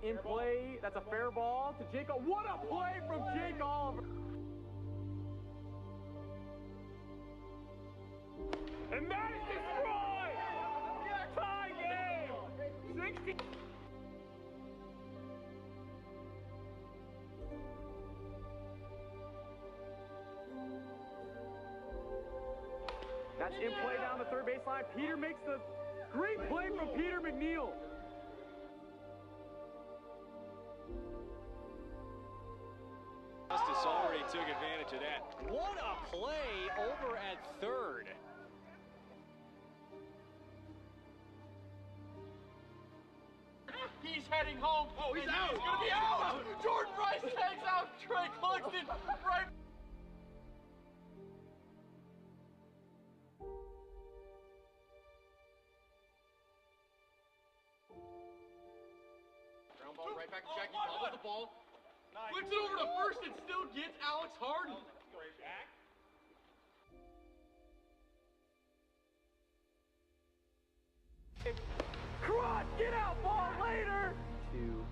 In play, that's a fair ball to Jake. What a play from Jake Oliver! And that is destroyed! Tie game! 60. That's in play down the third baseline. Peter makes the great play from Peter McNeil. Justice already took advantage of that. What a play over at third. He's heading home. Oh, he's out. He's going to be out. Jordan Rice takes out Trey Cluxton right. Ground ball right back to Jackie. Bobbles the ball. Flips it over to first and still gets Alex Harden. Cross, get out, ball later! 2.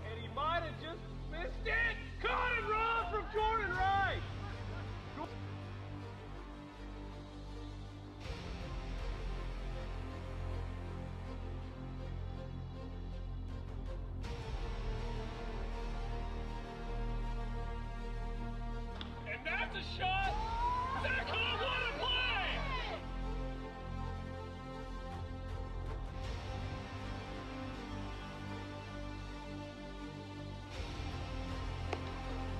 And he might have just missed it. Caught and run from Jordan Rice. And that's a shot. Zach Hall, what a play!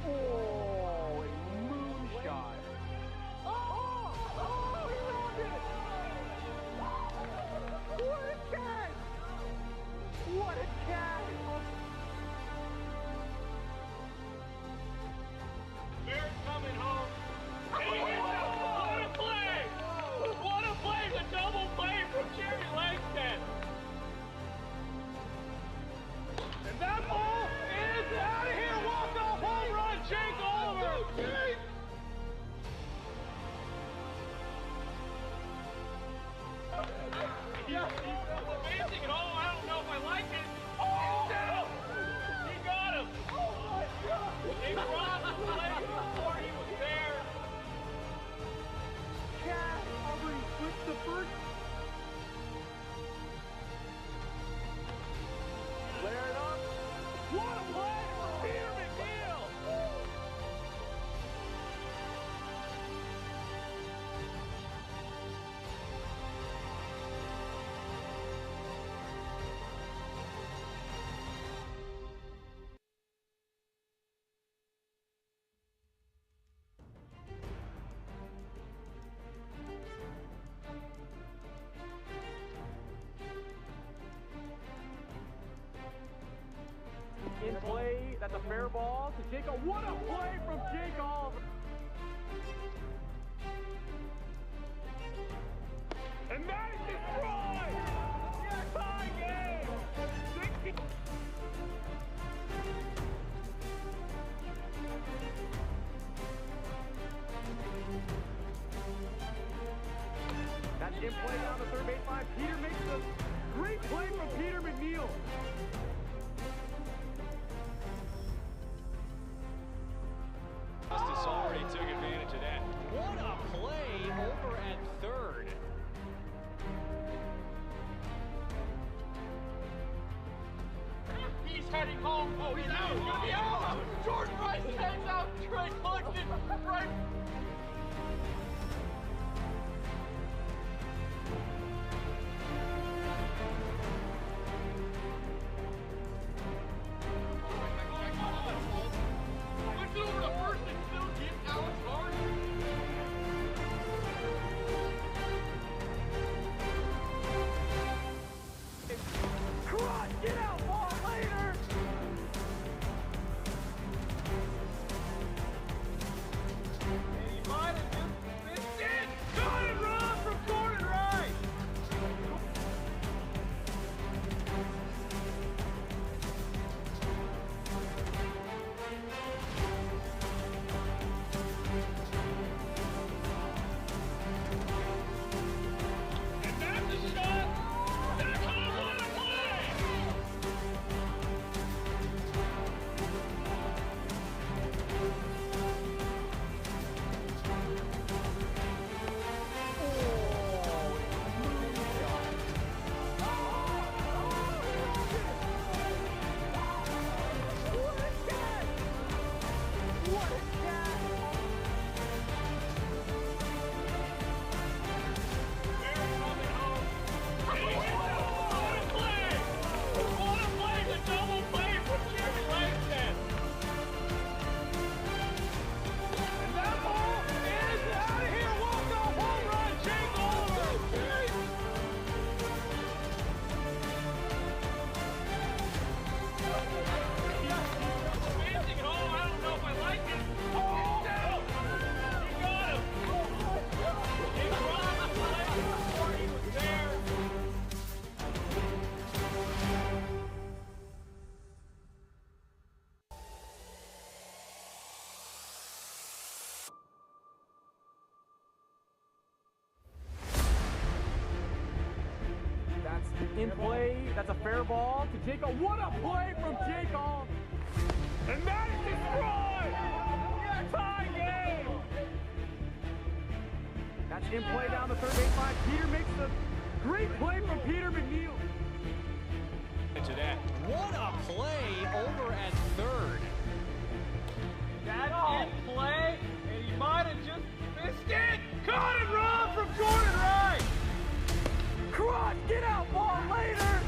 Oh, a moonshot. Oh, he robbed it! What a catch! What a catch! Barrett's coming home. And he hits it. What a play! What a play! The double play from Jerry Langston. And that ball is out of here. Walk-off home run, Jake Oliver. He's advancing it all. I don't know if I like it. Oh, he got him. Oh my God! He crossed the play before he was there. Catch! Aubrey flips the first. Flare it up. What a play from Peter McNeil! In play, that's a fair ball to Jake. What a play from Jake Oliver! And that is destroyed! Tie game! 60. That's in play down the third baseline. Peter makes the great play from Peter McNeil. Justice already took advantage of that. What a play over at third. He's heading home. Oh, he's out. He's going to be out. Jordan Rice takes out Trey Cluxton right. Flips it over to first and still gets Alex Harden. Cross, get out, ball later! in play. That's a fair ball to Jacob. What a play from Jacob! And that is destroyed! Tie game! That's in play down the third baseline. Peter makes the great play from Peter McNeil. To that. What a play over at third. That's in play, and he might have just missed it. Caught and run from Jordan Wright. Cross, get out, ball later!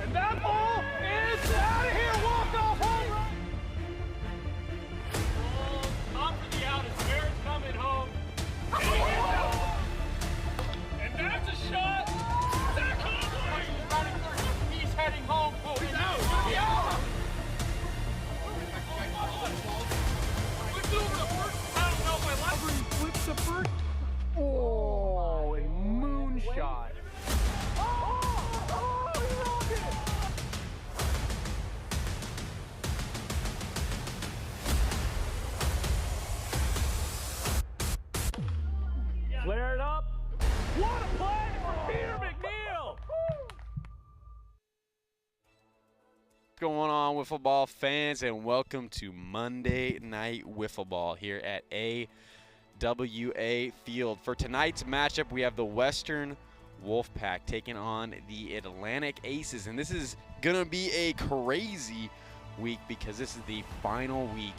And that ball is out of here. Walk off home run. Oh, top of the out as Barrett's coming home. And he hits it. And that's a shot. Zach Conway. He's running third. He's heading home. Oh, he's out. He's out. Flips over to first. I don't know if I like it. Flips to first. Oh, a moonshot. Oh, he rolled it. Flare it up. What a play for Peter McNeil. What's going on, Wiffle Ball fans, and welcome to Monday Night Wiffle Ball here at AWA Field. For tonight's matchup, we have the Western Wolfpack taking on the Atlantic Aces, and this is going to be a crazy week because this is the final week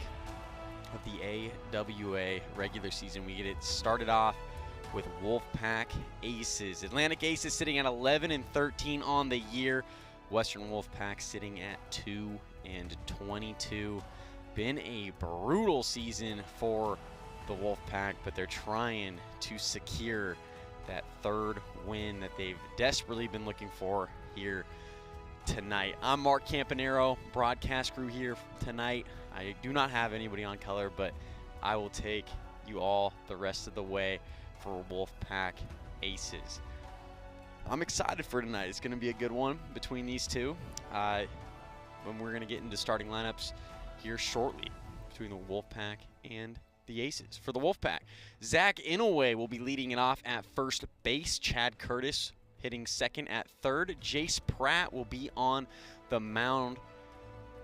of the AWA regular season. We get it started off with Wolfpack Aces. Atlantic Aces sitting at 11-13 on the year. Western Wolfpack sitting at 2-22. Been a brutal season for the Wolfpack, but they're trying to secure that third win that they've desperately been looking for here tonight. I'm Mark Campanero, broadcast crew here tonight. I do not have anybody on color, but I will take you all the rest of the way for Wolfpack Aces. I'm excited for tonight. It's going to be a good one between these two. When we're going to get into starting lineups here shortly between the Wolfpack and the Aces. For the Wolfpack, Zach Inouye will be leading it off at first base. Chad Curtis hitting second at third. Jace Pratt will be on the mound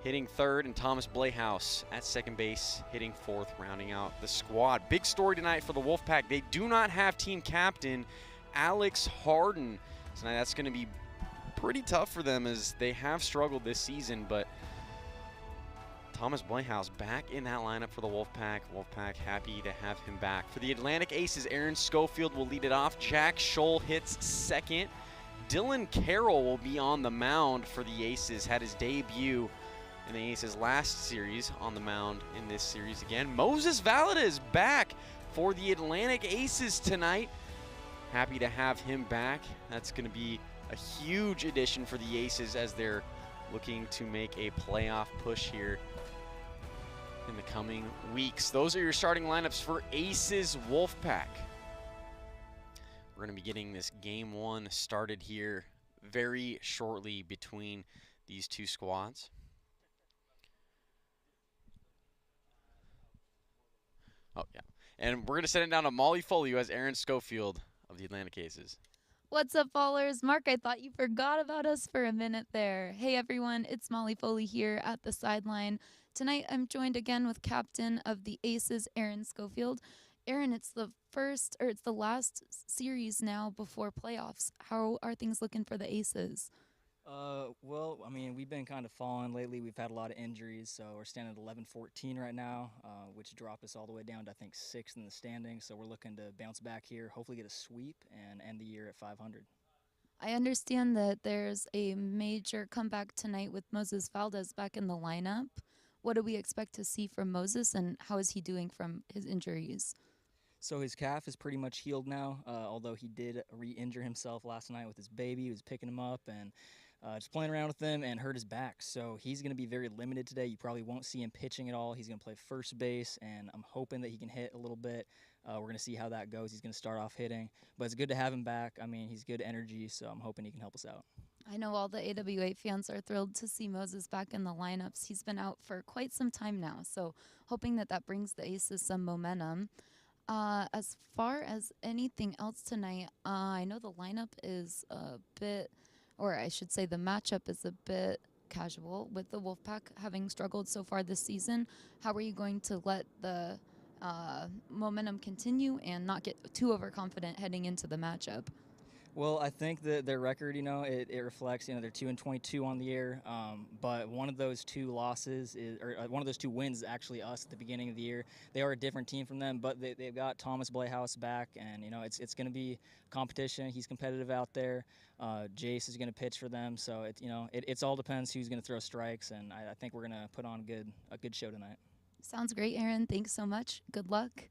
hitting third, and Thomas Blayhouse at second base hitting fourth, rounding out the squad. Big story tonight for the Wolfpack. They do not have team captain Alex Harden tonight. That's going to be pretty tough for them as they have struggled this season, but Thomas Blayhouse back in that lineup for the Wolfpack. Wolfpack happy to have him back. For the Atlantic Aces, Aaron Schofield will lead it off. Jack Scholl hits second. Dylan Carroll will be on the mound for the Aces. Had his debut in the Aces last series on the mound in this series again. Moses Valadez back for the Atlantic Aces tonight. Happy to have him back. That's going to be a huge addition for the Aces as they're looking to make a playoff push here in the coming weeks. Those are your starting lineups for Aces Wolfpack. We're going to be getting this game one started here very shortly between these two squads. Oh, yeah. And we're going to send it down to Molly Foley, who has Aaron Schofield of the Atlantic Aces. What's up, ballers? Mark, I thought you forgot about us for a minute there. Hey, everyone. It's Molly Foley here at the Sideline. Tonight, I'm joined again with captain of the Aces, Aaron Schofield. Aaron, it's the last series now before playoffs. How are things looking for the Aces? Well, I mean, we've been kind of falling lately. We've had a lot of injuries, so we're standing at 11-14 right now, which dropped us all the way down to, I think, 6th in the standings. So we're looking to bounce back here, hopefully get a sweep, and end the year at 500. I understand that there's a major comeback tonight with Moses Valdez back in the lineup. What do we expect to see from Moses, and how is he doing from his injuries? So his calf is pretty much healed now, although he did re-injure himself last night with his baby. He was picking him up and just playing around with him and hurt his back. So he's going to be very limited today. You probably won't see him pitching at all. He's going to play first base, and I'm hoping that he can hit a little bit. We're going to see how that goes. He's going to start off hitting, but it's good to have him back. I mean, he's good energy, so I'm hoping he can help us out. I know all the AWA fans are thrilled to see Moses back in the lineups. He's been out for quite some time now, so hoping that brings the Aces some momentum. As far as anything else tonight, I know the lineup is a bit, or I should say the matchup is a bit casual with the Wolfpack having struggled so far this season. How are you going to let the momentum continue and not get too overconfident heading into the matchup? Well, I think that their record, it reflects, they're 2-22 on the year. But one of those two losses one of those two wins is actually us at the beginning of the year. They are a different team from them, but they've got Thomas Blayhouse back, and it's going to be competition. He's competitive out there. Jace is going to pitch for them, so it's all depends who's going to throw strikes, and I think we're going to put on a good show tonight. Sounds great, Aaron. Thanks so much. Good luck.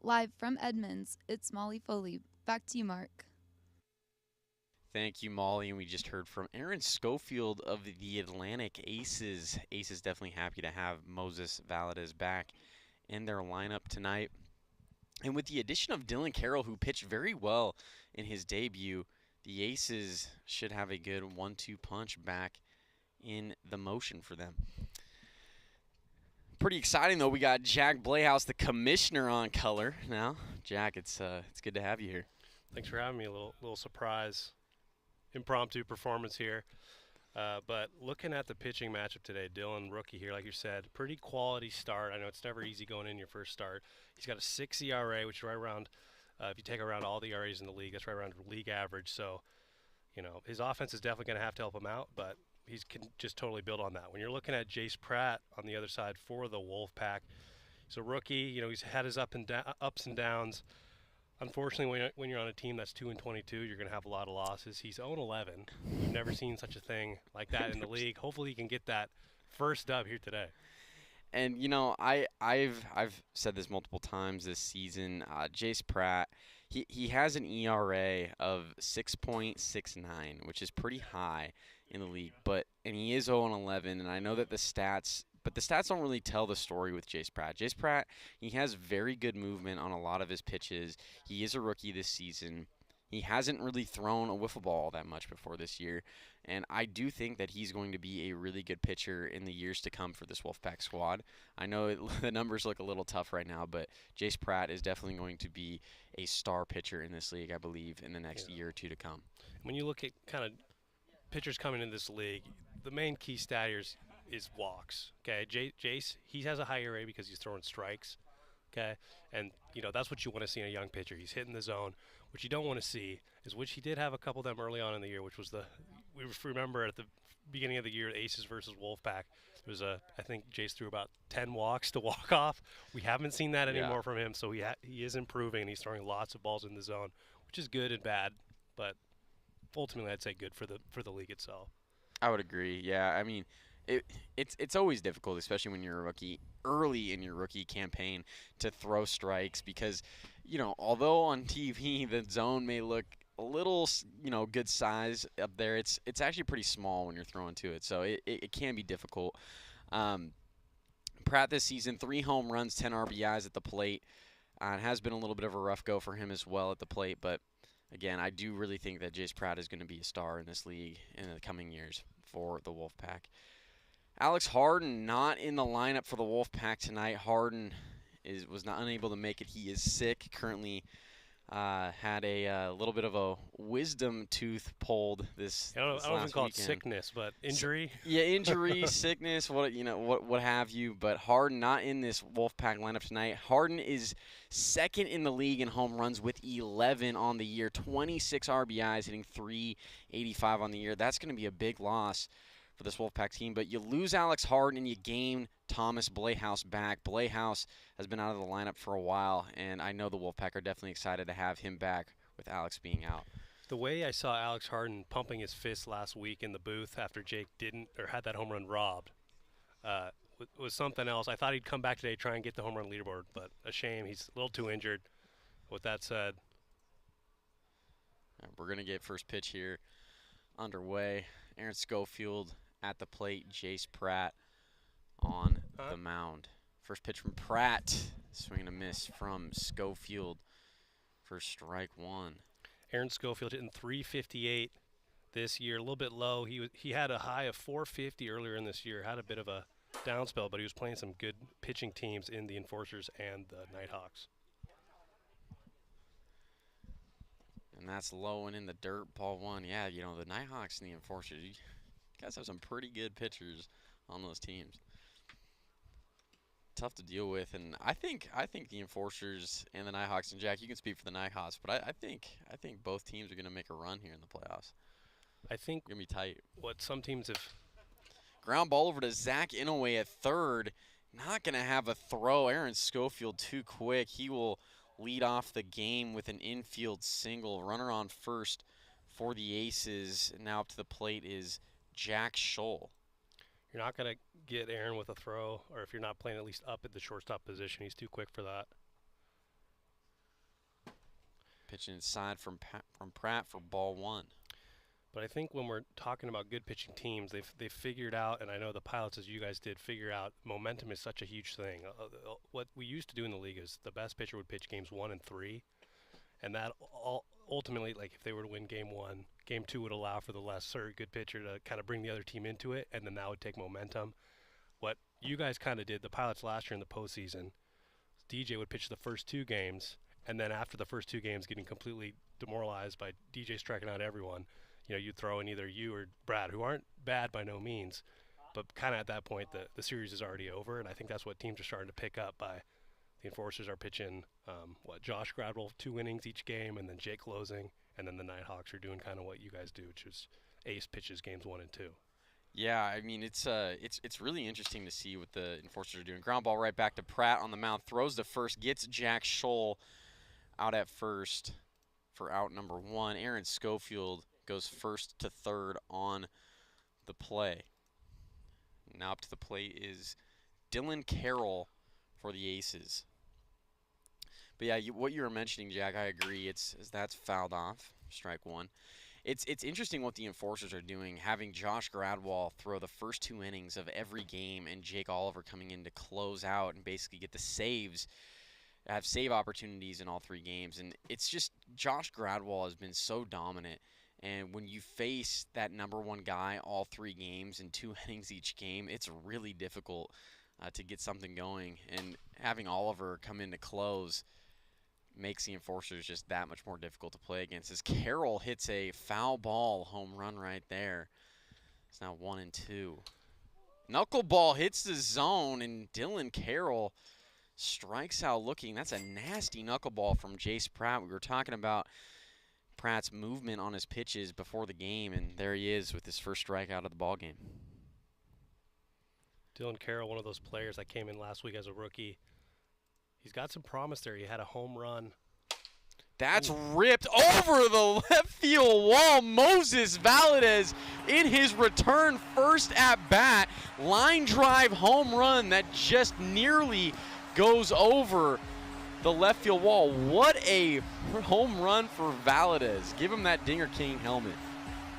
Live from Edmonds, it's Molly Foley. Back to you, Mark. Thank you, Molly. And we just heard from Aaron Schofield of the Atlantic Aces. Aces definitely happy to have Moses Valadez back in their lineup tonight. And with the addition of Dylan Carroll, who pitched very well in his debut, the Aces should have a good 1-2 punch back in the motion for them. Pretty exciting, though. We got Jack Blayhouse, the commissioner, on color now. Jack, it's good to have you here. Thanks for having me. A little surprise, impromptu performance here. But looking at the pitching matchup today, Dylan, rookie here, like you said, pretty quality start. I know it's never easy going in your first start. He's got a 6 ERA, which is right around, if you take around all the ERAs in the league, that's right around league average. So, his offense is definitely going to have to help him out, but he can just totally build on that. When you're looking at Jace Pratt on the other side for the Wolfpack, he's a rookie. He's had his ups and downs. Unfortunately, when you're on a team that's 2-22, you're going to have a lot of losses. He's 0-11. We've never seen such a thing like that in the league. Hopefully, he can get that first dub here today. And I've said this multiple times this season. Jace Pratt, he has an ERA of 6.69, which is pretty high in the league. And he is 0-11, and I know that the stats don't really tell the story with Jace Pratt. Jace Pratt, he has very good movement on a lot of his pitches. He is a rookie this season. He hasn't really thrown a wiffle ball that much before this year, and I do think that he's going to be a really good pitcher in the years to come for this Wolfpack squad. I know the numbers look a little tough right now, but Jace Pratt is definitely going to be a star pitcher in this league, I believe, in the next year or two to come. When you look at kind of pitchers coming into this league, the main key stat here is walks. Okay, Jace, he has a high ERA because he's throwing strikes. Okay, and that's what you want to see in a young pitcher. He's hitting the zone. What you don't want to see is, which he did have a couple of them early on in the year, which was we remember at the beginning of the year, Aces versus Wolfpack. There was I think Jace threw about 10 walks to walk off. We haven't seen that anymore from him, so he is improving, and he's throwing lots of balls in the zone, which is good and bad, but ultimately I'd say good for the league itself. I would agree. Yeah, I mean, it's always difficult, especially when you're a rookie, early in your rookie campaign, to throw strikes because, although on TV the zone may look a little, good size up there, it's actually pretty small when you're throwing to it, so it can be difficult. Pratt this season, 3 home runs, 10 RBIs at the plate. It has been a little bit of a rough go for him as well at the plate, but again, I do really think that Jace Pratt is going to be a star in this league in the coming years for the Wolfpack. Alex Harden not in the lineup for the Wolfpack tonight. Harden was not unable to make it. He is sick. Currently had a little bit of a wisdom tooth pulled this. I don't last even call weekend. it sickness, but injury. Injury, sickness, what have you. But Harden not in this Wolfpack lineup tonight. Harden is second in the league in home runs with 11 on the year, 26 RBIs, hitting .385 on the year. That's going to be a big loss for this Wolfpack team, but you lose Alex Harden and you gain Thomas Blayhouse back. Blayhouse has been out of the lineup for a while, and I know the Wolfpack are definitely excited to have him back with Alex being out. The way I saw Alex Harden pumping his fist last week in the booth after Jake had that home run robbed was something else. I thought he'd come back today, try and get the home run leaderboard, but a shame. He's a little too injured. With that said, we're going to get first pitch here underway. Aaron Schofield at the plate, Jace Pratt on the mound. First pitch from Pratt, swing and a miss from Schofield for strike one. Aaron Schofield hitting .358 this year, a little bit low. He had a high of .450 earlier in this year, had a bit of a down spell, but he was playing some good pitching teams in the Enforcers and the Nighthawks. And that's low and in the dirt, ball one. Yeah, you know, the Nighthawks and the Enforcers, you guys have some pretty good pitchers on those teams. Tough to deal with, and I think the Enforcers and the Nighthawks, and Jack, you can speak for the Nighthawks, but I think both teams are going to make a run here in the playoffs. I think going to be tight. What some teams have. Ground ball over to Zach Inouye at third. Not going to have a throw. Aaron Schofield too quick. He will lead off the game with an infield single. Runner on first for the Aces. Now up to the plate is Jack Scholl. You're not going to get Aaron with a throw, or if you're not playing at least up at the shortstop position, he's too quick for that. Pitching inside from Pratt for ball one. But I think when we're talking about good pitching teams, they've figured out, and I know the Pilots, as you guys did, figure out momentum is such a huge thing. What we used to do in the league is the best pitcher would pitch games 1 and 3, and that ultimately, like if they were to win game 1, game 2 would allow for the lesser good pitcher to kind of bring the other team into it, and then that would take momentum. What you guys kind of did, the Pilots last year in the postseason, DJ would pitch the first 2 games, and then after the first 2 games getting completely demoralized by DJ striking out everyone, you know, you'd throw in either you or Brad, who aren't bad by no means, but kind of at that point the series is already over, and I think that's what teams are starting to pick up by the Enforcers are pitching, Josh Gradwell 2 innings each game, and then Jake closing, and then the Nighthawks are doing kind of what you guys do, which is ace pitches games 1 and 2. Yeah, I mean, it's really interesting to see what the Enforcers are doing. Ground ball right back to Pratt on the mound, throws to first, gets Jack Scholl out at first for out number 1. Aaron Schofield goes first to third on the play. Now up to the plate is Dylan Carroll for the Aces. But yeah, what you were mentioning, Jack, I agree. That's fouled off, strike 1. It's interesting what the Enforcers are doing, having Josh Gradwell throw the first 2 innings of every game and Jake Oliver coming in to close out and basically get the saves, have save opportunities in all 3 games. And it's just Josh Gradwell has been so dominant. And when you face that number 1 guy all 3 games and 2 innings each game, it's really difficult to get something going. And having Oliver come in to close makes the Enforcers just that much more difficult to play against. As Carroll hits a foul ball home run right there. It's now 1-2. Knuckleball hits the zone, and Dylan Carroll strikes out looking. That's a nasty knuckleball from Jace Pratt. We were talking about Pratt's movement on his pitches before the game, and there he is with his first strikeout of the ball game. Dylan Carroll, one of those players that came in last week as a rookie. He's got some promise there. He had a home run. That's ripped over the left field wall. Moses Valadez in his return first at bat. Line drive home run that just nearly goes over the left field wall. What a home run for Valadez. Give him that Dinger King helmet.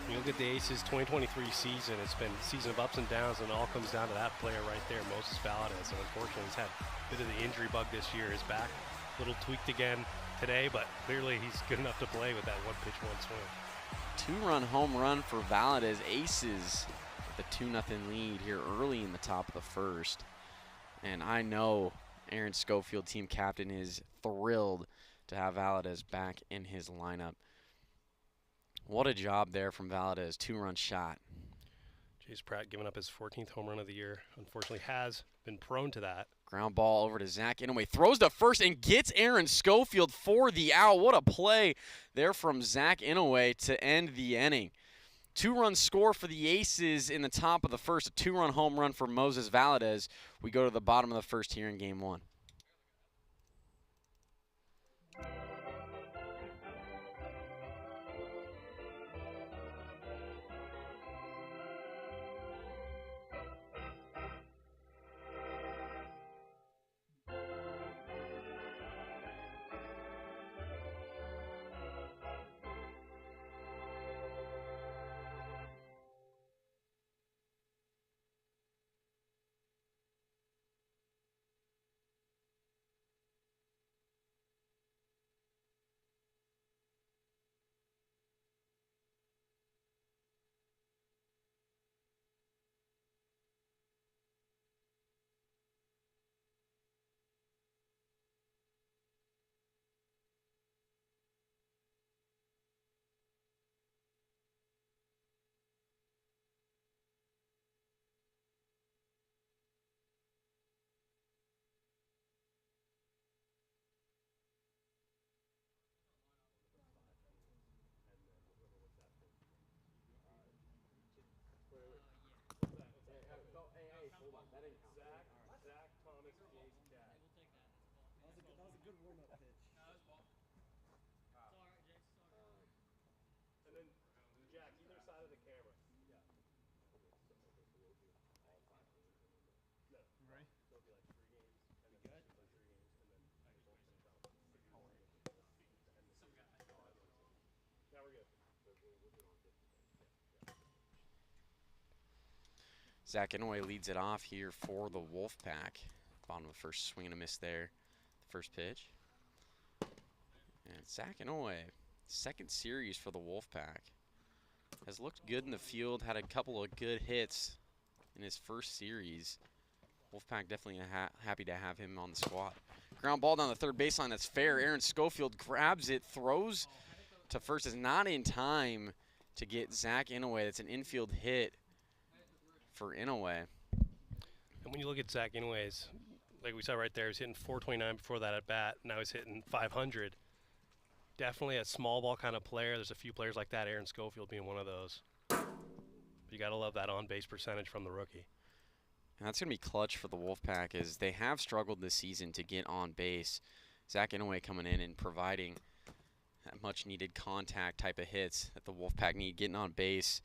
You look at the Aces 2023 season, it's been a season of ups and downs, and it all comes down to that player right there, Moses Valadez. And unfortunately, he's had a bit of the injury bug this year. His back a little tweaked again today, but clearly he's good enough to play with that 1-pitch, 1-swing. 2-run home run for Valadez. Aces with a 2-0 lead here early in the top of the first. And I know Aaron Schofield, team captain, is thrilled to have Valadez back in his lineup. What a job there from Valadez. 2-run shot. Jace Pratt giving up his 14th home run of the year. Unfortunately has been prone to that. Ground ball over to Zach Inouye. Throws to first and gets Aaron Schofield for the out. What a play there from Zach Inouye to end the inning. 2-run score for the Aces in the top of the first. A 2-run home run for Moses Valadez. We go to the bottom of the first here in game 1. And then, Jack, either side of the camera. No. Ready? So it'll be like 3 games, and then play 3 games, and then both finish out. Now we're good. Zach Inouye leads it off here for the Wolfpack. Bottom of the first, swing and a miss there. The first pitch. And Zach Inouye, second series for the Wolfpack. Has looked good in the field, had a couple of good hits in his first series. Wolfpack definitely happy to have him on the squad. Ground ball down the third baseline, that's fair. Aaron Schofield grabs it, throws to first, is not in time to get Zach Inouye. That's an infield hit for Inouye. And when you look at Zach Inouye's, like we saw right there, he's hitting 429 before that at bat. Now he's hitting 500. Definitely a small ball kind of player. There's a few players like that, Aaron Schofield being one of those. But you got to love that on-base percentage from the rookie. And that's going to be clutch for the Wolfpack, as they have struggled this season to get on base. Zach Inouye coming in and providing that much-needed contact type of hits that the Wolfpack need, getting on base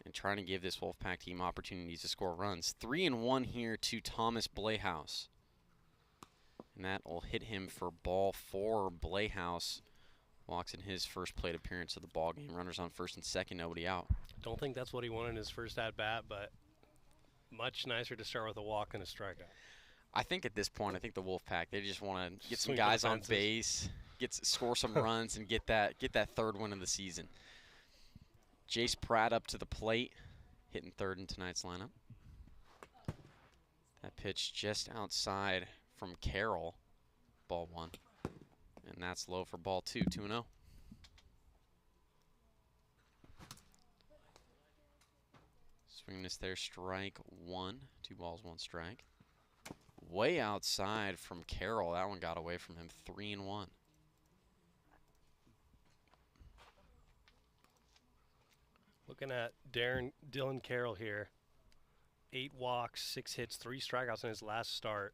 and trying to give this Wolfpack team opportunities to score runs. 3-1 here to Thomas Blehaus. And that will hit him for ball 4. Blehaus walks in his first plate appearance of the ball game. Runners on first and second, nobody out. Don't think that's what he wanted in his first at-bat, but much nicer to start with a walk and a strikeout. I think at this point, I think the Wolfpack, they just want to get some Swing guys for the on base, score some runs, and get that third win of the season. Jace Pratt up to the plate, hitting third in tonight's lineup. That pitch just outside from Carroll, ball 1. And that's low for ball 2, 2-0. Swing this there, strike 1. 2 balls, 1 strike. Way outside from Carroll. That one got away from him, 3-1. Looking at Dylan Carroll here. 8 walks, 6 hits, 3 strikeouts in his last start.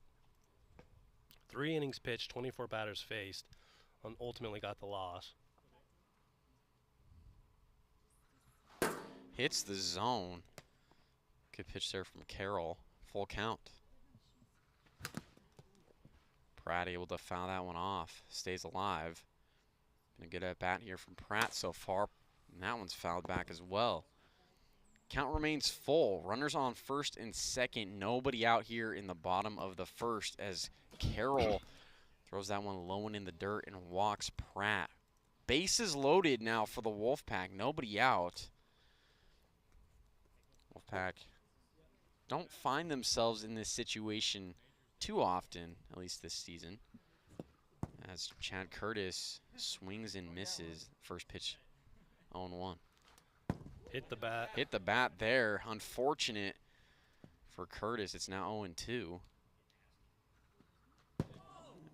3 innings pitched, 24 batters faced, and ultimately got the loss. Hits the zone. Good pitch there from Carroll. Full count. Pratt able to foul that one off. Stays alive. Been a good at bat here from Pratt so far. And that one's fouled back as well. Count remains full. Runners on first and second. Nobody out here in the bottom of the first as Carroll throws that one low and in the dirt and walks Pratt. Bases loaded now for the Wolfpack. Nobody out. Wolfpack don't find themselves in this situation too often, at least this season, as Chad Curtis swings and misses. First pitch, 0-1. Hit the bat. Hit the bat there. Unfortunate for Curtis. It's now 0-2.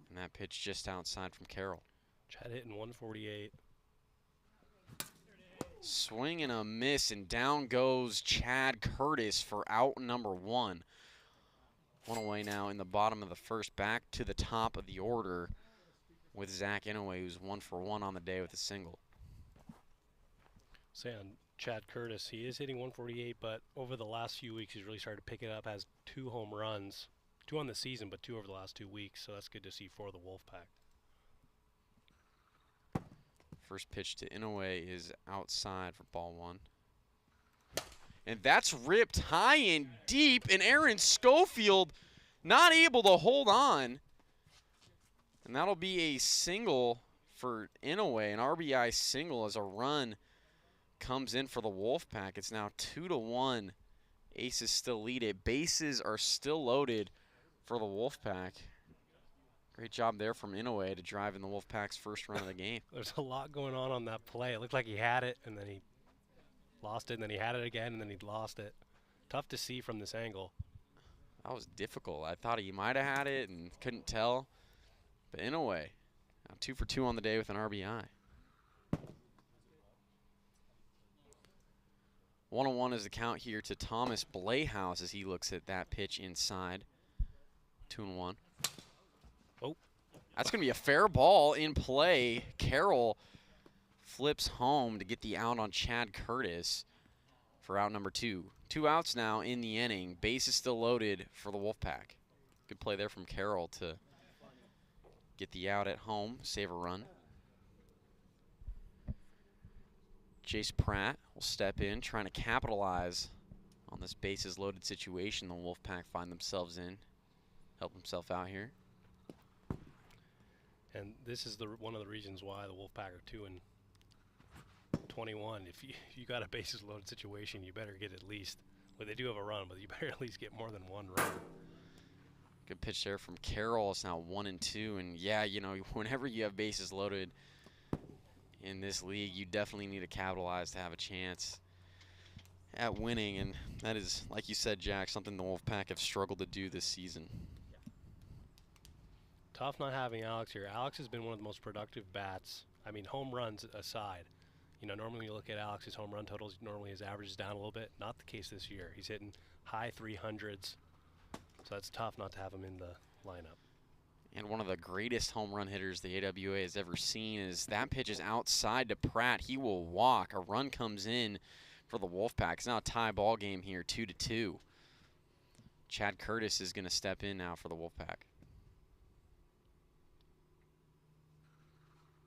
And that pitch just outside from Carroll. Chad hitting 148. Swing and a miss, and down goes Chad Curtis for out number 1. One away now in the bottom of the first. Back to the top of the order with Zach Inouye, who's 1 for 1 on the day with a single. Say on Chad Curtis, he is hitting 148, but over the last few weeks, he's really started to pick it up. Has 2 home runs, 2 on the season, but 2 over the last 2 weeks. So that's good to see for the Wolfpack. First pitch to Inouye is outside for ball 1. And that's ripped high and deep, and Aaron Schofield not able to hold on. And that'll be a single for Inouye, an RBI single as a run comes in for the Wolfpack. It's now 2-1. Aces still lead it. Bases are still loaded for the Wolfpack. Great job there from Inouye to drive in the Wolfpack's first run of the game. There's a lot going on that play. It looked like he had it, and then he lost it, and then he had it again, and then he lost it. Tough to see from this angle. That was difficult. I thought he might have had it and couldn't tell. But Inouye, now 2 for 2 on the day with an RBI. 1-1 is the count here to Thomas Blehaus as he looks at that pitch inside. 2-1. Oh, That's going to be a fair ball in play. Carroll flips home to get the out on Chad Curtis for out number 2. 2 outs now in the inning. Base is still loaded for the Wolfpack. Good play there from Carroll to get the out at home, save a run. Jace Pratt will step in, trying to capitalize on this bases loaded situation the Wolfpack find themselves in. Help himself out here. And this is one of the reasons why the Wolfpack are 2-21. If you got a bases loaded situation, you better get at least, well, they do have a run, but you better at least get more than one run. Good pitch there from Carroll. It's now 1-2. And yeah, you know, whenever you have bases loaded in this league, you definitely need to capitalize to have a chance at winning. And that is, like you said, Jack, something the Wolfpack have struggled to do this season. Tough not having Alex here. Alex has been one of the most productive bats. I mean, home runs aside. You know, normally when you look at Alex's home run totals, normally his average is down a little bit. Not the case this year. He's hitting high 300s. So that's tough not to have him in the lineup. And one of the greatest home run hitters the AWA has ever seen is that pitch is outside to Pratt. He will walk. A run comes in for the Wolfpack. It's now a tie ball game here, 2-2. Chad Curtis is going to step in now for the Wolfpack.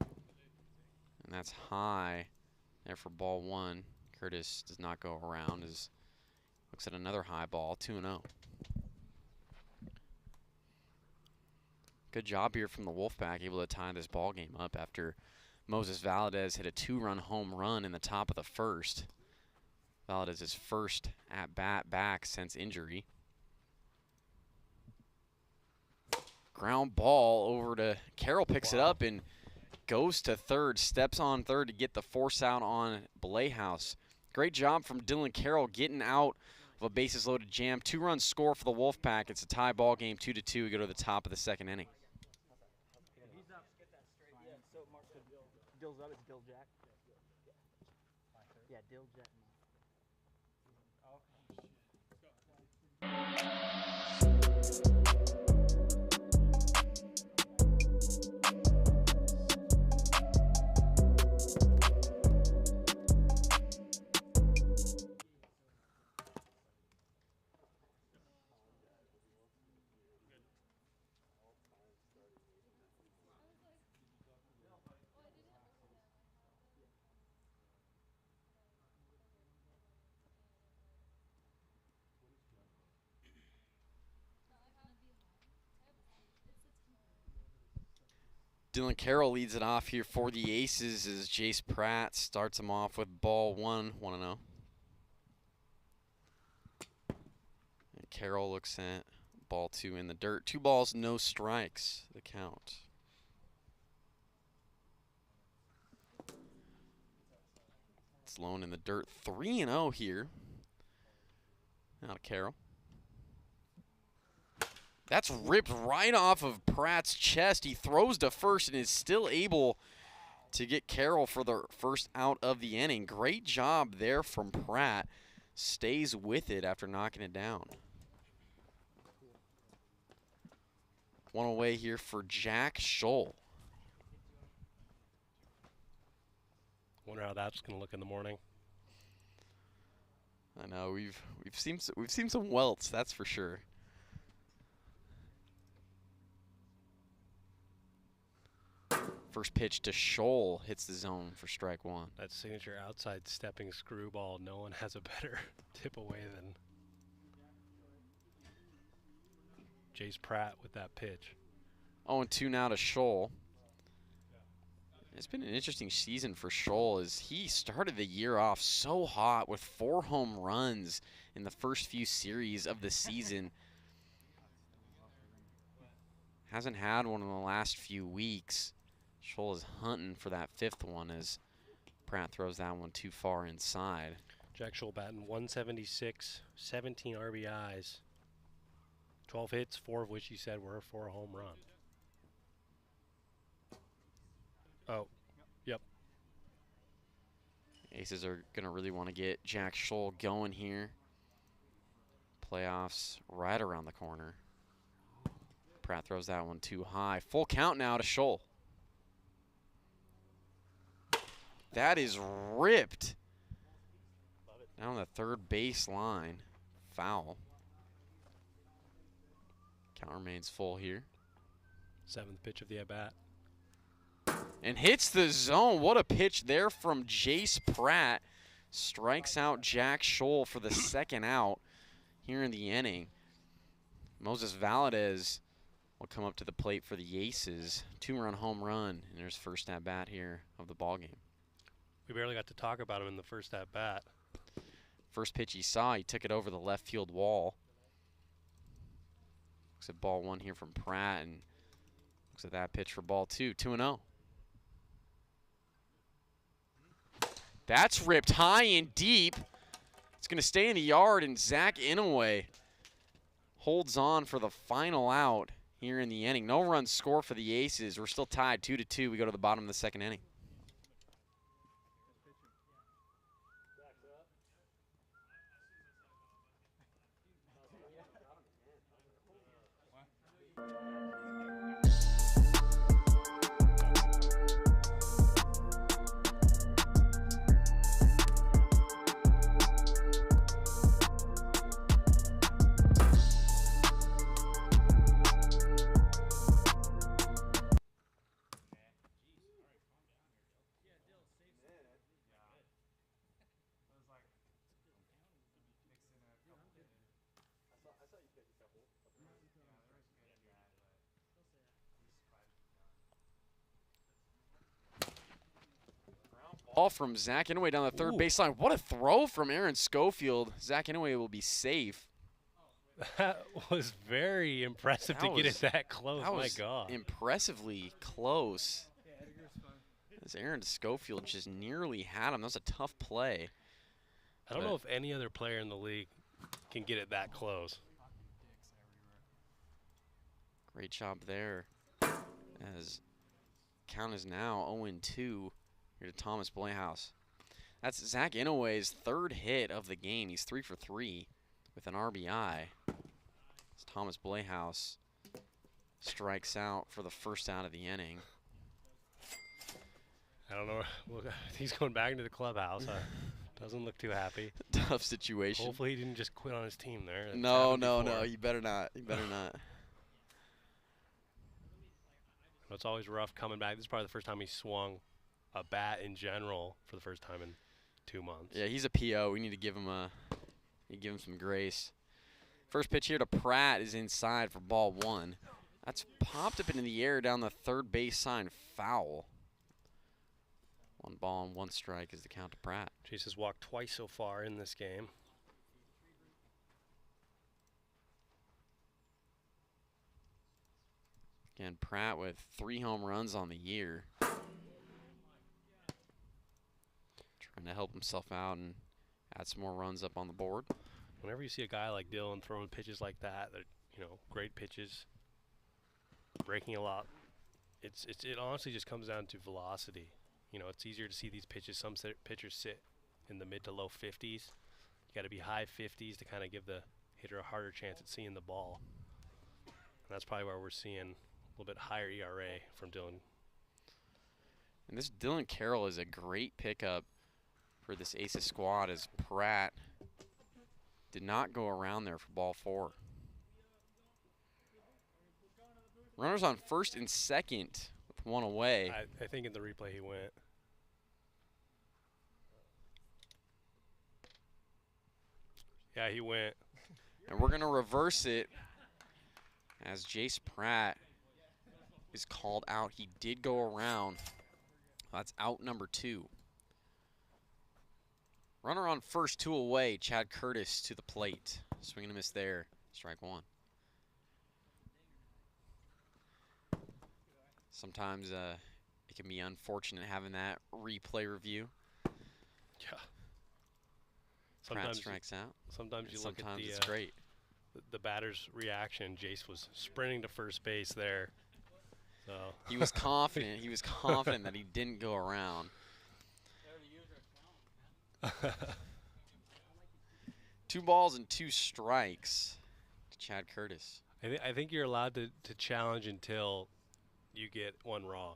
And that's high there for ball 1. Curtis does not go around. Looks at another high ball, 2-0. Good job here from the Wolfpack, able to tie this ball game up after Moses Valadez hit a 2-run home run in the top of the first. Valadez's first at-bat back since injury. Ground ball over to Carroll, picks it up and goes to third, steps on third to get the force out on Blayhouse. Great job from Dylan Carroll getting out of a bases-loaded jam. 2-run score for the Wolfpack. It's a tie ball game, 2-2. We go to the top of the second inning. Dill's up, it's Dill Jack. Yeah, Dill Jack. Dylan Carroll leads it off here for the Aces as Jace Pratt starts him off with ball 1, 1-0. And Carroll looks at ball 2 in the dirt. 2 balls, no strikes, the count. It's Lone in the dirt, 3-0 here. Now to Carroll. That's ripped right off of Pratt's chest. He throws to first and is still able to get Carroll for the first out of the inning. Great job there from Pratt. Stays with it after knocking it down. One away here for Jack Scholl. Wonder how that's going to look in the morning. I know we've seen some welts, that's for sure. First pitch to Scholl hits the zone for strike 1. That signature outside stepping screwball, no one has a better tip away than Jace Pratt with that pitch. 0-2 now to Scholl. It's been an interesting season for Scholl as he started the year off so hot with 4 home runs in the first few series of the season. Hasn't had one in the last few weeks. Scholl is hunting for that 5th one as Pratt throws that one too far inside. Jack Scholl batting 176, 17 RBIs, 12 hits, 4 of which you said were for a home run. Oh, yep. Aces are going to really want to get Jack Scholl going here. Playoffs right around the corner. Pratt throws that one too high. Full count now to Scholl. That is ripped down the third base line. Foul. Count remains full here. 7th pitch of the at-bat. And hits the zone. What a pitch there from Jace Pratt. Strikes out Jack Scholl for the second out here in the inning. Moses Valadez will come up to the plate for the Aces. 2-run home run in his first at-bat here of the ballgame. We barely got to talk about him in the first at-bat. First pitch he saw, he took it over the left field wall. Looks at ball 1 here from Pratt, and looks at that pitch for ball 2. 2-0. That's ripped high and deep. It's going to stay in the yard, and Zach Inouye holds on for the final out here in the inning. No runs score for the Aces. We're still tied 2-2. We go to the bottom of the second inning. Ball from Zach Inouye down the third baseline. What a throw from Aaron Schofield. Zach Inouye will be safe. That was very impressive to get it that close. That My was God. impressively close. As Aaron Schofield just nearly had him. That was a tough play. I don't know if any other player in the league can get it that close. Great job there. As count is now 0-2 here to Thomas Playhouse. That's Zach Inouye's third hit of the game. He's 3 for 3 with an RBI. As Thomas Playhouse strikes out for the first out of the inning. I don't know. Well, he's going back into the clubhouse. Doesn't look too happy. Tough situation. Hopefully he didn't just quit on his team there. That's No. before. You better not. You better not. It's always rough coming back. This is probably the first time he swung a bat in general for the first time in 2 months. Yeah, he's a PO. We need to give him some grace. First pitch here to Pratt is inside for ball 1. That's popped up into the air down the third base sign. Foul. 1 ball and 1 strike is the count to Pratt. Chase has walked twice so far in this game. Again, Pratt with 3 home runs on the year. Trying to help himself out and add some more runs up on the board. Whenever you see a guy like Dylan throwing pitches like that, great pitches, breaking a lot, it honestly just comes down to velocity. It's easier to see these pitches. Some pitchers sit in the mid to low 50s. You got to be high 50s to kind of give the hitter a harder chance at seeing the ball. And that's probably where we're seeing a little bit higher ERA from Dylan. And this Dylan Carroll is a great pickup for this Aces squad, as Pratt did not go around there for ball 4. Runners on first and second with 1 away. I think in the replay he went. Yeah, he went. And we're going to reverse it as Jace Pratt is called out. He did go around. That's out number 2. Runner on first, 2 away. Chad Curtis to the plate. Swing and a miss there. Strike 1. Sometimes it can be unfortunate having that replay review. Yeah. Pratt strikes out. Sometimes you look at it's great. The batter's reaction. Jace was sprinting to first base there. So he was confident. He was confident that he didn't go around. 2 balls and 2 strikes to Chad Curtis. I think you're allowed to challenge until you get one wrong.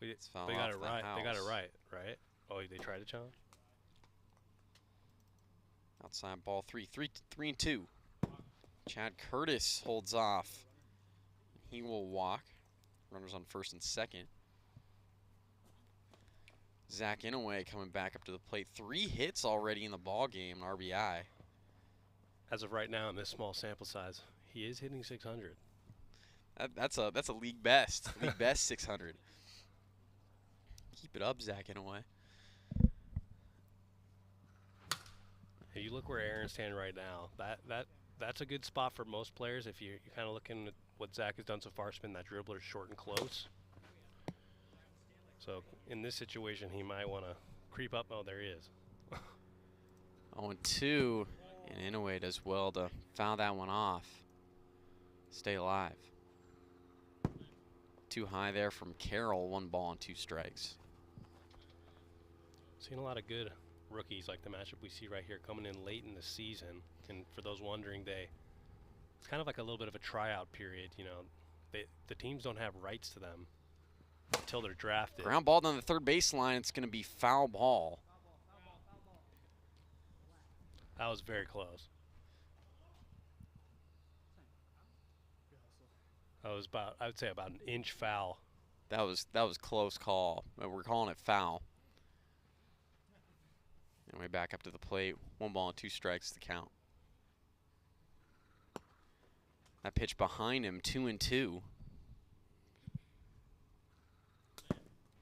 They got it right. They got it right, right? Oh, they tried to challenge? Outside ball 3-2. Chad Curtis holds off. He will walk. Runners on first and second. Zach Inouye coming back up to the plate. 3 hits already in the ball game, RBI. As of right now, in this small sample size, he is hitting 600. That's a league best. League best 600. Keep it up, Zach Inouye. Hey, you look where Aaron's standing right now. That's a good spot for most players. If you're kind of looking at what Zach has done so far, spin that dribbler short and close. So in this situation, he might want to creep up. Oh, there he is. 0-2, and Inouye does well to foul that one off. Stay alive. Too high there from Carroll. 1 ball and 2 strikes. Seen a lot of good rookies like the matchup we see right here coming in late in the season. And for those wondering, it's kind of like a little bit of a tryout period. You know, the teams don't have rights to them until they're drafted. Ground ball down the third baseline. It's going to be foul ball. That was very close. That was I would say about an inch foul. That was close call. We're calling it foul. And way back up to the plate. 1 ball and 2 strikes to count. That pitch behind him, 2-2.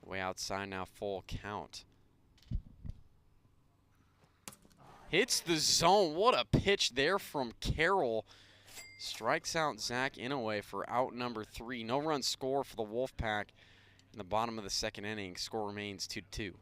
Way outside now, full count. Hits the zone. What a pitch there from Carroll. Strikes out Zach Inouye for out number 3. No run score for the Wolfpack in the bottom of the second inning. Score remains 2-2.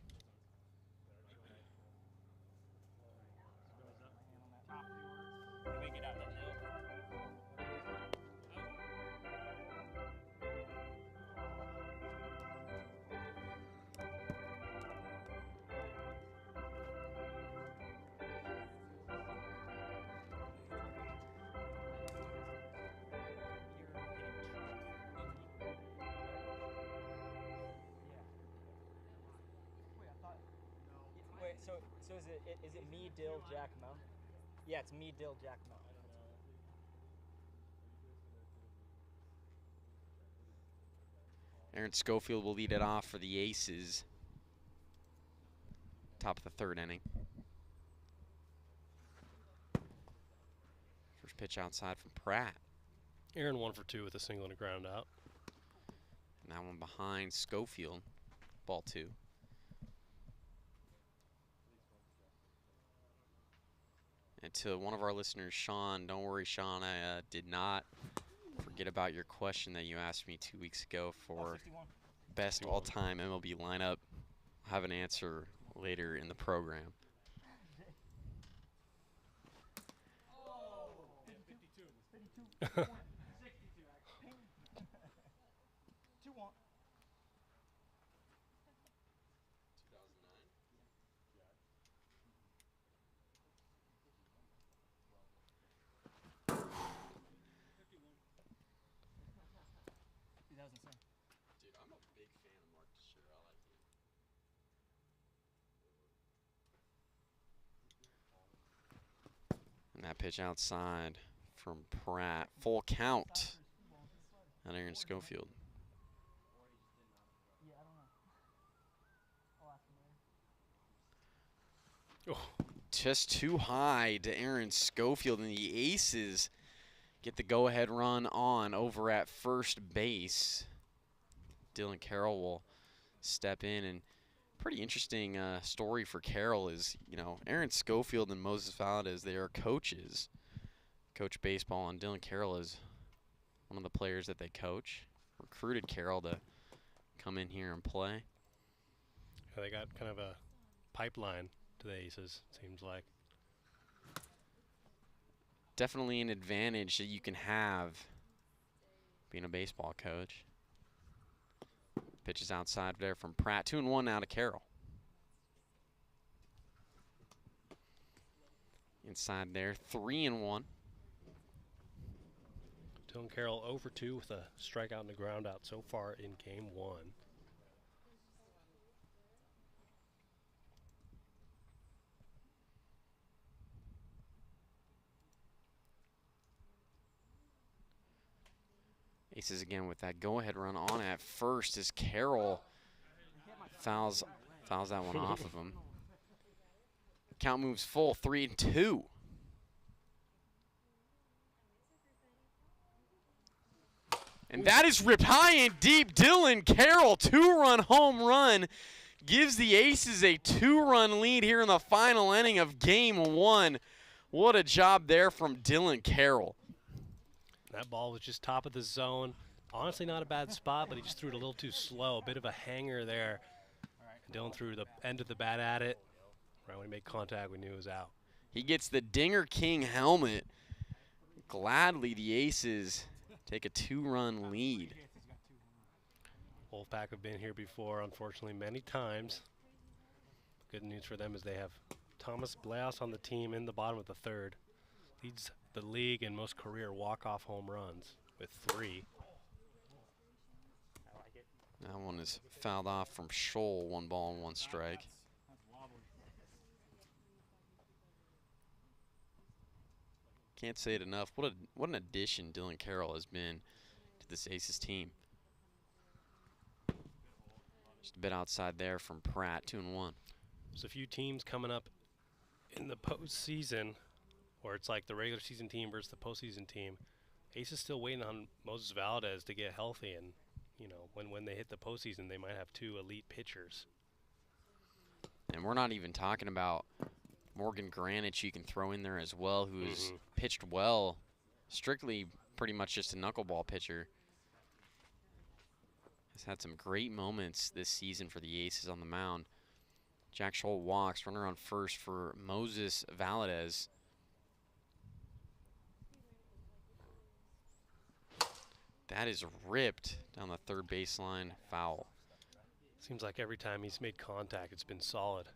So is it me, Dill, Jack, Mel? Yeah, it's me, Dill, Jack, Mel. Aaron Schofield will lead it off for the Aces. Top of the third inning. First pitch outside from Pratt. Aaron 1 for 2 with a single and a ground out. And that one behind Schofield. Ball 2. And to one of our listeners, Sean, don't worry, Sean, I did not forget about your question that you asked me 2 weeks ago for best all-time MLB lineup. I'll have an answer later in the program. Dude, I'm a big fan of Mark Teixeira. I like him. And that pitch outside from Pratt. Full count on Aaron Schofield. Oh. Just too high to Aaron Schofield, and the Aces get the go-ahead run on over at first base. Dylan Carroll will step in, and pretty interesting story for Carroll is, you know, Aaron Schofield and Moses Valdez, they are coaches. Coach baseball, and Dylan Carroll is one of the players that they coach. Recruited Carroll to come in here and play. Yeah, they got kind of a pipeline to the Aces, seems like. Definitely an advantage that you can have being a baseball coach. Pitches outside there from Pratt. 2-1 now to Carroll. inside there. 3-1. Dylan Carroll over 2 with a strikeout and a ground out so far in game 1. Aces again with that go-ahead run on at first as Carroll fouls that one off of him. Count moves full, 3-2. And that is ripped high and deep. Dylan Carroll, 2-run home run, gives the Aces a 2-run lead here in the final inning of game 1. What a job there from Dylan Carroll. That ball was just top of the zone. Honestly, not a bad spot, but he just threw it a little too slow. A bit of a hanger there. Dylan threw the end of the bat at it. Right when he made contact, we knew it was out. He gets the Dinger King helmet. Gladly, the Aces take a 2-run lead. Wolfpack have been here before, unfortunately, many times. Good news for them is they have Thomas Blaus on the team in the bottom of the 3rd. Leads the league in most career walk-off home runs with 3. That one is fouled off from Scholl, 1 ball and 1 strike. Can't say it enough. What an addition Dylan Carroll has been to this Aces team. Just a bit outside there from Pratt, 2-1. There's a few teams coming up in the postseason, or it's like the regular season team versus the postseason team. Aces still waiting on Moses Valdez to get healthy, and you know when they hit the postseason, they might have 2 elite pitchers. And we're not even talking about Morgan Granich you can throw in there as well, who has pitched well, strictly pretty much just a knuckleball pitcher. Has had some great moments this season for the Aces on the mound. Jack Scholl walks, runner on first for Moses Valadez. That is ripped down the 3rd baseline, foul. Seems like every time he's made contact, it's been solid.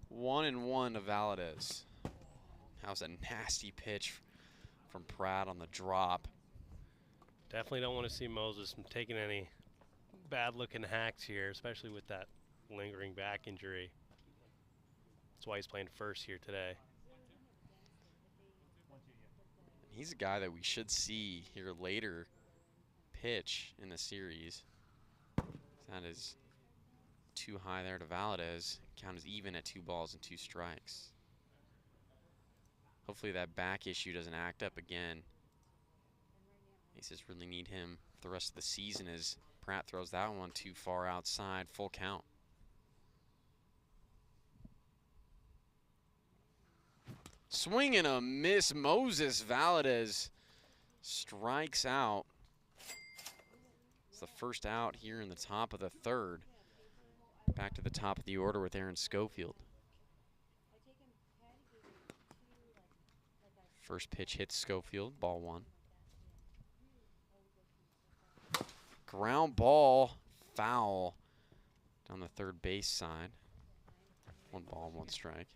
One and 1 to Valadez. That was a nasty pitch from Pratt on the drop. Definitely don't want to see Moses taking any bad-looking hacks here, especially with that lingering back injury. That's why he's playing first here today. He's a guy that we should see here later pitch in the series. That is too high there to Valadez. Count is even at 2 balls and 2 strikes. Hopefully that back issue doesn't act up again. Aces really need him for the rest of the season as Pratt throws that one too far outside. Full count. Swing and a miss. Moses Valadez strikes out. It's the first out here in the top of the 3rd. Back to the top of the order with Aaron Schofield. First pitch hits Schofield, ball 1. Ground ball, foul down the 3rd base side. 1 ball, 1 strike.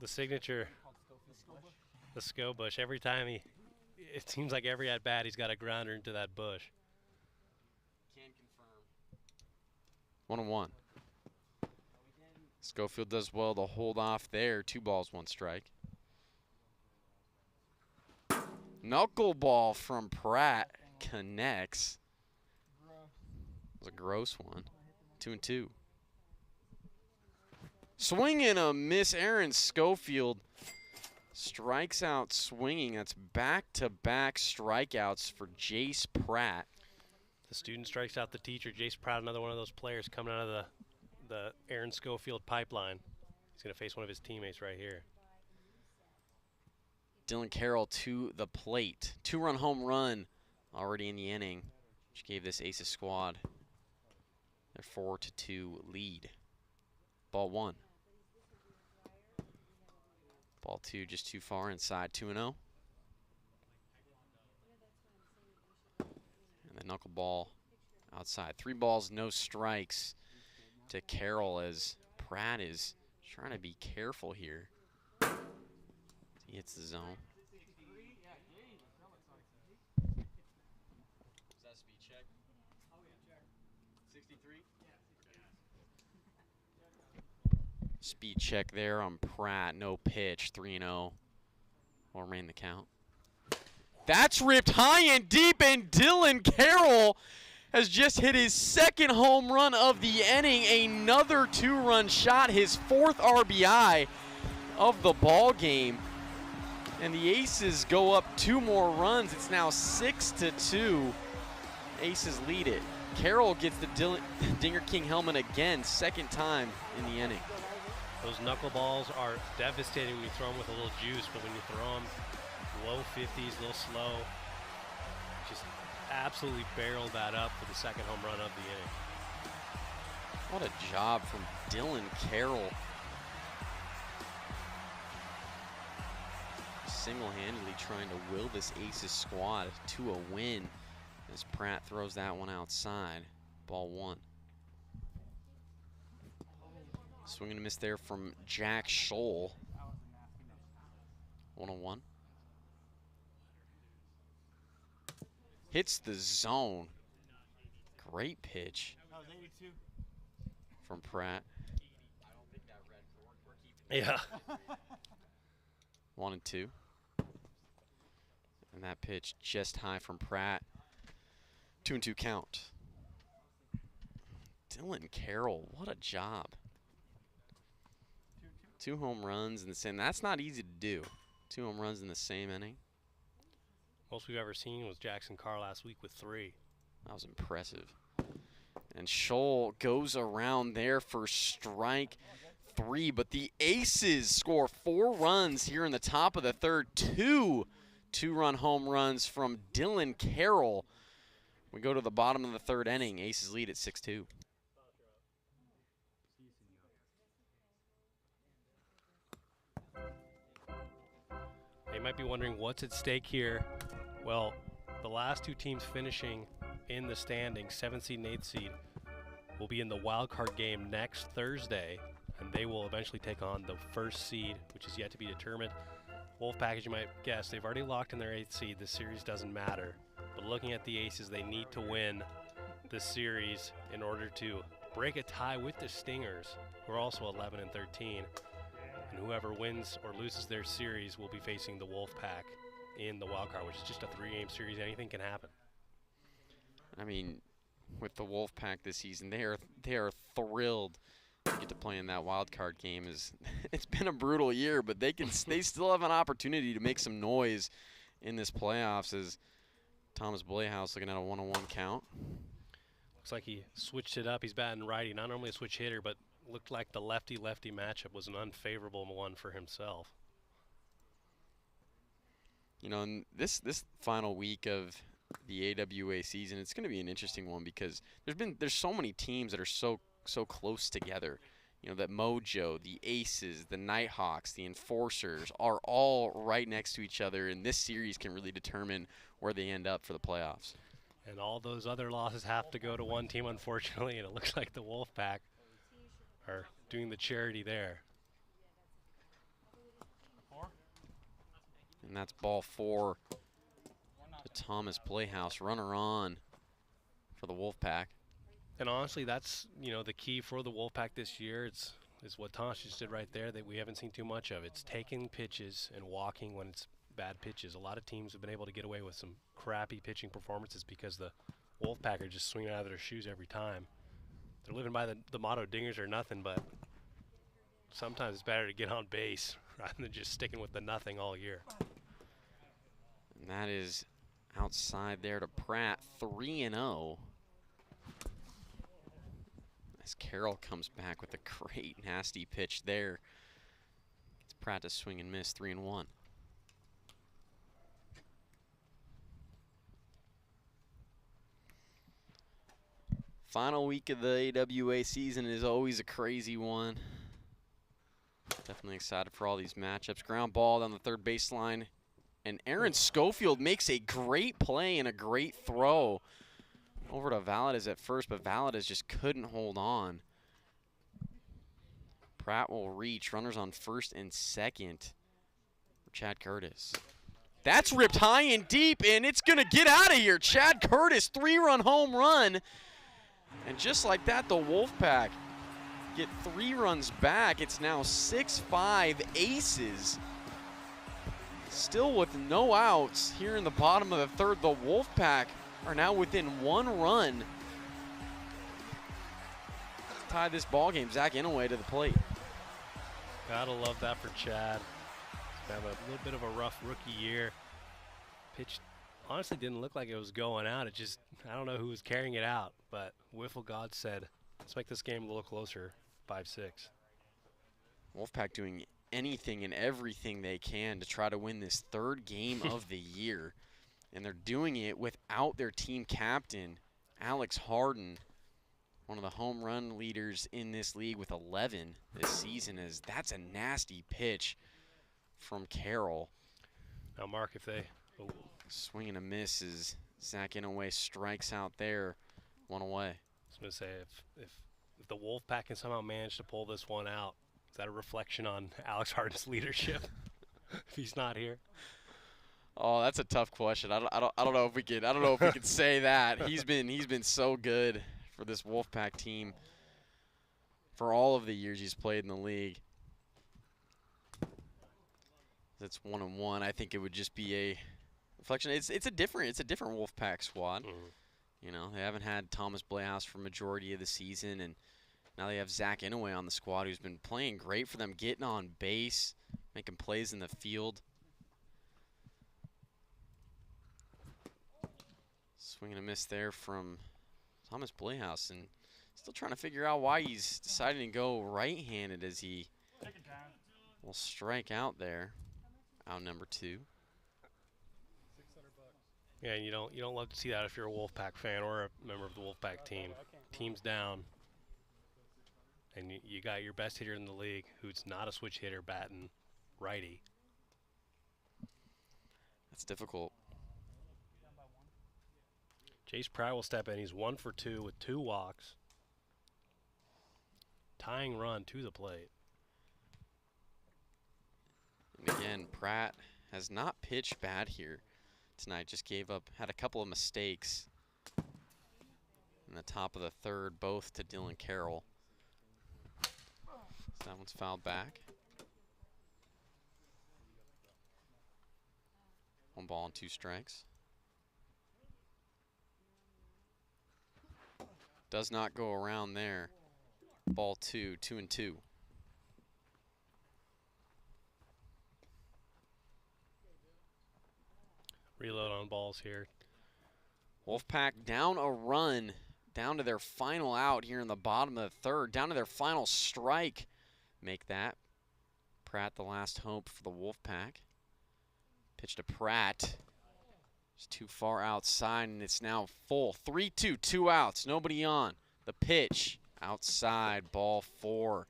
The signature, the Sco Bush. Every time it seems like every at bat he's got a grounder into that bush. Can confirm. 1-1. Schofield does well to hold off there. 2 balls, 1 strike. Knuckleball from Pratt connects. It was a gross one. 2-2. Swing and a miss. Aaron Schofield strikes out swinging. That's back-to-back strikeouts for Jace Pratt. The student strikes out the teacher. Jace Pratt, another one of those players coming out of the Aaron Schofield pipeline. He's going to face one of his teammates right here. Dylan Carroll to the plate. 2-run home run already in the inning, which gave this Aces squad their 4-2 lead. Ball 1. Ball 2 just too far inside, 2-0. And The knuckleball outside. 3 balls, no strikes to Carroll as Pratt is trying to be careful here. He hits the zone. Is that speed check? 63? Speed check there on Pratt. No pitch. 3-0. Will remain the count. That's ripped high and deep, and Dylan Carroll has just hit his 2nd home run of the inning. Another 2-run shot, his 4th RBI of the ball game. And the Aces go up 2 more runs. It's now 6-2. Aces lead it. Carroll gets the Dinger King helmet again, 2nd time in the inning. Those knuckleballs are devastating when you throw them with a little juice, but when you throw them low 50s, a little slow, just absolutely barreled that up for the 2nd home run of the inning. What a job from Dylan Carroll. Single-handedly trying to will this Aces squad to a win as Pratt throws that one outside. Ball 1. Swing and a miss there from Jack Scholl. 1-1. Hits the zone. Great pitch from Pratt. Yeah. 1-2. And that pitch just high from Pratt. 2-2 count. Dylan Carroll, what a job. 2 home runs in the same. That's not easy to do. 2 home runs in the same inning. Most we've ever seen was Jackson Carr last week with 3. That was impressive. And Scholl goes around there for strike 3, but the Aces score 4 runs here in the top of the 3rd. 2 2-run home runs from Dylan Carroll. We go to the bottom of the 3rd inning. Aces lead at 6-2. You might be wondering what's at stake here. Well, the last 2 teams finishing in the standings, 7th seed and 8th seed, will be in the wild card game next Thursday, and they will eventually take on the 1st seed, which is yet to be determined. Wolfpack, as you might guess, they've already locked in their 8th seed. This series doesn't matter. But looking at the Aces, they need to win this series in order to break a tie with the Stingers, who are also 11 and 13. And whoever wins or loses their series will be facing the Wolfpack in the wild card, which is just a 3-game series. Anything can happen. I mean, with the Wolfpack this season, they are thrilled to get to play in that wild card game. It's been a brutal year, but they still have an opportunity to make some noise in this playoffs. As Thomas Blehouse looking at a 1-1 count. Looks like he switched it up. He's batting righty, not normally a switch hitter, but looked like the lefty-lefty matchup was an unfavorable one for himself. You know, in this final week of the AWA season, it's going to be an interesting one because there's so many teams that are so close together. You know, that Mojo, the Aces, the Nighthawks, the Enforcers are all right next to each other, and this series can really determine where they end up for the playoffs. And all those other losses have to go to one team, unfortunately, and it looks like the Wolfpack are doing the charity there. And that's ball 4 to Thomas Blehouse. Runner on for the Wolfpack. And honestly, that's, you know, the key for the Wolfpack this year. Is what Thomas just did right there that we haven't seen too much of. It's taking pitches and walking when it's bad pitches. A lot of teams have been able to get away with some crappy pitching performances because the Wolfpack are just swinging out of their shoes every time. They're living by the motto, dingers or nothing, but sometimes it's better to get on base rather than just sticking with the nothing all year. And that is outside there to Pratt, 3-0. As Carroll comes back with a great nasty pitch there. It's Pratt to swing and miss, 3-1. Final week of the AWA season is always a crazy one. Definitely excited for all these matchups. Ground ball down the 3rd baseline. And Aaron Schofield makes a great play and a great throw Over to Valadez at first, but Valadez just couldn't hold on. Pratt will reach. Runners on first and second for Chad Curtis. That's ripped high and deep, and it's going to get out of here. Chad Curtis, 3-run home run. And just like that, the Wolfpack get 3 runs back. It's now 6-5 Aces. Still with no outs here in the bottom of the third. The Wolfpack are now within 1 run. Tie this ball game. Zach Inouye to the plate. Gotta love that for Chad. He's having a little bit of a rough rookie year. Pitch honestly didn't look like it was going out. It just, I don't know who was carrying it out, but Wiffle God said, let's make this game a little closer, 5-6. Wolfpack doing anything and everything they can to try to win this 3rd game of the year. And they're doing it without their team captain, Alex Harden, one of the home run leaders in this league with 11 this season. That's a nasty pitch from Carroll. Now, Mark, if they... Swing and a miss as Zach Inouye strikes out there, 1 away. I was going to say, if the Wolfpack can somehow manage to pull this one out, is that a reflection on Alex Harden's leadership if he's not here? Oh, that's a tough question. I don't know if we could say that. He's been so good for this Wolfpack team for all of the years he's played in the league. That's 1-1. I think it would just be a reflection. It's a different Wolfpack squad. You know, they haven't had Thomas Blehouse for majority of the season, and now they have Zach Inouye on the squad, who's been playing great for them, getting on base, making plays in the field. Swing and a miss there from Thomas Blehouse, and still trying to figure out why he's deciding to go right-handed as he will strike out there. Out number 2. Yeah, and you don't love to see that if you're a Wolfpack fan or a member of the Wolfpack team. Team's down, and you got your best hitter in the league, who's not a switch hitter, batting righty. That's difficult. Jace Pratt will step in. He's 1 for 2 with 2 walks. Tying run to the plate. And again, Pratt has not pitched bad here tonight. Just had a couple of mistakes in the top of the third, both to Dylan Carroll. So that one's fouled back. 1 ball and 2 strikes. Does not go around there. Ball 2, 2-2. Reload on balls here. Wolfpack down a run, down to their final out here in the bottom of the third, down to their final strike. Make that. Pratt the last hope for the Wolfpack. Pitch to Pratt. It's too far outside, and it's now full. 3-2, 2 outs, nobody on. The pitch outside, ball 4.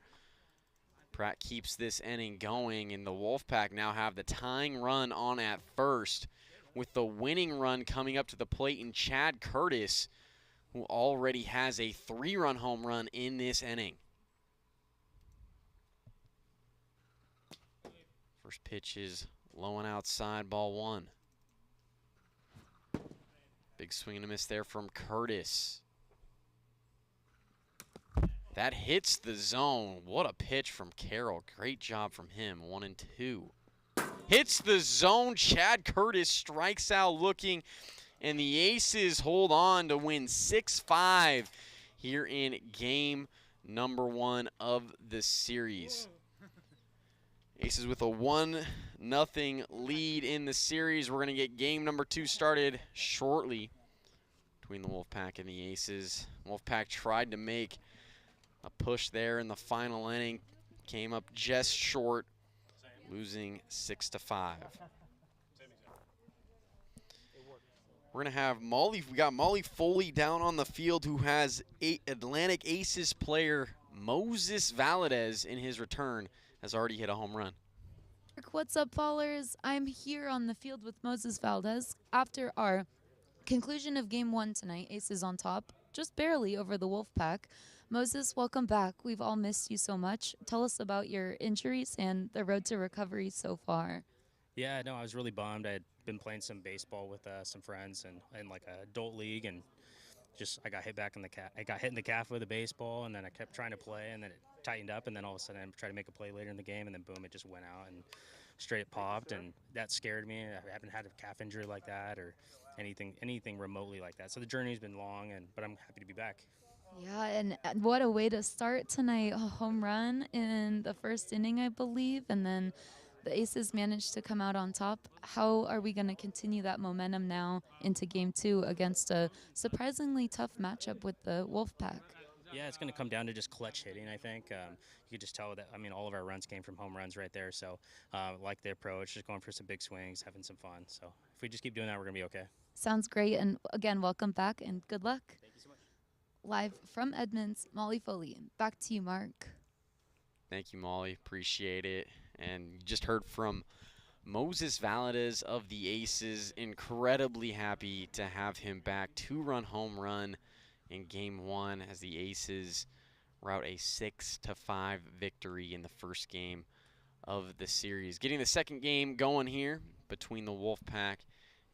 Pratt keeps this inning going, and the Wolfpack now have the tying run on at first, with the winning run coming up to the plate in Chad Curtis, who already has a 3-run home run in this inning. First pitch is low and outside, ball 1. Big swing and a miss there from Curtis. That hits the zone. What a pitch from Carroll. Great job from him, 1-2. Hits the zone. Chad Curtis strikes out looking, and the Aces hold on to win 6-5 here in game number 1 of the series. Aces with a 1-0 lead in the series. We're going to get game number 2 started shortly between the Wolfpack and the Aces. Wolfpack tried to make a push there in the final inning. Came up just short, losing 6-5. We're going to have we got Molly Foley down on the field, who has Atlantic Aces player Moses Valadez in his return, has already hit a home run. What's up, Fallers? I'm here on the field with Moses Valdez after our Conclusion of game 1 tonight. Aces on top, just barely over the Wolfpack. Moses, welcome back. We've all missed you so much. Tell us about your injuries and the road to recovery so far. Yeah, no, I was really bummed. I had been playing some baseball with some friends and in like a adult league, and just I got hit back in the calf. I got hit in the calf with a baseball, and then I kept trying to play, and then it tightened up, and then all of a sudden I tried to make a play later in the game, and then boom, it just went out and straight popped, and that scared me. I haven't had a calf injury like that or anything remotely like that. So the journey's been long, but I'm happy to be back. Yeah, and what a way to start tonight. A home run in the first inning, I believe, and then the Aces managed to come out on top. How are we going to continue that momentum now into game 2 against a surprisingly tough matchup with the Wolfpack? Yeah, it's going to come down to just clutch hitting, I think. You could just tell that, I mean, all of our runs came from home runs right there. So, like the approach, just going for some big swings, having some fun. So, if we just keep doing that, we're going to be okay. Sounds great. And again, welcome back and good luck. Thank you so much. Live from Edmonds, Molly Foley. Back to you, Mark. Thank you, Molly. Appreciate it. And you just heard from Moses Valadez of the Aces. Incredibly happy to have him back. 2-run home run in game 1 as the Aces route a 6-5 victory in the first game of the series. Getting the second game going here between the Wolfpack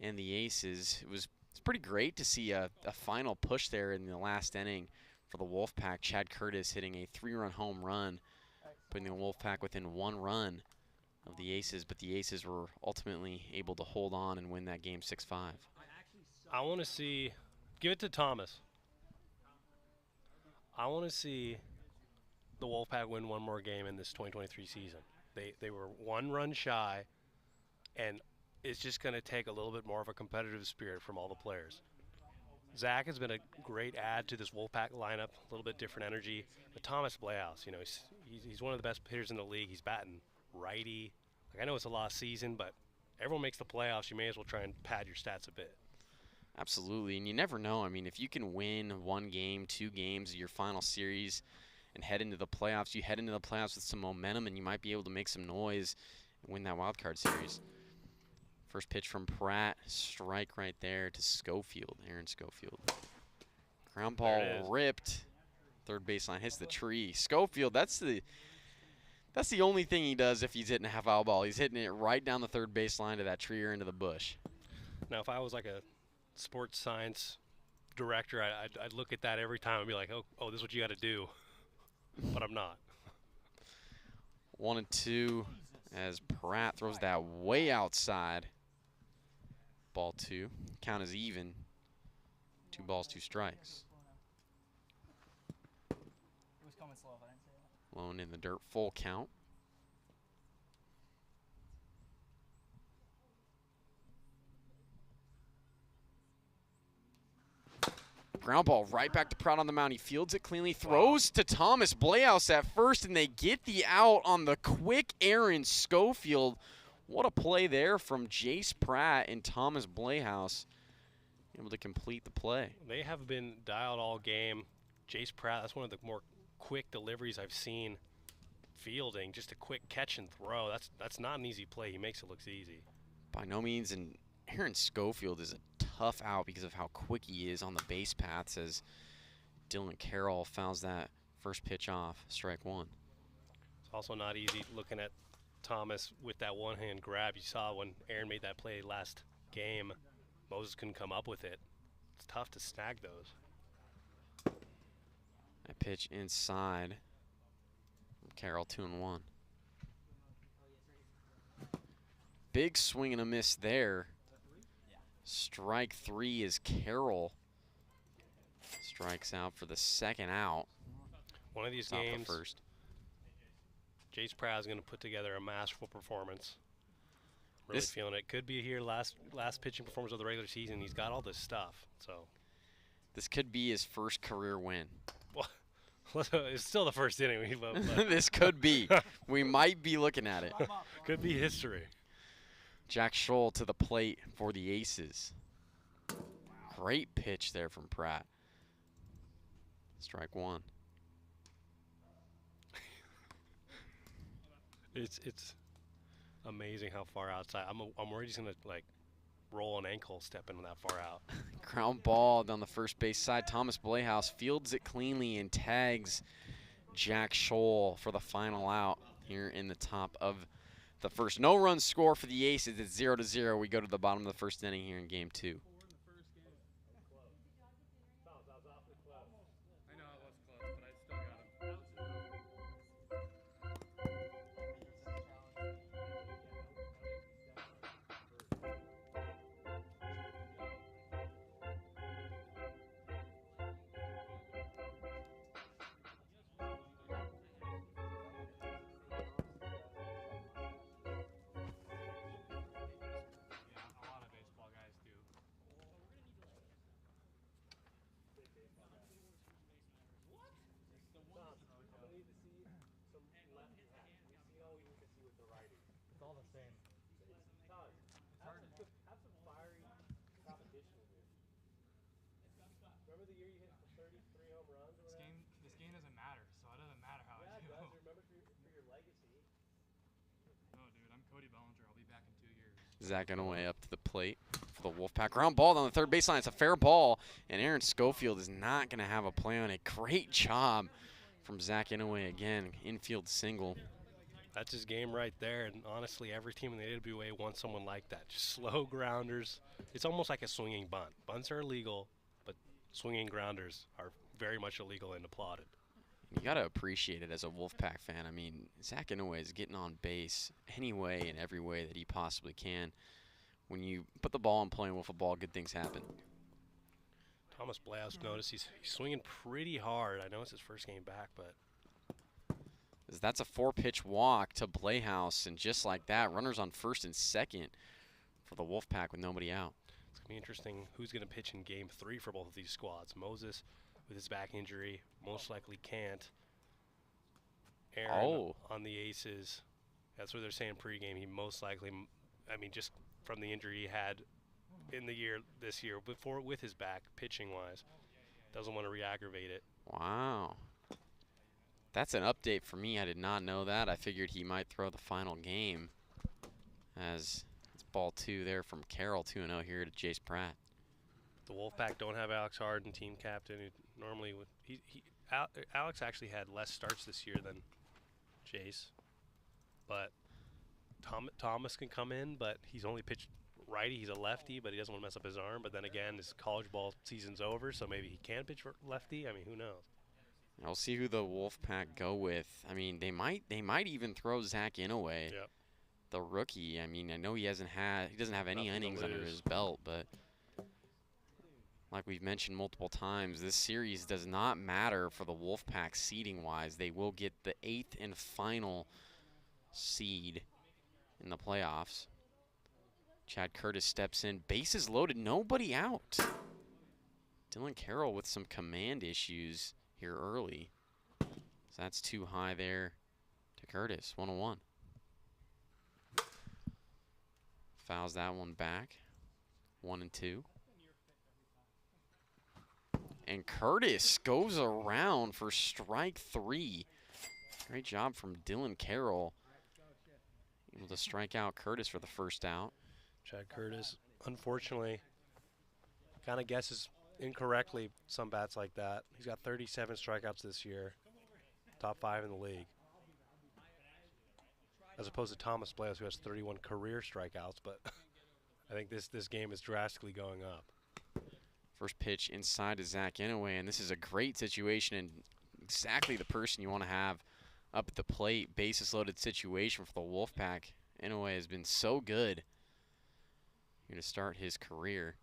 and the Aces. It's pretty great to see a final push there in the last inning for the Wolfpack. Chad Curtis hitting a 3-run home run, putting the Wolfpack within 1 run of the Aces, but the Aces were ultimately able to hold on and win that game 6-5. I want to see, give it to Thomas. I want to see the Wolfpack win one more game in this 2023 season. They were 1 run shy, and it's just going to take a little bit more of a competitive spirit from all the players. Zach has been a great add to this Wolfpack lineup, a little bit different energy. But Thomas Bleaus, you know, he's one of the best hitters in the league. He's batting righty. Like, I know it's a lost season, but everyone makes the playoffs. You may as well try and pad your stats a bit. Absolutely, and you never know. I mean, if you can win 1 game, 2 games of your final series and head into the playoffs, you head into the playoffs with some momentum, and you might be able to make some noise and win that wild card series. First pitch from Pratt, strike right there to Schofield, Aaron Schofield. Ground ball ripped, third baseline hits the tree. Schofield, that's the only thing he does if he's hitting a half foul ball. He's hitting it right down the third baseline to that tree or into the bush. Now, if I was like a sports science director, I'd look at that every time and be like, oh, this is what you got to do. But I'm not. 1-2 as Pratt throws that way outside. Ball 2. Count is even. 2 balls, 2 strikes. Lone in the dirt, full count. Ground ball right back to Pratt on the mound. He fields it cleanly, throws to Thomas Bleaus at first, and they get the out on the quick Aaron Schofield. What a play there from Jace Pratt and Thomas Bleaus, able to complete the play. They have been dialed all game. Jace Pratt, that's one of the more quick deliveries I've seen fielding. Just a quick catch and throw. That's not an easy play. He makes it look easy. By no means, and Aaron Schofield is a tough out because of how quick he is on the base paths as Dylan Carroll fouls that first pitch off, strike 1. It's also not easy looking at Thomas with that one-hand grab. You saw when Aaron made that play last game, Moses couldn't come up with it. It's tough to snag those. That pitch inside from Carroll, 2-1. Big swing and a miss there. Strike 3 is Carroll. Strikes out for the second out. One of these games, first. Jace Pratt is going to put together a masterful performance. Really feeling it. Could be here last pitching performance of the regular season. He's got all this stuff. So this could be his first career win. Well, it's still the first inning. This could be. We might be looking at it. Could be history. Jack Scholl to the plate for the Aces. Great pitch there from Pratt. Strike 1. It's amazing how far outside. I'm worried he's gonna like roll an ankle stepping that far out. Ground ball down the first base side. Thomas Playhouse fields it cleanly and tags Jack Scholl for the final out here in the top of the first. No run score for the Aces. It's 0-0. We go to the bottom of the first inning here in game 2. This game doesn't matter, so it doesn't matter how I do. Remember for your legacy. No, dude, I'm Cody Bellinger. I'll be back in 2 years. Zach Inouye up to the plate for the Wolfpack. Ground ball on the third baseline. It's a fair ball, and Aaron Schofield is not going to have a play on it. Great job from Zach Inouye again. Infield single. That's his game right there, and honestly, every team in the AWA wants someone like that. Just slow grounders. It's almost like a swinging bunt. Bunts are illegal, but swinging grounders are very much illegal and applauded. You got to appreciate it as a Wolfpack fan. I mean, Zach Inouye is getting on base any way and every way that he possibly can. When you put the ball in playing wiffle ball, good things happen. Thomas Blaus, notice he's swinging pretty hard. I know it's his first game back, but that's a 4-pitch walk to Playhouse, and just like that, runners on first and second for the Wolfpack with nobody out. It's going to be interesting who's going to pitch in game 3 for both of these squads. Moses with his back injury most likely can't. Aaron on the Aces, that's what they're saying pregame. He most likely, I mean, just from the injury he had in the year this year before with his back, pitching-wise, doesn't want to re-aggravate it. Wow. That's an update for me. I did not know that. I figured he might throw the final game, as it's ball 2 there from Carroll, 2-0 here to Jace Pratt. The Wolfpack don't have Alex Harden, team captain, who normally would. Alex actually had less starts this year than Jace, but Thomas can come in, but he's only pitched righty. He's a lefty, but he doesn't want to mess up his arm. But then again, his college ball season's over, so maybe he can pitch lefty. I mean, who knows? I'll see who the Wolfpack go with. I mean, they might even throw Zach Inouye, the rookie. I mean, I know he doesn't have any innings under his belt, but like we've mentioned multiple times, this series does not matter for the Wolfpack seeding-wise. They will get the 8th and final seed in the playoffs. Chad Curtis steps in. Bases loaded, nobody out. Dylan Carroll with some command issues here early. So that's too high there to Curtis. 1-1. Fouls that one back. 1-2. And Curtis goes around for strike 3. Great job from Dylan Carroll. Able to strike out Curtis for the first out. Chad Curtis, unfortunately, kind of guesses incorrectly some bats like that. He's got 37 strikeouts this year, top 5 in the league. As opposed to Thomas Blaus, who has 31 career strikeouts, but I think this game is drastically going up. First pitch inside to Zach Inouye, and this is a great situation and exactly the person you want to have up at the plate. Bases loaded situation for the Wolfpack. Inouye has been so good here to start his career.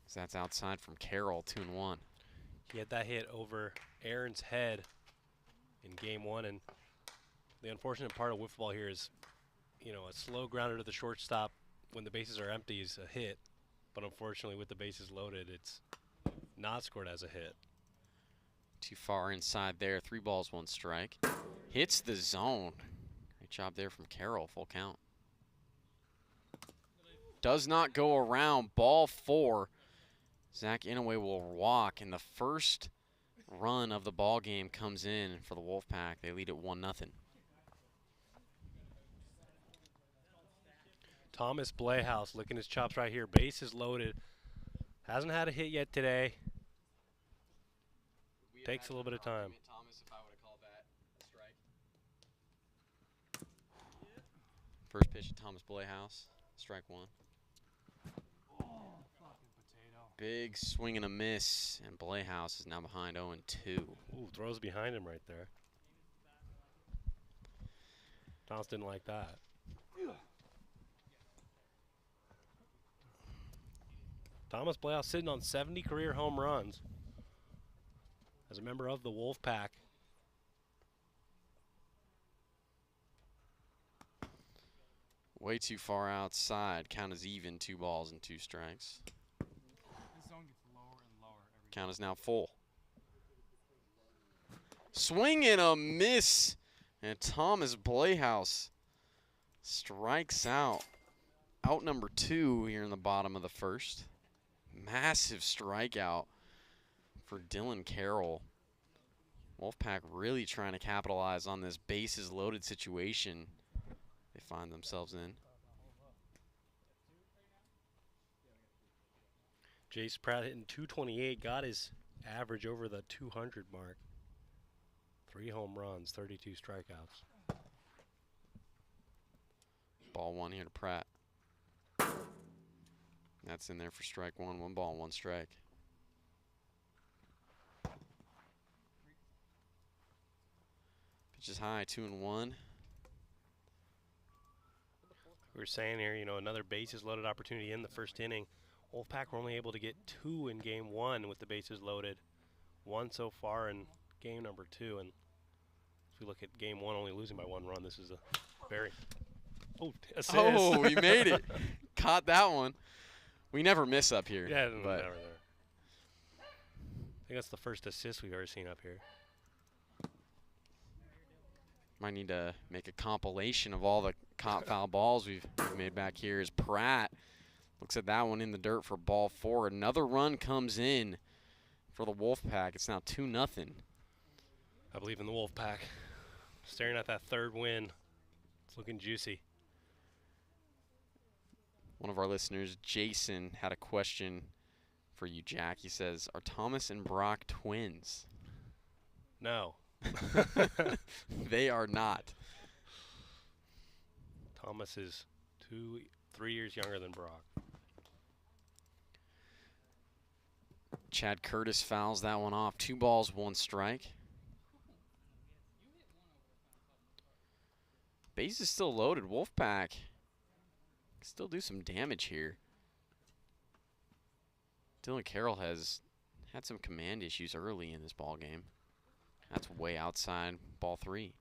So that's outside from Carroll, 2-1. He had that hit over Aaron's head in game 1, and the unfortunate part of wiffle ball here is, you know, a slow grounder to the shortstop when the bases are empty is a hit. But unfortunately, with the bases loaded, it's not scored as a hit. Too far inside there. 3 balls, 1 strike. Hits the zone. Great job there from Carroll. Full count. Does not go around. Ball 4. Zach Inouye will walk, and the first run of the ball game comes in for the Wolfpack. They lead at 1-0. Thomas Blehouse licking his chops right here. Bases loaded. Hasn't had a hit yet today. Takes a little bit of time. First pitch to Thomas Blehouse, strike one. Big swing and a miss, and Blehouse is now behind 0-2. Ooh, throws behind him right there. Thomas didn't like that. Thomas Blehouse sitting on 70 career home runs as a member of the Wolfpack. Way too far outside. Count is even, 2 balls and 2 strikes. Count is now full. Swing and a miss. And Thomas Blehouse strikes out. Out number 2 here in the bottom of the first. Massive strikeout for Dylan Carroll. Wolfpack really trying to capitalize on this bases loaded situation they find themselves in. Jace Pratt hitting 228, got his average over the 200 mark. 3 home runs, 32 strikeouts. Ball 1 here to Pratt. That's in there for strike 1. 1 ball, 1 strike. Pitch is high, 2-1. We were saying here, you know, another bases loaded opportunity in the first inning. Wolfpack were only able to get 2 in game 1 with the bases loaded. 1 so far in game number 2. And as we look at game 1, only losing by 1 run, this is a very assist. Oh, we made it. Caught that one. We never miss up here. Yeah, but never there. I think that's the first assist we've ever seen up here. Might need to make a compilation of all the caught foul balls we've made back here. As Pratt looks at that one in the dirt for ball 4. Another run comes in for the Wolfpack. It's now 2-0. I believe in the Wolfpack. Staring at that 3rd win. It's looking juicy. One of our listeners, Jason, had a question for you, Jack. He says, are Thomas and Brock twins? No. They are not. Thomas is 3 years younger than Brock. Chad Curtis fouls that one off. 2 balls, 1 strike. Base is still loaded. Wolfpack can still do some damage here. Dylan Carroll has had some command issues early in this ball game. That's way outside ball 3.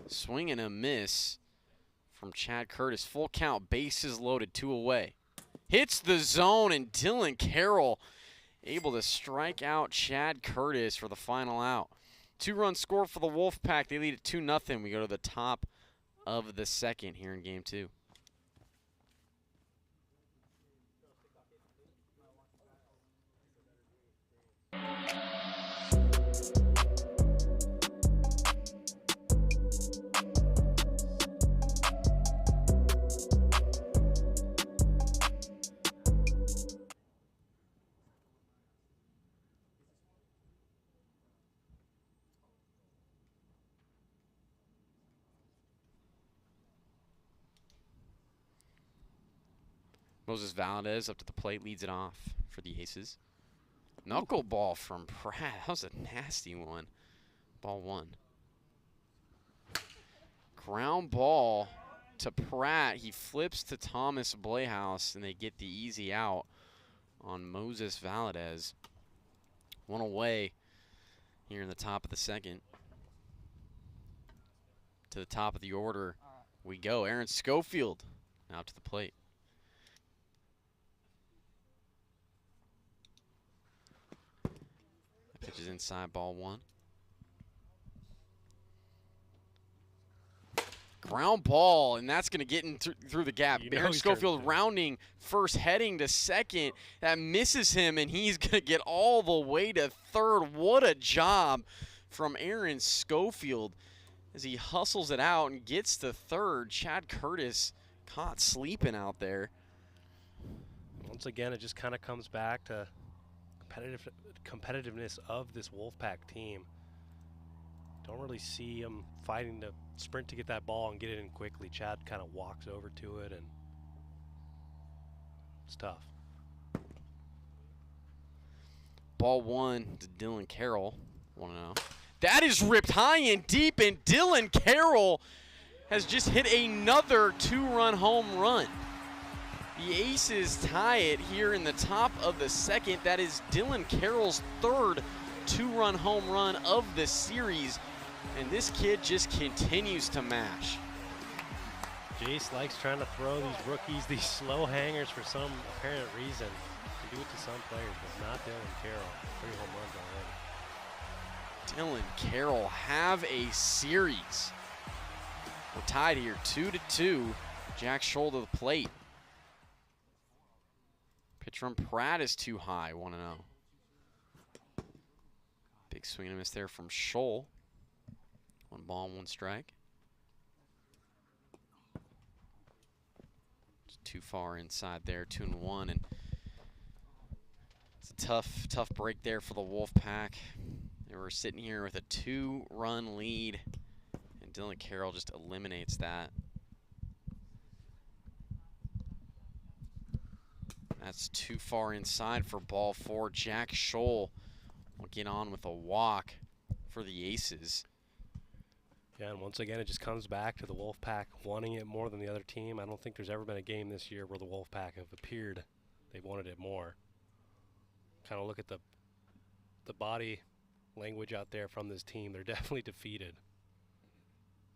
Swing and a miss from Chad Curtis. Full count, bases loaded, 2 away. Hits the zone, and Dylan Carroll able to strike out Chad Curtis for the final out. 2-run score for the Wolfpack. They lead at 2-0. We go to the top of the 2nd here in game 2. Moses Valdez up to the plate, leads it off for the Aces. Knuckleball from Pratt. That was a nasty one. Ball 1. Ground ball to Pratt. He flips to Thomas Blehouse, and they get the easy out on Moses Valdez. 1 away here in the top of the 2nd. To the top of the order we go. Aaron Schofield out to the plate. Pitch is inside, ball 1. Ground ball, and that's going to get in through the gap. Aaron Schofield rounding first, heading to 2nd. That misses him, and he's going to get all the way to 3rd. What a job from Aaron Schofield. as he hustles it out and gets to third. Chad Curtis caught sleeping out there. Once again, it just kind of comes back to competitiveness of this Wolfpack team. Don't really see him fighting to sprint to get that ball and get it in quickly. Chad kind of walks over to it, and it's tough. Ball 1 to Dylan Carroll. 1-0. That is ripped high and deep, and Dylan Carroll has just hit another 2-run home run. The Aces tie it here in the top of the second. That is Dylan Carroll's third 2-run home run of the series, and this kid just continues to mash. Jace likes trying to throw these rookies, these slow hangers for some apparent reason. Can do it to some players, but not Dylan Carroll. 3 home runs already. Dylan Carroll have a series. We're tied here, 2-2. Jack Scholl to the plate. Pitch from Pratt is too high, 1-0. Big swing and a miss there from Scholl. 1 ball, 1 strike. Just too far inside there, 2-1, and it's a tough break there for the Wolfpack. They were sitting here with a 2-run lead, and Dylan Carroll just eliminates that. That's too far inside for ball 4. Jack Scholl will get on with a walk for the Aces. Yeah, and once again, it just comes back to the Wolfpack wanting it more than the other team. I don't think there's ever been a game this year where the Wolfpack have appeared they wanted it more. Kind of look at the body language out there from this team. They're definitely defeated.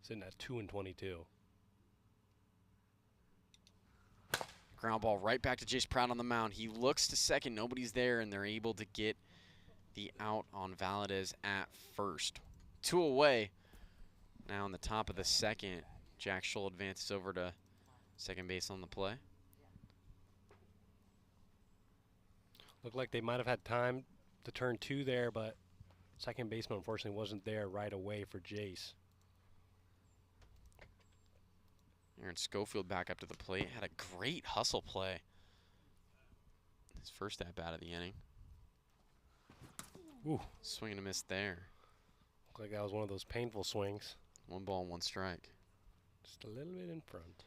Sitting at 2-22. Ground ball right back to Jace Pratt on the mound. He looks to second, nobody's there, and they're able to get the out on Valadez at first. 2 away. Now in the top of the second, Jack Scholl advances over to second base on the play. Looked like they might have had time to turn 2 there, but second baseman unfortunately wasn't there right away for Jace. Aaron Schofield back up to the plate. Had a great hustle play. His first at-bat of the inning. Ooh. Swing and a miss there. Looked like that was one of those painful swings. 1 ball, 1 strike. Just a little bit in front.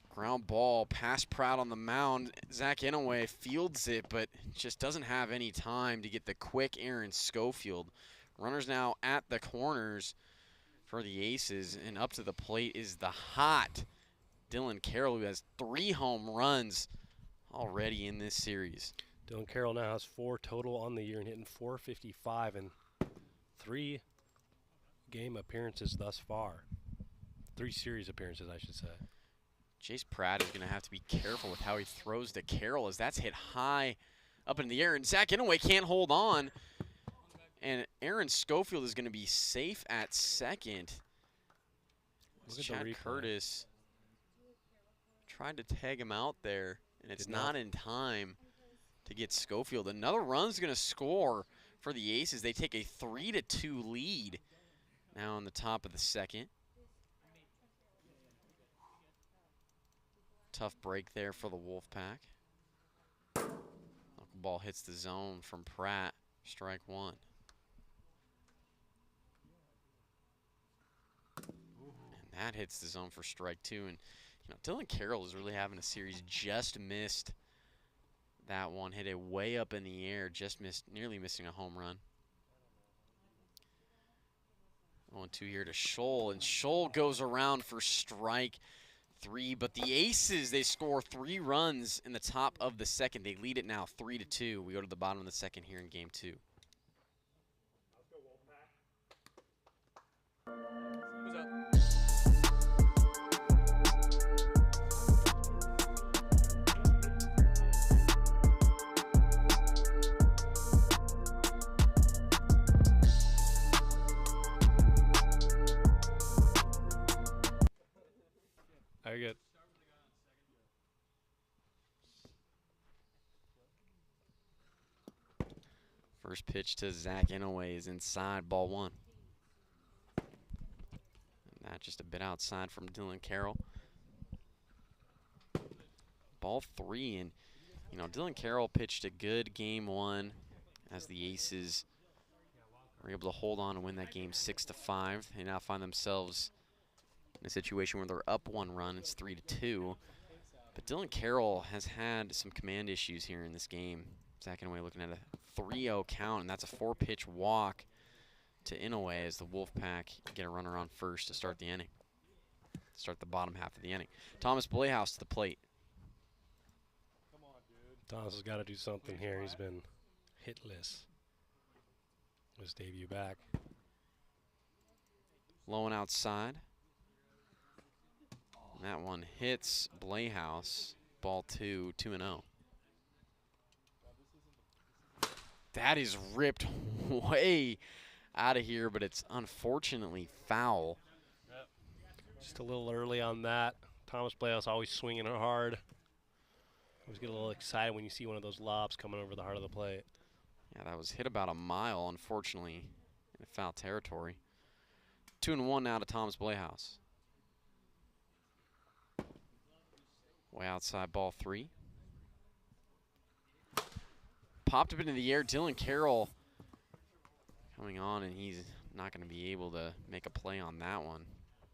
Ground ball past Pratt on the mound. Zach Inouye fields it, but just doesn't have any time to get the quick Aaron Schofield. Runners now at the corners for the Aces, and up to the plate is the hot Dylan Carroll, who has 3 home runs already in this series. Dylan Carroll now has 4 total on the year and hitting .455 in 3 game appearances thus far. 3 series appearances, I should say. Jace Pratt is going to have to be careful with how he throws to Carroll, as that's hit high up in the air, and Zach Inouye can't hold on. And Aaron Schofield is going to be safe at second. Chad Curtis tried to tag him out there, and it's not in time to get Schofield. Another run's going to score for the Aces. They take a 3-2 lead now on the top of the second. Tough break there for the Wolfpack. Ball hits the zone from Pratt. Strike 1. And that hits the zone for strike 2. And you know, Dylan Carroll is really having a series. Just missed that one. Hit it way up in the air. Just missed, nearly missing a home run. 1-2 here to Scholl, and Scholl goes around for strike 3. But the Aces, they score 3 runs in the top of the second. They lead it now 3-2. We go to the bottom of the second here in game 2. Who's up? Very good. First pitch to Zach Inouye is inside, ball 1. That just a bit outside from Dylan Carroll. Ball 3, and you know, Dylan Carroll pitched a good game 1 as the Aces were able to hold on and win that game 6-5. They now find themselves in a situation where they're up 1 run. It's 3-2. But Dylan Carroll has had some command issues here in this game. Zach Inouye looking at a 3-0 count, and that's a 4-pitch walk to Inouye as the Wolfpack get a runner on first to start the inning. Start the bottom half of the inning. Thomas Playhouse to the plate. Thomas has got to do something here. He's been hitless. His debut back. Low and outside. And that one hits Playhouse. Ball 2, 2-0. That is ripped way out of here, but it's unfortunately foul. Yep. Just a little early on that. Thomas Playhouse always swinging it hard. Always get a little excited when you see one of those lobs coming over the heart of the plate. Yeah, that was hit about a mile, unfortunately, in foul territory. 2-1 now to Thomas Playhouse. Way outside, ball 3. Popped up into the air. Dylan Carroll coming on, and he's not going to be able to make a play on that one.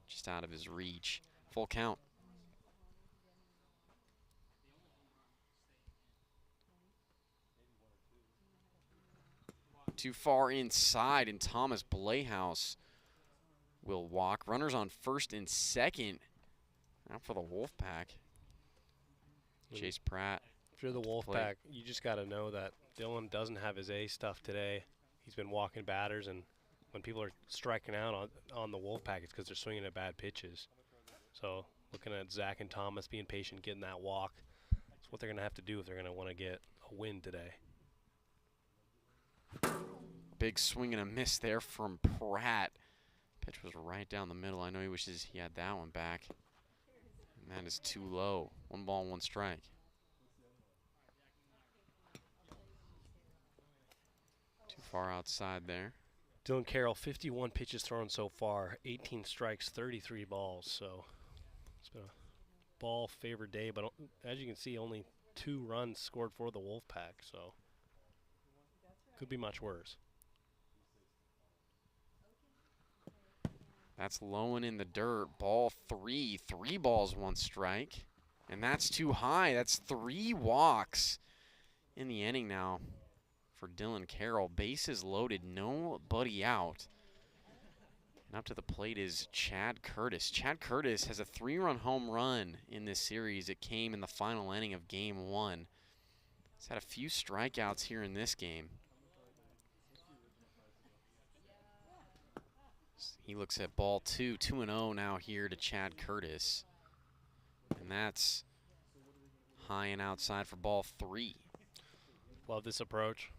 Just out of his reach. Full count. Too far inside, and Thomas Playhouse will walk. Runners on first and second. Now for the Wolfpack. Chase Pratt. If you're the Wolfpack, you just got to know that Dylan doesn't have his A stuff today. He's been walking batters, and when people are striking out on the Wolfpack, it's because they're swinging at bad pitches. So looking at Zach and Thomas being patient, getting that walk, that's what they're going to have to do if they're going to want to get a win today. Big swing and a miss there from Pratt. Pitch was right down the middle. I know he wishes he had that one back. And that is too low. 1 ball, 1 strike. Too far outside there. Dylan Carroll, 51 pitches thrown so far, 18 strikes, 33 balls. So it's been a ball-favored day, but as you can see, only 2 runs scored for the Wolfpack. So could be much worse. That's low and in the dirt. Ball 3. 3 balls, 1 strike. And that's too high. That's 3 walks in the inning now for Dylan Carroll. Bases loaded, nobody out. And up to the plate is Chad Curtis. Chad Curtis has a 3-run home run in this series. It came in the final inning of game 1. He's had a few strikeouts here in this game. He looks at ball 2, 2-0 now here to Chad Curtis. And that's high and outside for ball 3. Love this approach.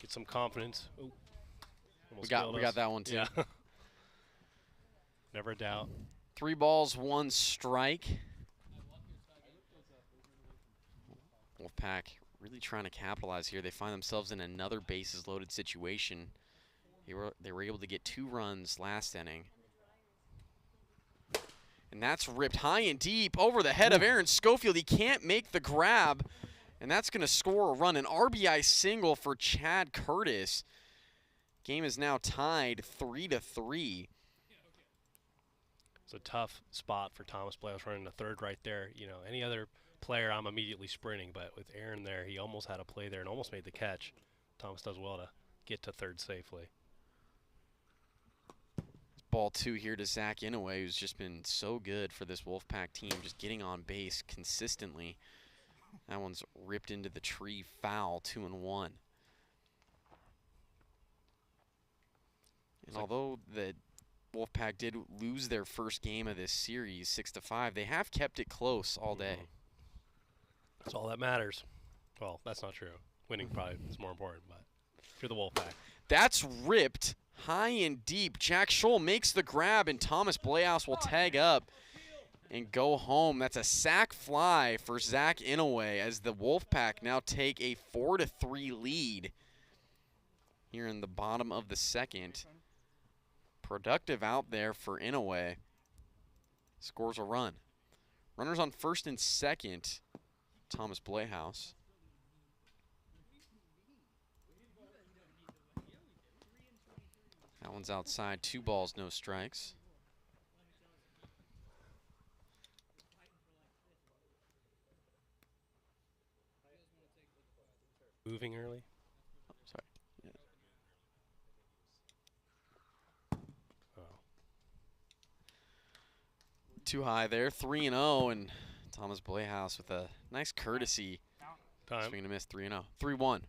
Get some confidence. Ooh, we got that one too. Yeah. Never a doubt. 3 balls, 1 strike. Wolfpack really trying to capitalize here. They find themselves in another bases loaded situation. They were able to get 2 runs last inning. And that's ripped high and deep over the head of Aaron Schofield. He can't make the grab, and that's going to score a run. An RBI single for Chad Curtis. Game is now tied 3-3. It's a tough spot for Thomas Playhouse running the third right there. You know, any other player, I'm immediately sprinting, but with Aaron there, he almost had a play there and almost made the catch. Thomas does well to get to third safely. Ball 2 here to Zach Inouye, who's just been so good for this Wolfpack team, just getting on base consistently. That one's ripped into the tree, foul, 2-1. And although the Wolfpack did lose their first game of this series, 6-5, they have kept it close all day. That's all that matters. Well, that's not true. Winning probably is more important, but if you're the Wolfpack. That's ripped high and deep. Jack Scholl makes the grab, and Thomas Playhouse will tag up and go home. That's a sac fly for Zach Inouye as the Wolfpack now take a 4-3 lead here in the bottom of the second. productive out there for Inouye. Scores a run. Runners on first and second, Thomas Blayhouse. That one's outside, 2 balls, no strikes. Moving early. Oh, sorry. Yeah. Oh. Too high there, 3-0, and Thomas Blayhouse with a nice courtesy. Time. Swing and a miss, 3-0. 3-1.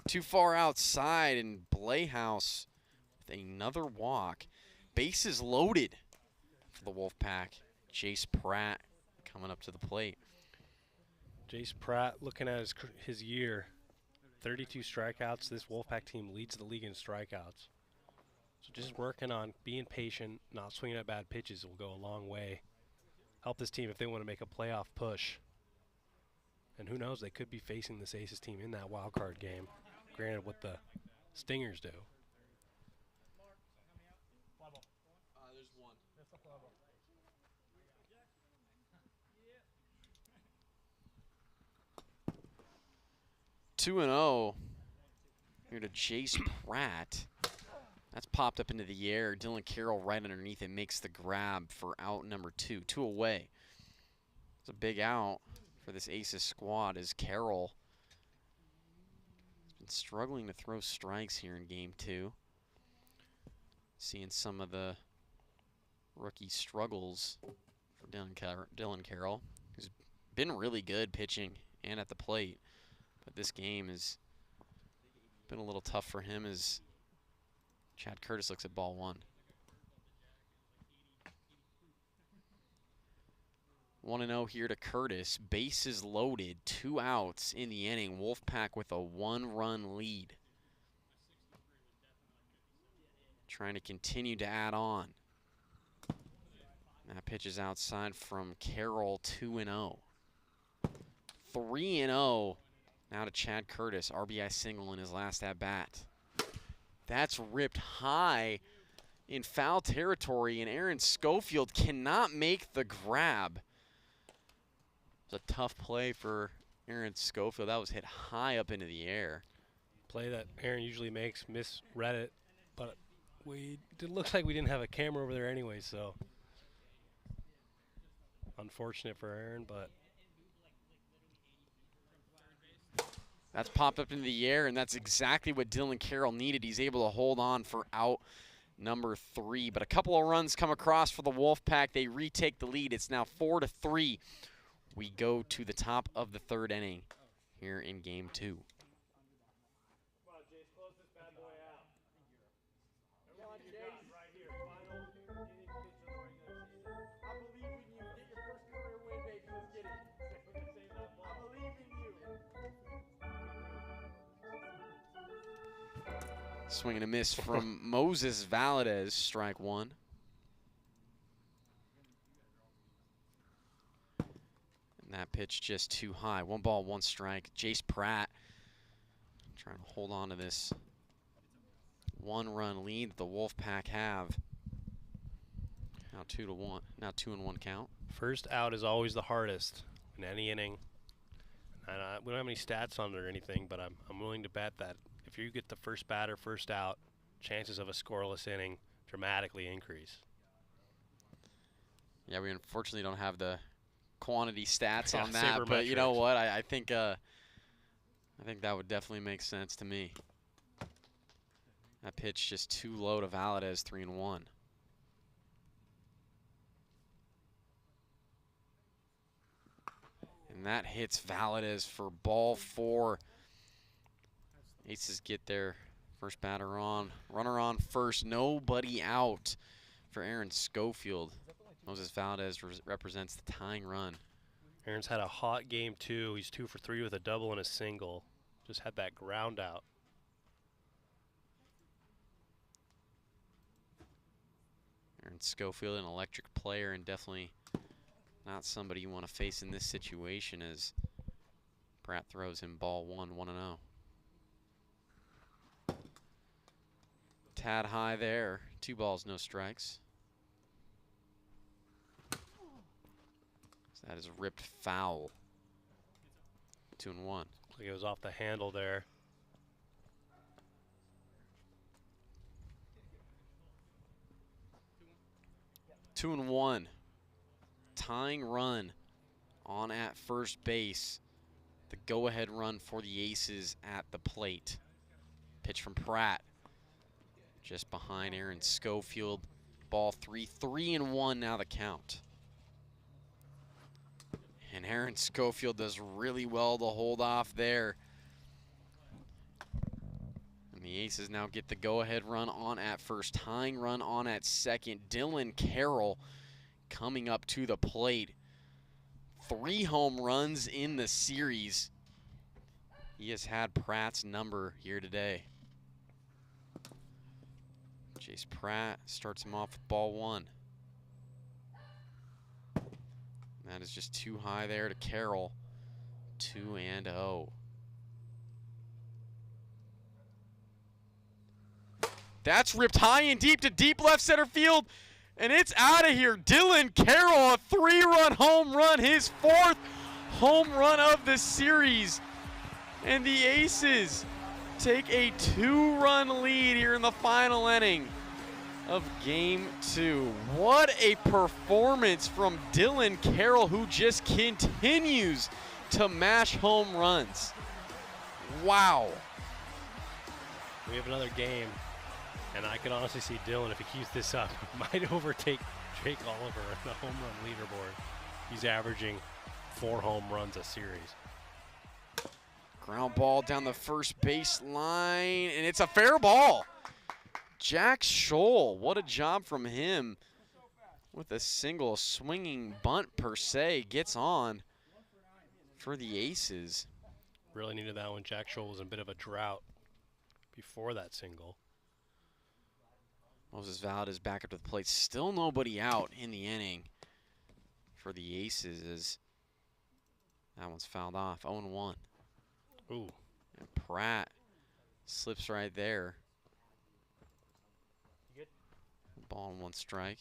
Too far outside, and Blayhouse with another walk. Bases loaded for the Wolfpack. Jace Pratt coming up to the plate. Jace Pratt looking at his year. 32 strikeouts. This Wolfpack team leads the league in strikeouts. So just working on being patient, not swinging at bad pitches will go a long way. Help this team if they want to make a playoff push. And who knows, they could be facing this Aces team in that wild card game. Granted, what the Stingers do. There's one. 2-0 here to Jace Pratt. That's popped up into the air. Dylan Carroll right underneath it makes the grab for out number 2. 2 away. It's a big out for this Aces squad as Carroll has been struggling to throw strikes here in game 2. Seeing some of the rookie struggles for Dylan Carroll, who's been really good pitching and at the plate. But this game has been a little tough for him as Chad Curtis looks at ball 1. 1-0 here to Curtis. Bases loaded, 2 outs in the inning. Wolfpack with a 1-run lead. Trying to continue to add on. That pitch is outside from Carroll, 2-0. 3-0 now to Chad Curtis. RBI single in his last at-bat. That's ripped high in foul territory, and Aaron Schofield cannot make the grab. It was a tough play for Aaron Schofield. That was hit high up into the air. Play that Aaron usually makes, misread it, but it looks like we didn't have a camera over there anyway, so unfortunate for Aaron, but that's popped up into the air, and that's exactly what Dylan Carroll needed. He's able to hold on for out number 3. But a couple of runs come across for the Wolfpack. They retake the lead. It's now 4-3. We go to the top of the 3rd inning here in game 2. Swing and a miss from Moses Valadez, strike 1. And that pitch just too high. 1 ball, 1 strike. Jace Pratt trying to hold on to this 1-run lead the Wolfpack have. Now 2-1. Now 2-1 count. First out is always the hardest in any inning. And we don't have any stats on it or anything, but I'm willing to bet that if you get the first batter first out, chances of a scoreless inning dramatically increase. Yeah, we unfortunately don't have the quantity stats Yeah, on that, but sabermetrics. you know what? I think that would definitely make sense to me. That pitch just too low to Valadez, 3-1. And that hits Valadez for ball 4. Aces get their first batter on. Runner on first, nobody out for Aaron Schofield. Moses Valadez represents the tying run. Aaron's had a hot game 2. He's 2 for 3 with a double and a single. Just had that ground out. Aaron Schofield, an electric player, and definitely not somebody you want to face in this situation as Pratt throws him ball 1, 1-0. tad high there. 2 balls, no strikes. So that is ripped foul. 2-1. Like it was off the handle there. Two and one. Tying run on at first base. The go-ahead run for the Aces at the plate. Pitch from Pratt. Just behind Aaron Schofield. Ball 3. 3-1 now the count. And Aaron Schofield does really well to hold off there. And the Aces now get the go-ahead run on at first. Tying run on at second. Dylan Carroll coming up to the plate. 3 home runs in the series. He has had Pratt's number here today. Jace Pratt starts him off with ball 1. That is just too high there to Carroll. 2-0. That's ripped high and deep to deep left center field. And it's out of here. Dylan Carroll, a 3-run home run, his 4th home run of the series. And the Aces take a 2-run lead here in the final inning of Game 2. What a performance from Dylan Carroll, who just continues to mash home runs. Wow. We have another game, and I can honestly see Dylan, if he keeps this up, might overtake Jake Oliver on the home run leaderboard. He's averaging 4 home runs a series. Ground ball down the first base line, and it's a fair ball. Jack Scholl, what a job from him with a single. Swinging bunt per se gets on for the Aces. Really needed that one. Jack Scholl was in a bit of a drought before that single. Moses Valdez back up to the plate. Still nobody out in the inning for the Aces as that one's fouled off. 0-1. Ooh. And Pratt slips right there. Ball and 1 strike.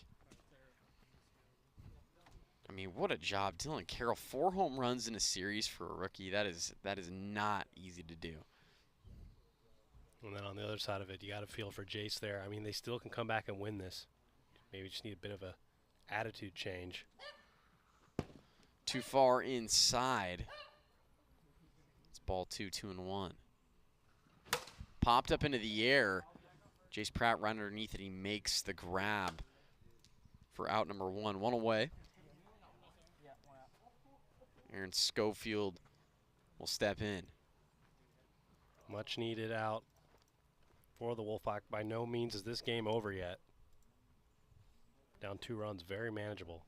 I mean, what a job. Dylan Carroll, 4 home runs in a series for a rookie. That is not easy to do. And then on the other side of it, you got to feel for Jace there. I mean, they still can come back and win this. Maybe just need a bit of a attitude change. Too far inside. It's ball 2, 2-1. Popped up into the air. Jace Pratt right underneath it. He makes the grab for out number 1. 1 away. Aaron Schofield will step in. Much needed out for the Wolfpack. By no means is this game over yet. Down 2 runs, very manageable.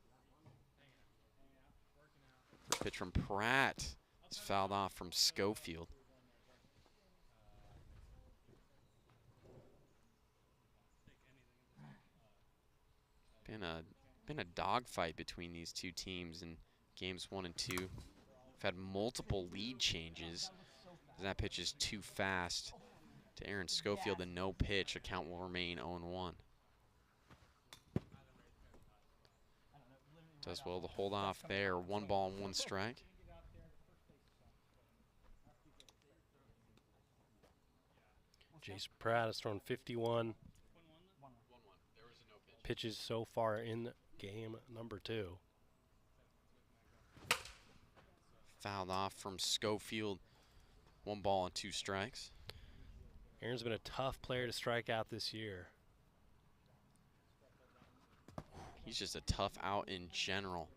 First pitch from Pratt is fouled off from Schofield. Been a dogfight between these two teams in games 1 and 2. We've had multiple lead changes. That pitch is too fast to Aaron Schofield, and no pitch. Account will remain 0-1. Does well to hold off there. 1 ball and 1 strike. Jace Pratt has thrown 51 pitches so far in game number 2. Fouled off from Schofield. 1 ball and 2 strikes. Aaron's been a tough player to strike out this year. He's just a tough out in general.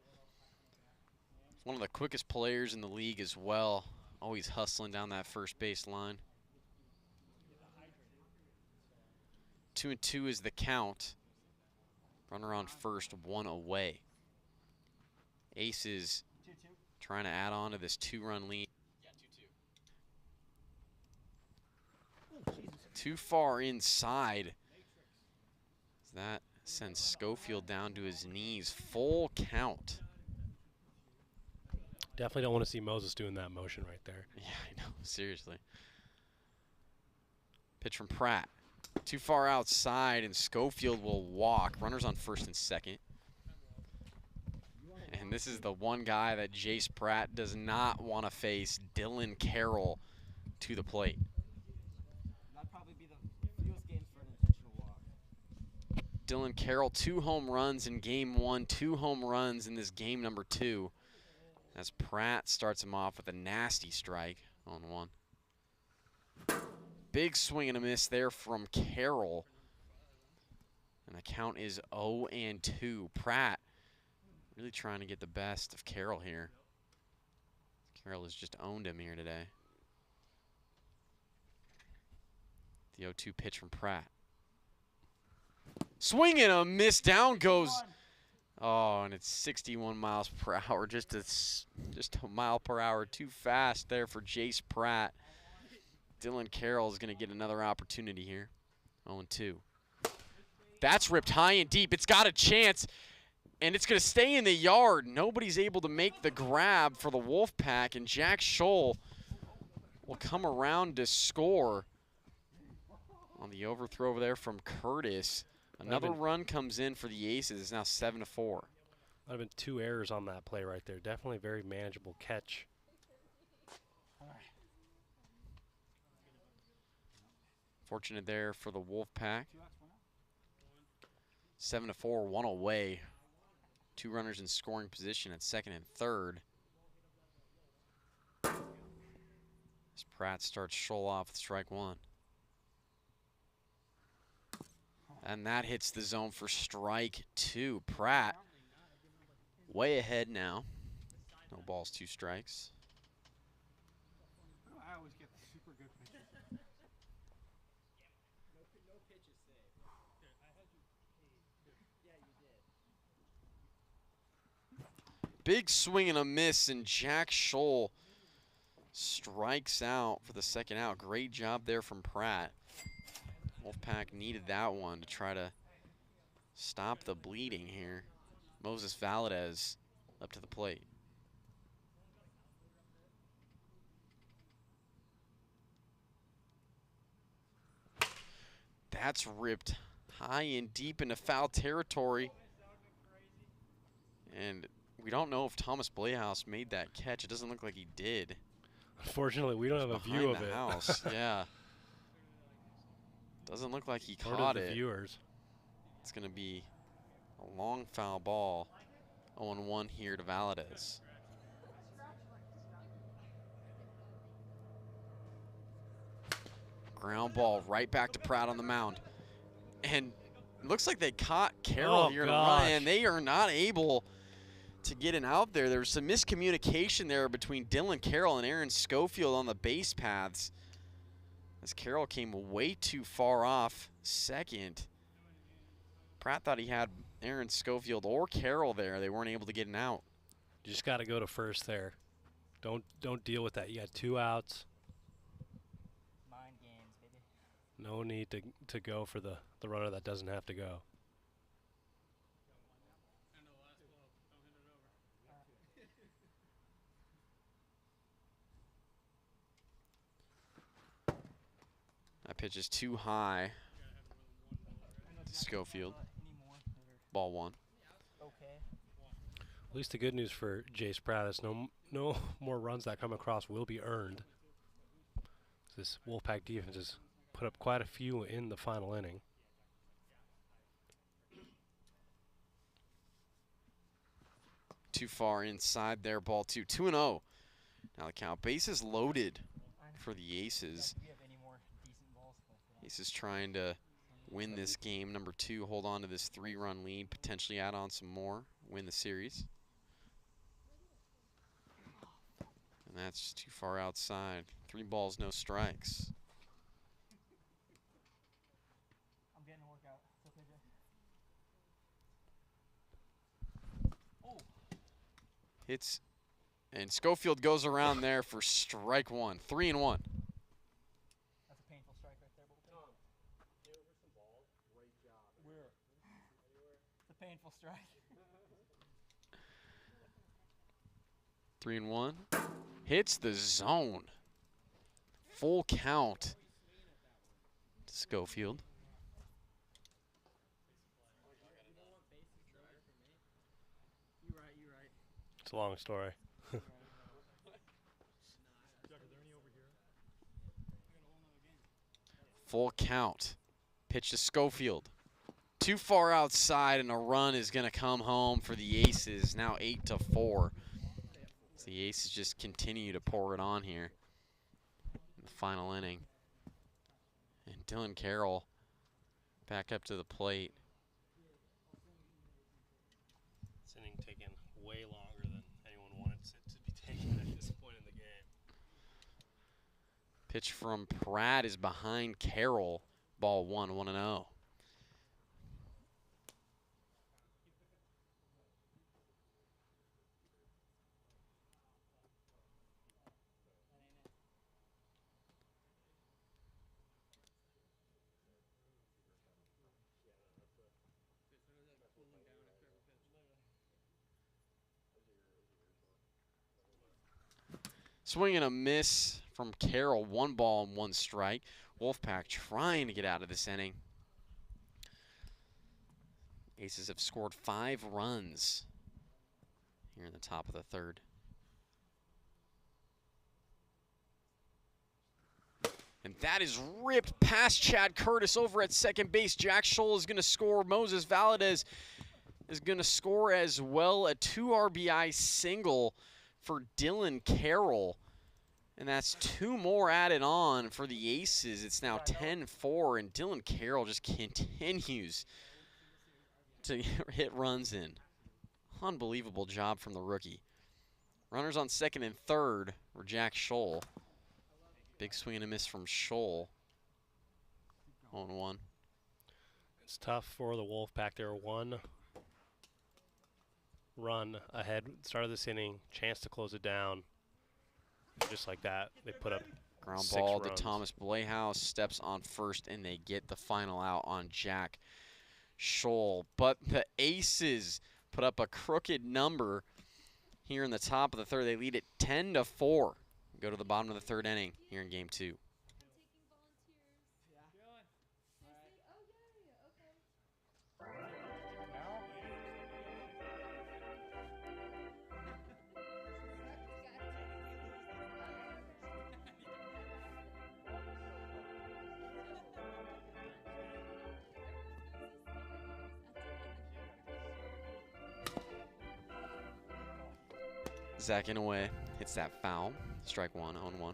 One of the quickest players in the league as well. Always hustling down that first base line. 2-2 is the count. Runner on first, 1 away. Aces trying to add on to this 2-run lead. Too far inside. That sends Schofield down to his knees. Full count. Definitely don't want to see Moses doing that motion right there. Yeah, I know. Seriously. Pitch from Pratt. Too far outside, and Schofield will walk. Runners on first and second. And this is the one guy that Jace Pratt does not want to face, Dylan Carroll, to the plate. That'd probably be the fewest games for an intentional walk. Dylan Carroll, 2 home runs in game 1, 2 home runs in this game number 2. As Pratt starts him off with a nasty strike on 1. Big swing and a miss there from Carroll. And the count is 0-2. Pratt really trying to get the best of Carroll here. Carroll has just owned him here today. The 0-2 pitch from Pratt. Swing and a miss. Down goes. Oh, and it's 61 miles per hour. Just a mile per hour too fast there for Jace Pratt. Dylan Carroll is going to get another opportunity here. 0-2. That's ripped high and deep. It's got a chance, and it's going to stay in the yard. Nobody's able to make the grab for the Wolfpack, and Jack Scholl will come around to score on the overthrow over there from Curtis. Another run comes in for the Aces. It's now 7-4. Might have been 2 errors on that play right there. Definitely a very manageable catch. Fortunate there for the Wolfpack. 7-4, 1 away. 2 runners in scoring position at second and third. As Pratt starts Scholl off with strike 1. And that hits the zone for strike 2. Pratt way ahead now. No balls, 2 strikes. I always get the super good pitches. Big swing and a miss, and Jack Scholl strikes out for the second out. Great job there from Pratt. Wolfpack needed that one to try to stop the bleeding here. Moses Valadez up to the plate. That's ripped high and deep into foul territory. And we don't know if Thomas Blehouse made that catch. It doesn't look like he did. Unfortunately, we don't have a view of it. House. Yeah. Doesn't look like he Or caught the it. viewers. It's going to be a long foul ball. 0-1 here to Valadez. Ground ball right back to Pratt on the mound. And it looks like they caught Carroll here in a run, and they are not able to get an out there. There was some miscommunication there between Dylan Carroll and Aaron Schofield on the base paths, as Carroll came way too far off second. Pratt thought he had Aaron Schofield or Carroll there. They weren't able to get an out. You just got to go to first there. Don't deal with that. You got 2 outs. Mind games, baby. No need to go for the runner that doesn't have to go. That pitch is too high to Schofield. Ball 1. At least the good news for Jace Pratt is no more runs that come across will be earned. This Wolfpack defense has put up quite a few in the final inning. Too far inside there, ball 2. 2-0. Now the count. Bases loaded for the Aces. Aces trying to win this game. Number 2, hold on to this 3-run lead, potentially add on some more, win the series. And that's too far outside. 3 balls, no strikes. I'm getting a workout. It's okay, Jay. Hits, and Schofield goes around there for strike 1. 3-1. That's a painful strike right there. Where? It's a painful strike. 3-1. Hits the zone. Full count to Schofield. a long story. Full count. Pitch to Schofield. Too far outside, and a run is going to come home for the Aces. Now 8-4. So the Aces just continue to pour it on here in the final inning. And Dylan Carroll back up to the plate. This inning taking way longer than anyone wanted it to be taken at this point in the game. Pitch from Pratt is behind Carroll. Ball 1-0. Swing and a miss from Carroll. 1 ball and 1 strike. Wolfpack trying to get out of this inning. Aces have scored 5 runs here in the top of the third. And that is ripped past Chad Curtis over at second base. Jack Scholl is going to score. Moses Valadez is going to score as well. A 2 RBI single for Dylan Carroll. And that's 2 more added on for the Aces. It's now 10-4, and Dylan Carroll just continues to hit runs in. Unbelievable job from the rookie. Runners on second and third for Jack Scholl. Big swing and a miss from Scholl. 0-1. It's tough for the Wolfpack. They're 1 run ahead at the start of this inning. Chance to close it down. Just like that, they put up ground 6 ball runs. to Thomas Blayhouse, steps on first, and they get the final out on Jack Scholl. But the Aces put up a crooked number here in the top of the third. They lead it 10-4. Go to the bottom of the third inning here in game 2. Zach Inouye hits that foul. Strike 1, 0-1.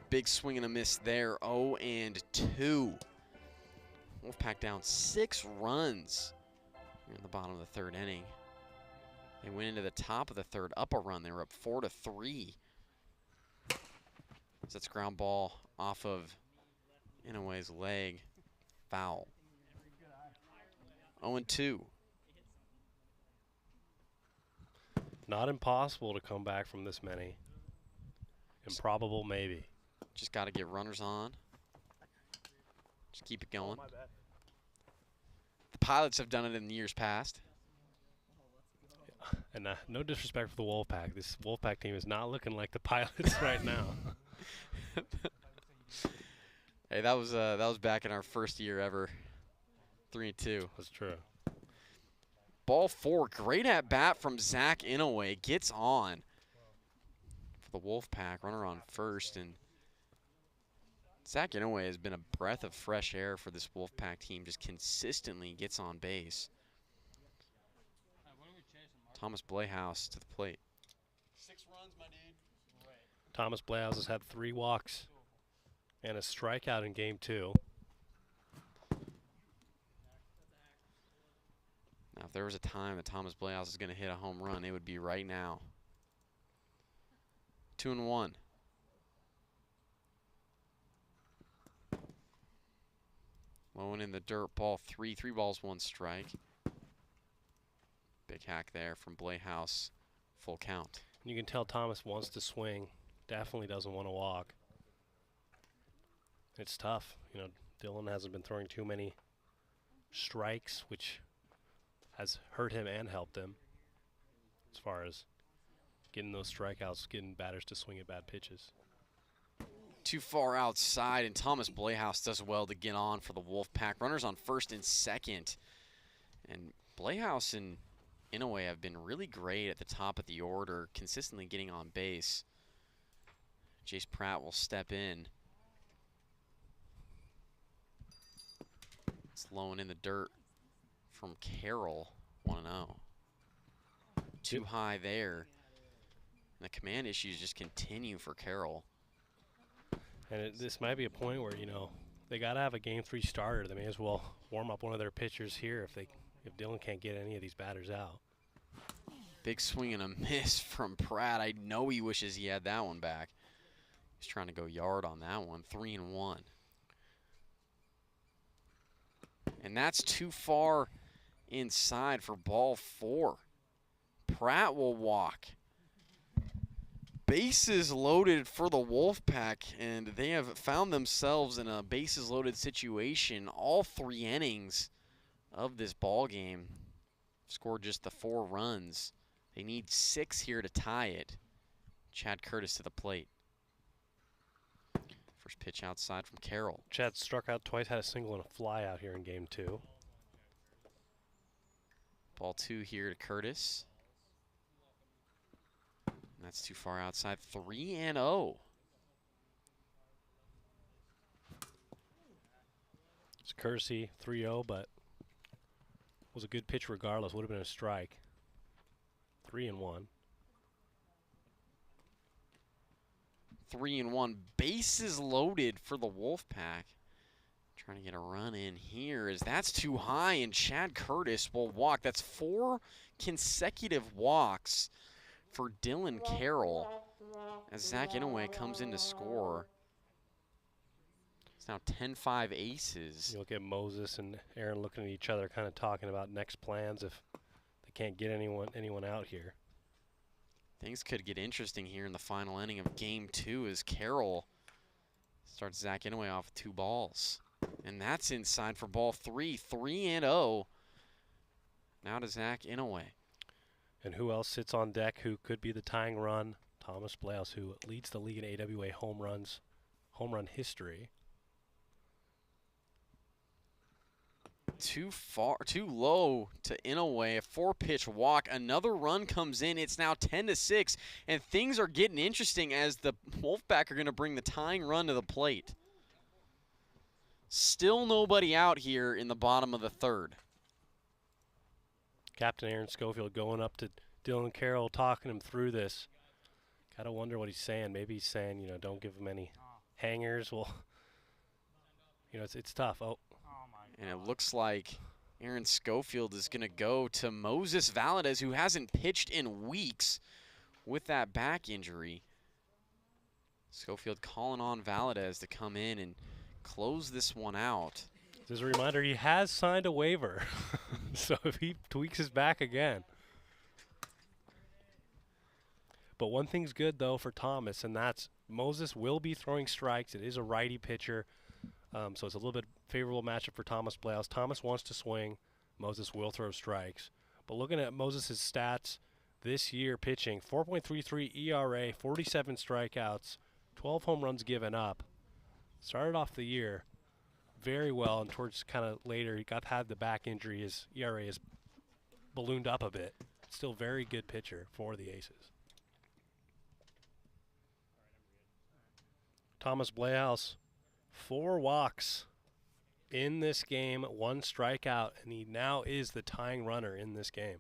Big swing and a miss there, 0-2. Wolfpack down 6 runs here in the bottom of the third inning. They went into the top of the third, up a run. They were up 4-3. That's ground ball off of Inouye's leg. Foul. 0-2. Not impossible to come back from this many. Improbable, maybe. Just got to get runners on. Just keep it going. The Pilots have done it in years past. And no disrespect for the Wolfpack. This Wolfpack team is not looking like the Pilots right now. Hey, that was back in our first year ever. 3-2. That's true. Ball 4, great at bat from Zach Inouye. Gets on for the Wolfpack. Runner on first, and Zach Inouye has been a breath of fresh air for this Wolfpack team. Just consistently gets on base. Thomas Blayhouse to the plate. 6 runs, my dude. Thomas Blayhouse has had 3 walks and a strikeout in game 2. Now, if there was a time that Thomas Blayhouse is going to hit a home run, it would be right now. 2-1. Low and in the dirt, ball 3. 3 balls, 1 strike. Big hack there from Blayhouse. Full count. You can tell Thomas wants to swing. Definitely doesn't want to walk. It's tough. You know, Dylan hasn't been throwing too many strikes, which has hurt him and helped him as far as getting those strikeouts, getting batters to swing at bad pitches. Too far outside, and Thomas Blayhouse does well to get on for the Wolfpack. Runners on first and second. And Blayhouse and Inouye have been really great at the top of the order, consistently getting on base. Jace Pratt will step in. Slowing in the dirt from Carroll, 1-0. Too high there. And the command issues just continue for Carroll. And this might be a point where, you know, they got to have a Game 3 starter. They may as well warm up one of their pitchers here if Dylan can't get any of these batters out. Big swing and a miss from Pratt. I know he wishes he had that one back. He's trying to go yard on that one. 3-1. And that's too far inside for ball 4. Pratt will walk. Bases loaded for the Wolfpack, and they have found themselves in a bases loaded situation all 3 innings of this ball game. Scored just the 4 runs. They need 6 here to tie it. Chad Curtis to the plate. First pitch outside from Carroll. Chad struck out twice, had a single and a fly out here in Game 2. Ball 2 here to Curtis. And that's too far outside. 3-0. It's courtesy 3-0, but was a good pitch regardless. Would have been a strike. 3-1. 3-1. Bases loaded for the Wolfpack. Trying to get a run in here as that's too high, and Chad Curtis will walk. That's 4 consecutive walks for Dylan Carroll as Zach Inouye comes in to score. It's now 10-5 aces. You look at Moses and Aaron looking at each other, kind of talking about next plans if they can't get anyone out here. Things could get interesting here in the final inning of Game 2 as Carroll starts Zach Inouye off with 2 balls. And that's inside for ball 3. 3-0. Now to Zach Inouye. And who else sits on deck who could be the tying run? Thomas Blaus, who leads the league in AWA home run history. Too low to Inouye. A 4-pitch walk. Another run comes in. It's now 10-6, and things are getting interesting as the Wolfpack are going to bring the tying run to the plate. Still nobody out here in the bottom of the 3rd. Captain Aaron Schofield going up to Dylan Carroll, talking him through this. Gotta wonder what he's saying. Maybe he's saying, you know, don't give him any hangers. Well, you know, it's tough. Oh. And it looks like Aaron Schofield is going to go to Moses Valadez, who hasn't pitched in weeks with that back injury. Schofield calling on Valadez to come in and close this one out. As a reminder, he has signed a waiver. So if he tweaks his back again. But one thing's good, though, for Thomas, and that's Moses will be throwing strikes. It is a righty pitcher, so it's a little bit favorable matchup for Thomas Blaus. Thomas wants to swing. Moses will throw strikes. But looking at Moses' stats this year pitching, 4.33 ERA, 47 strikeouts, 12 home runs given up. Started off the year very well, and towards kind of later, he had the back injury. His ERA has ballooned up a bit. Still very good pitcher for the Aces. Thomas Blaus, 4 walks in this game, 1 strikeout, and he now is the tying runner in this game.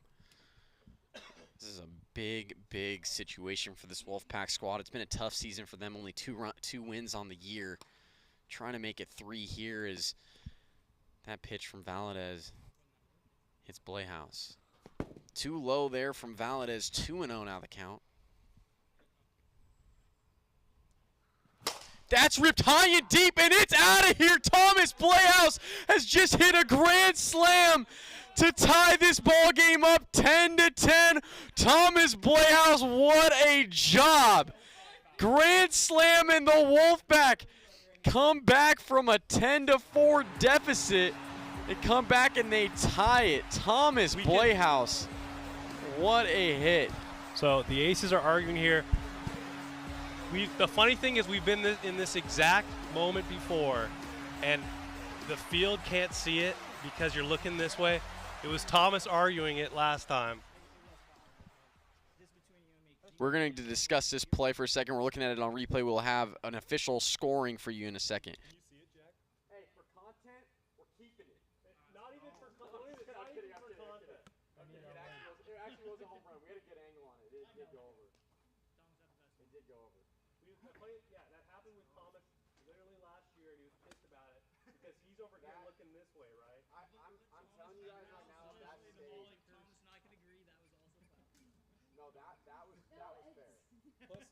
This is a big, big situation for this Wolfpack squad. It's been a tough season for them, only 2 wins on the year. Trying to make it 3 here is that pitch from Valadez hits Blehouse. Too low there from Valadez, 2-0 now the count. That's ripped high and deep, and it's out of here. Thomas Blehouse has just hit a grand slam to tie this ball game up 10-10. Thomas Blehouse, what a job. Grand slam, and the Wolfpack come back from a 10-4 deficit. They come back and they tie it. Thomas Blehouse, what a hit. So the Aces are arguing here. The funny thing is we've been in this exact moment before, and the field can't see it because you're looking this way. It was Thomas arguing it last time. We're going to discuss this play for a second. We're looking at it on replay. We'll have an official scoring for you in a second. Hey, for content, we're keeping it. Not even for content. It actually was a home run. We had a good angle on it. It did go over. It did go over. Yeah, that happened with Thomas literally last year, and he was pissed about it because he's over here looking this way, right? I'm telling you guys right now, that stage. Thomas and I can agree that was also foul. No, that was fair. Plus,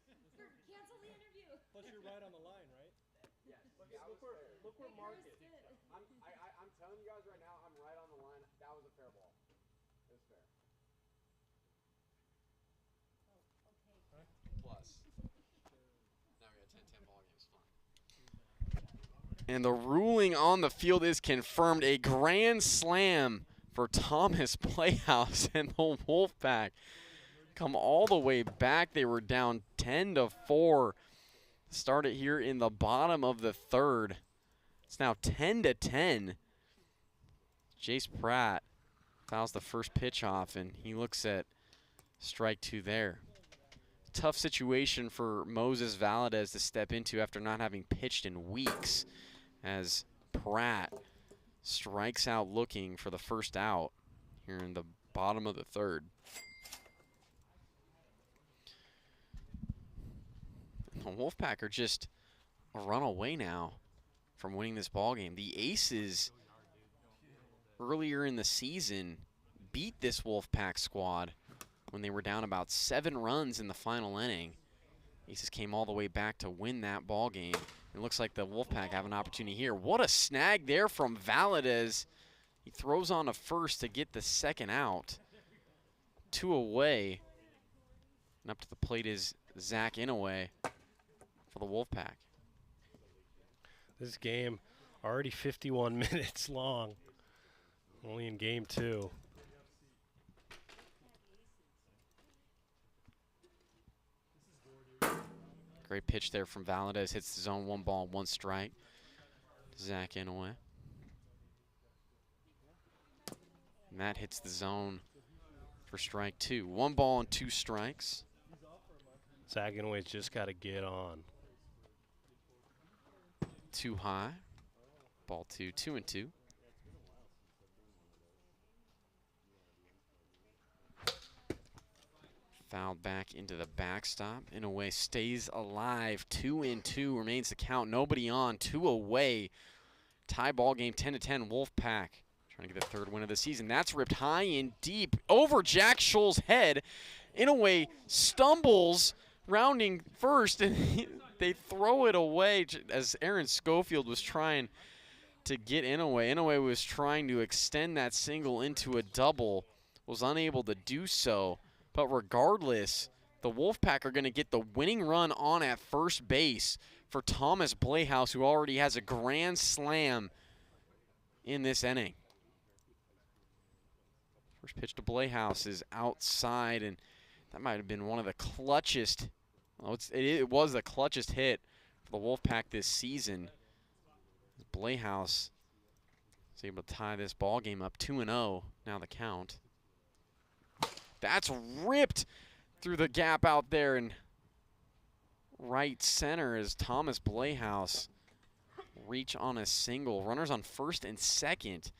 Cancel the interview. plus you're right on the line, right? Yes. Look where Mark is. I'm telling you guys right now, I'm right on the line. That was a fair ball. It was fair. Plus. Now we got 10-10 ball games. Fine. And the ruling on the field is confirmed. A grand slam for Thomas Playhouse and the Wolfpack. Come all the way back. They were down 10-4. Started here in the bottom of the third. It's now 10-10. Jace Pratt fouls the first pitch off, and he looks at strike 2 there. Tough situation for Moses Valadez to step into after not having pitched in weeks, as Pratt strikes out looking for the first out here in the bottom of the third. The Wolfpack are just a run away now from winning this ball game. The Aces earlier in the season beat this Wolfpack squad when they were down about 7 runs in the final inning. Aces came all the way back to win that ball game. It looks like the Wolfpack have an opportunity here. What a snag there from Valadez. He throws on to first to get the second out. 2 away. And up to the plate is Zach Inouye for the Wolfpack. This game already 51 minutes long. Only in game 2. Great pitch there from Valadez. Hits the zone, 1 ball, 1 strike. Zach Inouye. And that hits the zone for strike 2. 1 ball and 2 strikes. Zach Inouye's just got to get on. Too high. Ball 2, 2-2. Fouled back into the backstop. Inouye stays alive. 2-2 remains the count. Nobody on. 2 away. Tie ball game 10-10. Wolfpack trying to get the 3rd win of the season. That's ripped high and deep over Jack Scholl's head. Inouye stumbles rounding first, and they throw it away as Aaron Schofield was trying to get Inouye. Inouye was trying to extend that single into a double. Was unable to do so. But regardless, the Wolfpack are going to get the winning run on at first base for Thomas Playhouse, who already has a grand slam in this inning. First pitch to Playhouse is outside, and that might have been one of the clutchest. Well, it was the clutchest hit for the Wolfpack this season. Playhouse is able to tie this ball game up 2-0. Now the count. That's ripped through the gap out there in right center as Thomas Playhouse reach on a single. Runners on first and second.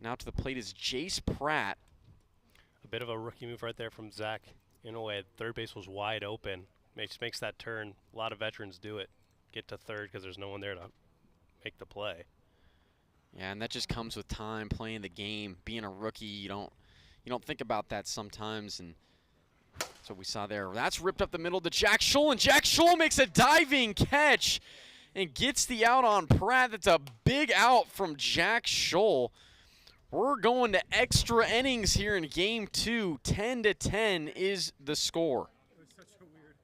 Now to the plate is Jace Pratt. A bit of a rookie move right there from Zach Inouye. Third base was wide open. Makes that turn. A lot of veterans do it. Get to third because there's no one there to make the play. Yeah, and that just comes with time, playing the game. Being a rookie, you don't think about that sometimes, and that's what we saw there. That's ripped up the middle to Jack Scholl, and Jack Scholl makes a diving catch and gets the out on Pratt. That's a big out from Jack Scholl. We're going to extra innings here in game 2. 10-10 is the score. It was such a weird.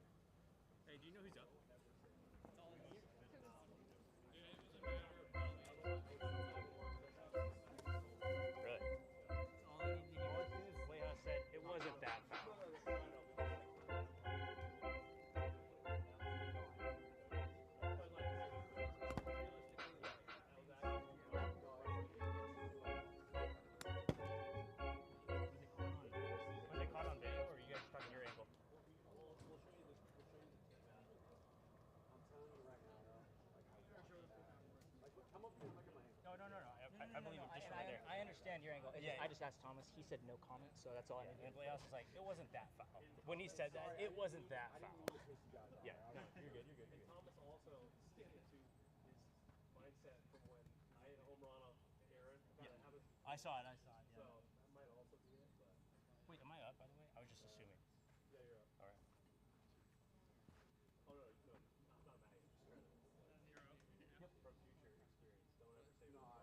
Hey, do you know who's up? Really? Playhouse said it wasn't that foul. Was it caught on video, or are you guys talking your ankle? I believe it just right there. I understand your angle. I just asked Thomas. He said no comment, so that's all I need. Everybody else was like, it wasn't that foul. When he said that, it wasn't that foul. Yeah, no, you're good. And Thomas also sticking to his mindset from when I hit a home run off Aaron. I saw it. Yeah. So that might also be it. But Wait, am I up, by the way? I was just assuming. yeah, you're up. All right. Oh, no, not Matt. Just trying to. Yep. From future experience. Don't ever say no. I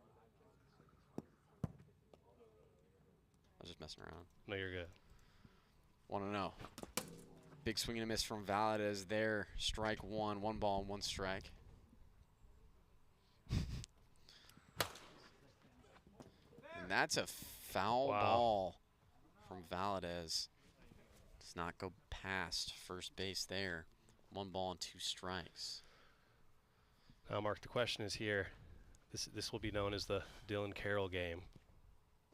was just messing around. No, you're good. Want to know. Big swing and a miss from Valadez there. Strike one. 1 ball and 1 strike. And that's a foul ball from Valadez. Does not go past first base there. 1 ball and 2 strikes. Now, Mark, the question is here. This will be known as the Dylan Carroll game.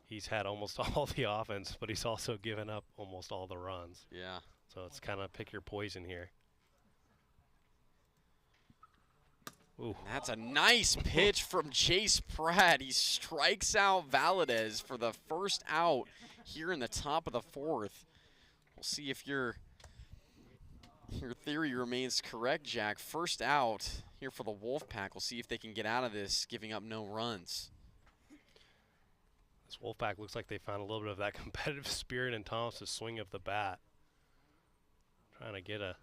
He's had almost all the offense, but he's also given up almost all the runs. Yeah. So it's kind of pick your poison here. Ooh. That's a nice pitch from Chase Pratt. He strikes out Valadez for the first out here in the top of the 4th. We'll see if your theory remains correct, Jack. First out here for the Wolfpack. We'll see if they can get out of this, giving up no runs. This Wolfpack looks like they found a little bit of that competitive spirit in Thomas's swing of the bat. Trying to get a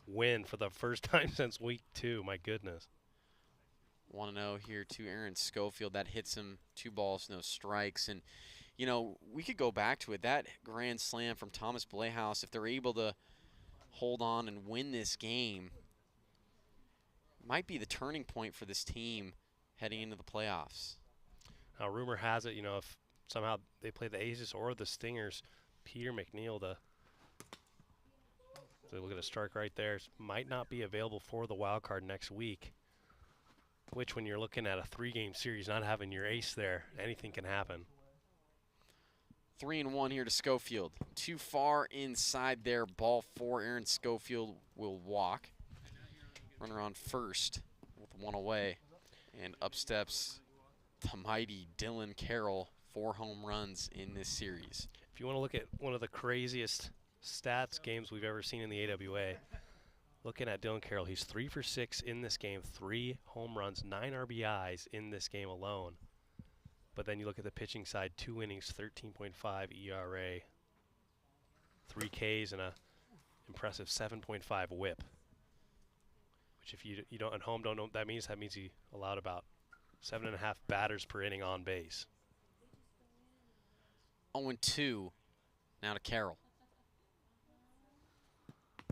win for the first time since week 2. My goodness. 1-0 here to Aaron Schofield. That hits him 2 balls, no strikes. And, you know, we could go back to it. That grand slam from Thomas Blehaus, if they're able to hold on and win this game, might be the turning point for this team heading into the playoffs. Now, rumor has it, you know, if somehow they play the Aces or the Stingers, Peter McNeil, so look at a strike right there, might not be available for the wild card next week, which when you're looking at a 3-game series, not having your ace there, anything can happen. 3-1 here to Schofield. Too far inside there, ball 4. Aaron Schofield will walk. Runner on first with 1 away. And up steps the mighty Dylan Carroll, 4 home runs in this series. If you want to look at one of the craziest stats games we've ever seen in the AWA, looking at Dylan Carroll, he's 3 for 6 in this game, 3 home runs, 9 RBIs in this game alone. But then you look at the pitching side, 2 innings, 13.5 ERA, 3 Ks, and a impressive 7.5 WHIP. Which, if you don't at home don't know what that means he allowed about 7.5 batters per inning on base. 0-2 now to Carroll.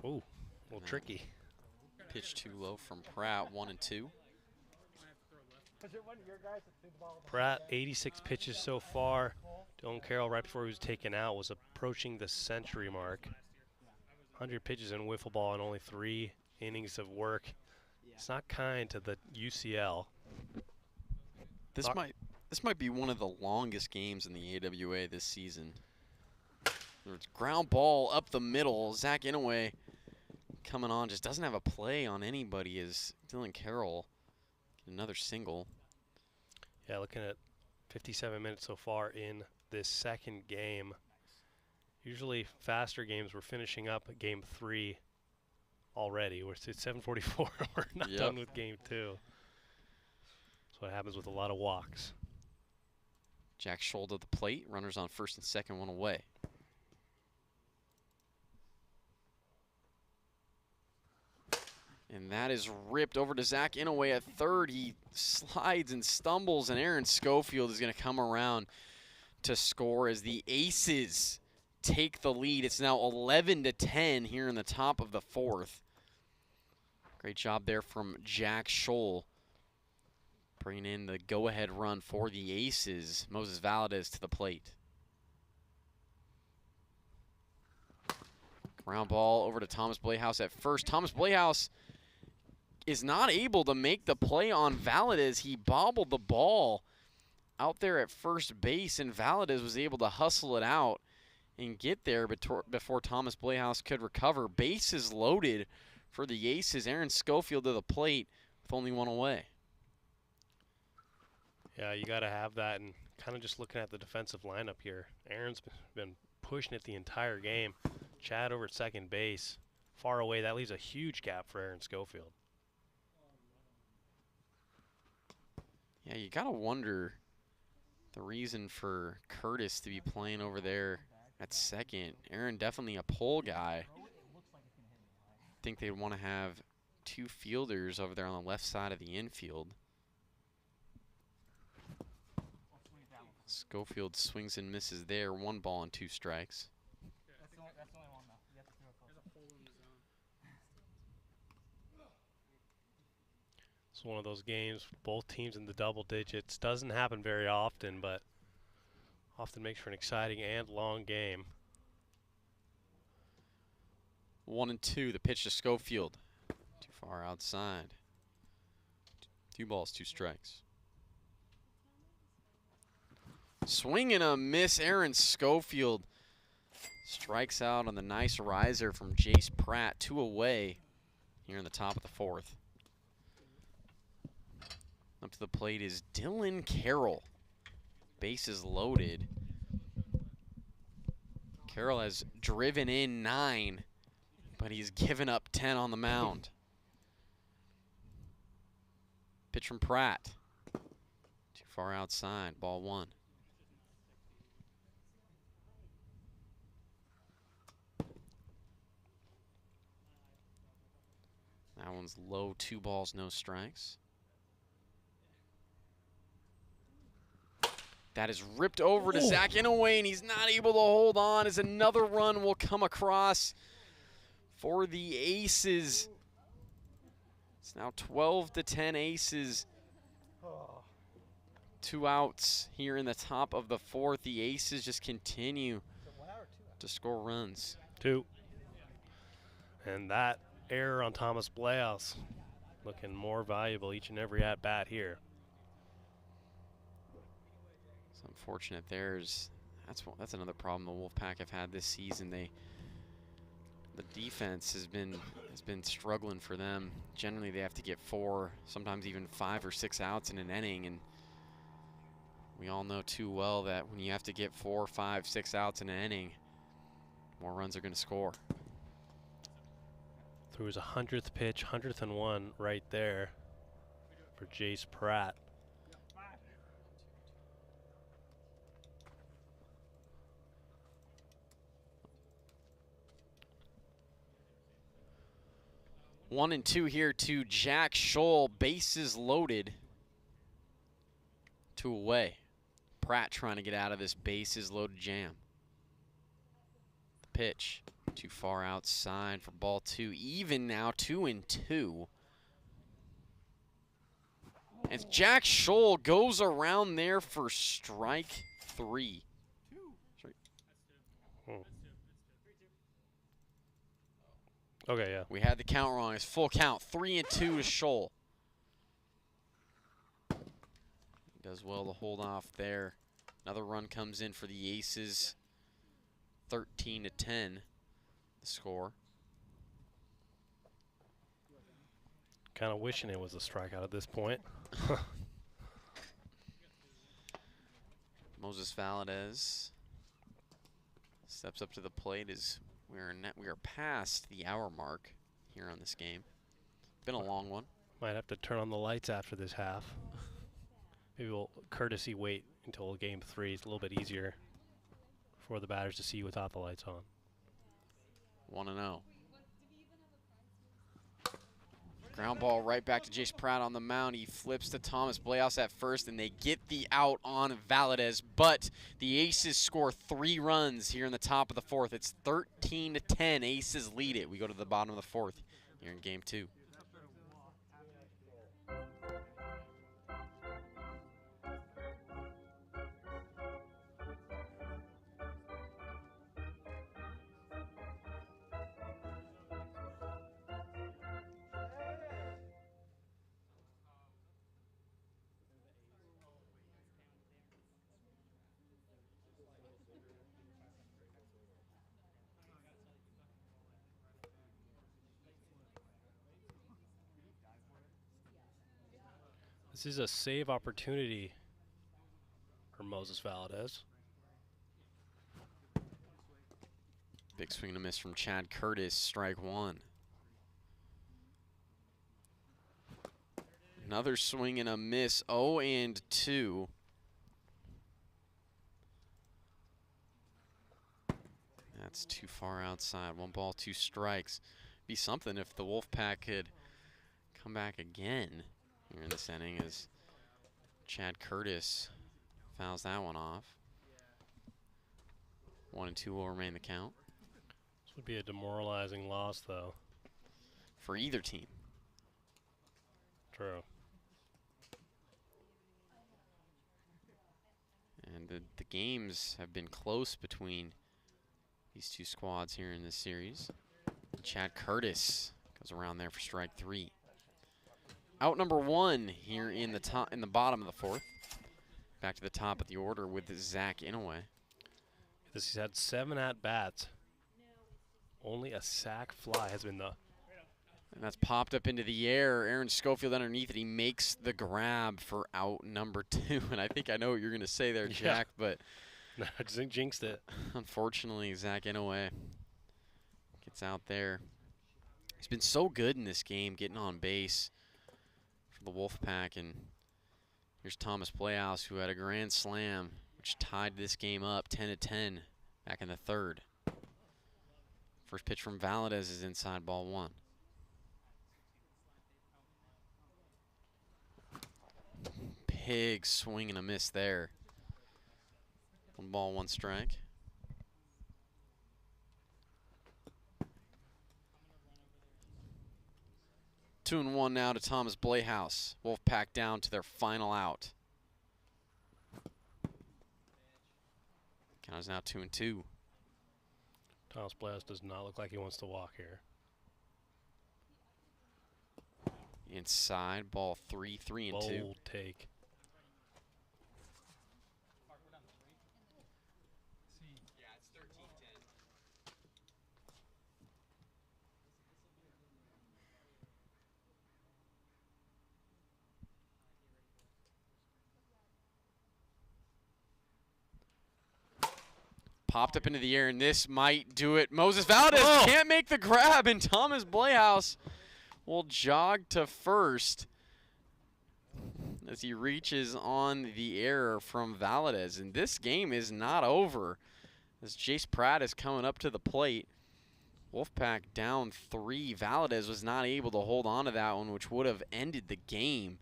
Ooh, a little tricky. Pitch too low from Pratt, 1-2. Pratt, 86 pitches so far. Dylan Carroll, right before he was taken out, was approaching the century mark. 100 pitches in wiffle ball and only 3 innings of work. It's not kind to the UCL. This might be one of the longest games in the AWA this season. There's ground ball up the middle. Zach Inouye coming on, just doesn't have a play on anybody as Dylan Carroll get another single. Yeah, looking at 57 minutes so far in this second game. Usually faster games, we're finishing up game 3 already. It's 7:44. We're not done with game 2. That's what happens with a lot of walks. Jack Scholl at the plate. Runners on first and second, 1 away. And that is ripped over to Zach Inouye at third. He slides and stumbles, and Aaron Schofield is going to come around to score as the Aces take the lead. It's now 11-10 here in the top of the 4th. Great job there from Jack Scholl, bringing in the go-ahead run for the Aces. Moses Valadez to the plate. Ground ball over to Thomas Blehaus at first. Thomas Blehaus is not able to make the play on Valadez. He bobbled the ball out there at first base, and Valadez was able to hustle it out and get there before Thomas Blehaus could recover. Bases loaded for the Aces. Aaron Schofield to the plate with only 1 away. Yeah, you got to have that, and kind of just looking at the defensive lineup here. Aaron's been pushing it the entire game. Chad over at second base, far away. That leaves a huge gap for Aaron Schofield. Yeah, you got to wonder the reason for Curtis to be playing over there at second. Aaron definitely a pull guy. I think they'd want to have 2 fielders over there on the left side of the infield. Schofield swings and misses there. 1 ball and 2 strikes. That's the only one, though. You have to throw it close. It's one of those games, both teams in the double digits. Doesn't happen very often, but often makes for an exciting and long game. 1-2, the pitch to Schofield. Too far outside. 2 balls, 2 strikes. Swing and a miss. Aaron Schofield strikes out on the nice riser from Jace Pratt. 2 away here in the top of the 4th. Up to the plate is Dylan Carroll. Bases loaded. Carroll has driven in 9, but he's given up 10 on the mound. Pitch from Pratt. Too far outside. Ball 1. That one's low. 2 balls, no strikes. That is ripped over to Zach Inouye, and he's not able to hold on as another run will come across for the Aces. It's now 12-10 Aces. 2 outs here in the top of the 4th. The Aces just continue to score runs. 2. And that error on Thomas Bleaus looking more valuable each and every at-bat here. It's unfortunate. That's another problem the Wolfpack have had this season. The defense has been struggling for them. Generally, they have to get 4, sometimes even 5 or 6 outs in an inning, and we all know too well that when you have to get 4, 5, 6 outs in an inning, more runs are going to score. Through his 100th pitch, 101 right there for Jace Pratt. One and 2 here to Jack Scholl. Bases loaded. 2 away. Pratt trying to get out of this bases loaded jam. The pitch too far outside for ball 2. Even now, 2-2. As Jack Scholl goes around there for strike 3. Okay, yeah. We had the count wrong. It's full count. 3-2 to Scholl. He does well to hold off there. Another run comes in for the Aces. 13-10, the score. Kind of wishing it was a strikeout at this point. Moses Valadez steps up to the plate as we are past the hour mark here on this game. Been a long one. Might have to turn on the lights after this half. Maybe we'll courtesy wait until game 3. It's a little bit easier for the batters to see without the lights on. 1-0. Ground ball right back to Jace Pratt on the mound. He flips to Thomas Bleaus at first, and they get the out on Valadez. But the Aces score 3 runs here in the top of the 4th. It's 13-10. Aces lead it. We go to the bottom of the 4th here in game 2. This is a save opportunity for Moses Valadez. Big swing and a miss from Chad Curtis, strike one. Another swing and a miss, 0-2. That's too far outside. 1 ball, 2 strikes. Be something if the Wolfpack could come back again here in this inning as Chad Curtis fouls that one off. 1-2 will remain the count. This would be a demoralizing loss, though. For either team. True. And the games have been close between these two squads here in this series. Chad Curtis goes around there for strike 3. Out number 1 here in the bottom of the 4th. Back to the top of the order with Zach Inouye. He's had 7 at-bats. Only a sac fly has been the... And that's popped up into the air. Aaron Schofield underneath it. He makes the grab for out number 2. And I think I know what you're going to say there, Jack, but... No, I just jinxed it. Unfortunately, Zach Inouye gets out there. He's been so good in this game, getting on base for the Wolfpack. And here's Thomas Playhouse, who had a grand slam, which tied this game up 10-10 back in the 3rd. First pitch from Valadez is inside, ball 1. Big swing and a miss there. 1 ball, 1 strike. Two and 1 now to Thomas Playhouse. Wolfpack down to their final out. Count is now 2-2. Thomas Playhouse does not look like he wants to walk here. Inside, ball 3, 3-2. Bold take. Popped up into the air, and this might do it. Moses Valadez can't make the grab, and Thomas Playhouse will jog to first as he reaches on the air from Valadez. And this game is not over as Jace Pratt is coming up to the plate. Wolfpack down 3. Valadez was not able to hold on to that one, which would have ended the game.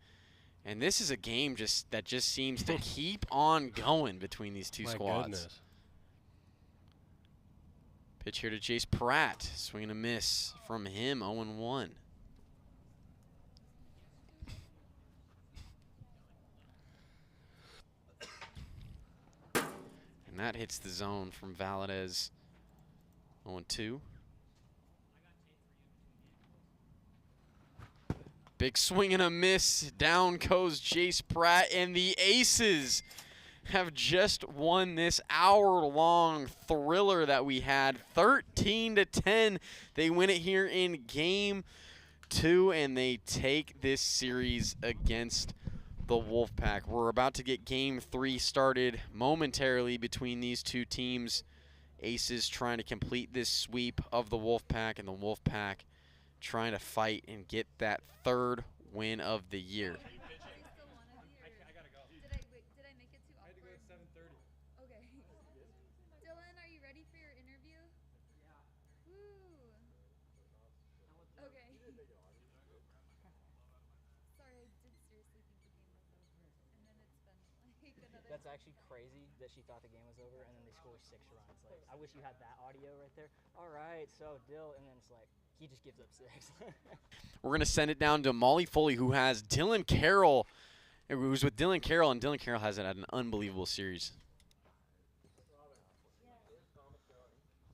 And this is a game that just seems to keep on going between these two squads. Goodness. Pitch here to Jace Pratt. Swing and a miss from him, 0-1. And that hits the zone from Valadez, 0-2. Big swing and a miss. Down goes Jace Pratt, and the Aces have just won this hour-long thriller that we had. 13-10. They win it here in Game 2, and they take this series against the Wolfpack. We're about to get Game 3 started momentarily between these two teams. Aces trying to complete this sweep of the Wolfpack, and the Wolfpack trying to fight and get that 3rd win of the year. That's actually crazy that she thought the game was over, and then they score 6 runs. Like, I wish you had that audio right there. All right, so Dill, and then it's like, he just gives up 6. We're going to send it down to Molly Foley, who has Dylan Carroll, who's with Dylan Carroll, and Dylan Carroll has had an unbelievable series.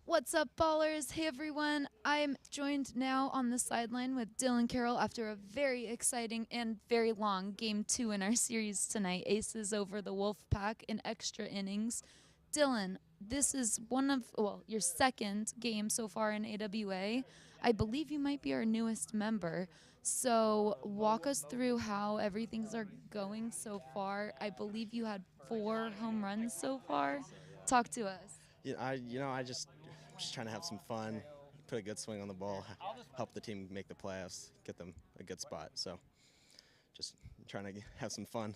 What's up, ballers? Hey, everyone. I'm joined now on the sideline with Dylan Carroll after a very exciting and very long Game 2 in our series tonight. Aces over the Wolfpack in extra innings. Dylan, this is your 2nd game so far in AWA. I believe you might be our newest member. So walk us through how everything's are going so far. I believe you had 4 home runs so far. Talk to us. I just trying to have some fun, put a good swing on the ball, help the team make the playoffs, get them a good spot. So just trying to have some fun.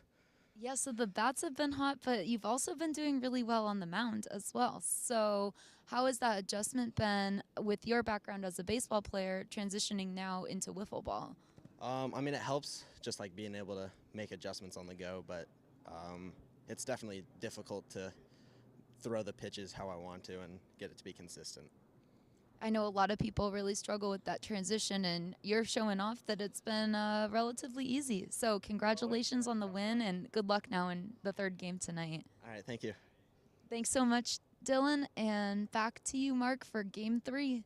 Yeah, so the bats have been hot, but you've also been doing really well on the mound as well. So how has that adjustment been with your background as a baseball player transitioning now into wiffle ball? I mean, it helps just like being able to make adjustments on the go, but it's definitely difficult to throw the pitches how I want to and get it to be consistent. I know a lot of people really struggle with that transition, and you're showing off that it's been relatively easy. So congratulations on the win, and good luck now in the 3rd game tonight. All right, thank you. Thanks so much, Dylan, and back to you, Mark, for Game 3.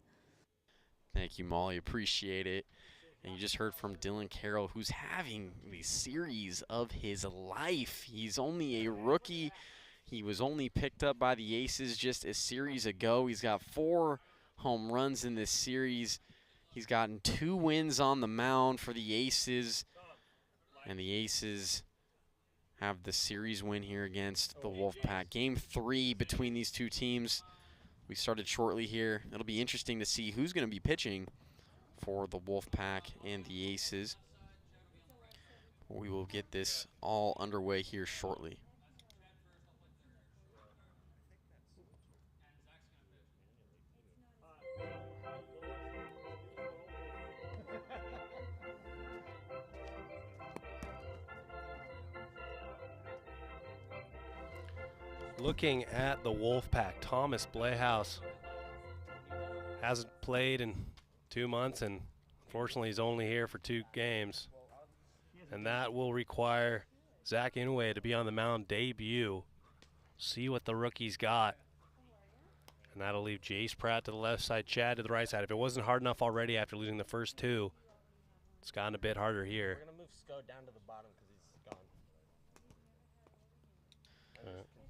Thank you, Molly. Appreciate it. And you just heard from Dylan Carroll, who's having the series of his life. He's only a rookie. He was only picked up by the Aces just a series ago. He's got 4 home runs in this series. He's gotten 2 wins on the mound for the Aces. And the Aces have the series win here against the Wolfpack. Game 3 between these two teams. We started shortly here. It'll be interesting to see who's going to be pitching for the Wolfpack and the Aces. We will get this all underway here shortly. Looking at the Wolfpack, Thomas Blehouse hasn't played in 2 months, and unfortunately he's only here for 2 games. And that will require Zach Inouye to be on the mound debut. See what the rookie's got. And that'll leave Jace Pratt to the left side, Chad to the right side. If it wasn't hard enough already after losing the first 2, it's gotten a bit harder here. We're going to move Sco down to the bottom because he's gone.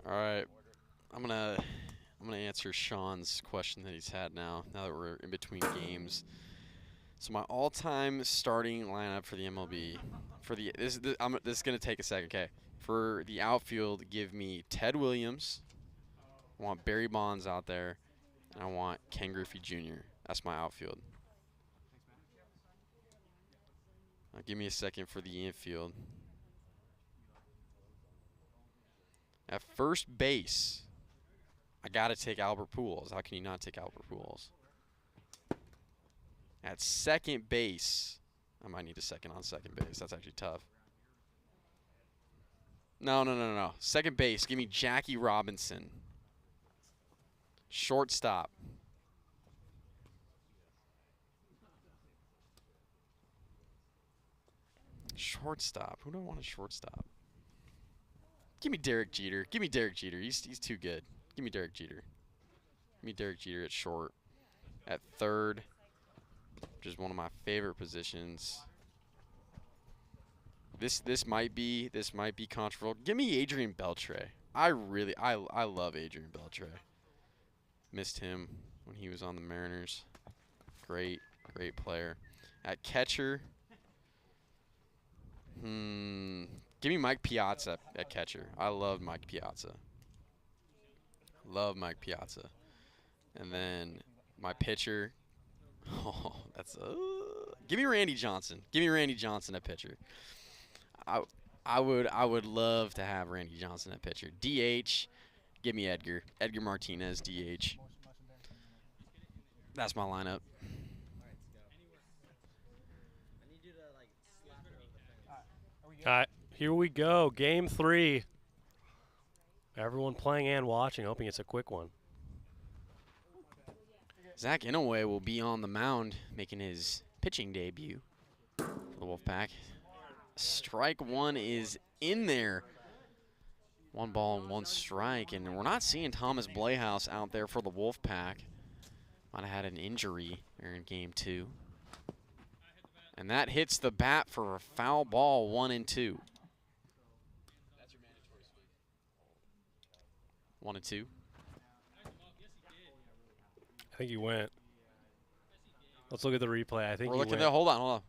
All right, I'm gonna answer Sean's question that he's had now that we're in between games. So my all-time starting lineup for the MLB, this is gonna take a second. Okay, for the outfield, give me Ted Williams. I want Barry Bonds out there, and I want Ken Griffey Jr. That's my outfield. Now give me a second for the infield. At first base, I got to take Albert Pujols. How can you not take Albert Pujols? At second base, I might need a second on second base. That's actually tough. No. Second base, give me Jackie Robinson. Shortstop. Shortstop. Who do I want at shortstop? Give me Derek Jeter. Give me Derek Jeter. He's too good. Give me Derek Jeter. Give me Derek Jeter at short. At third, which is one of my favorite positions. This might be controversial. Give me Adrian Beltre. I love Adrian Beltre. Missed him when he was on the Mariners. Great player. At catcher, give me Mike Piazza at catcher. I love Mike Piazza. Love Mike Piazza. And then my pitcher, give me Randy Johnson. Give me Randy Johnson at pitcher. I would love to have Randy Johnson at pitcher. DH, give me Edgar Martinez, DH. That's my lineup. All right, here we go. Game 3. Everyone playing and watching, hoping it's a quick one. Zach Inouye will be on the mound, making his pitching debut for the Wolfpack. Strike 1 is in there. 1 ball and 1 strike, and we're not seeing Thomas Blehouse out there for the Wolfpack. Might have had an injury there in Game 2. And that hits the bat for a foul ball, 1-2. 1-2. I think he went. Let's look at the replay. I think we're he looking went. at. Hold on.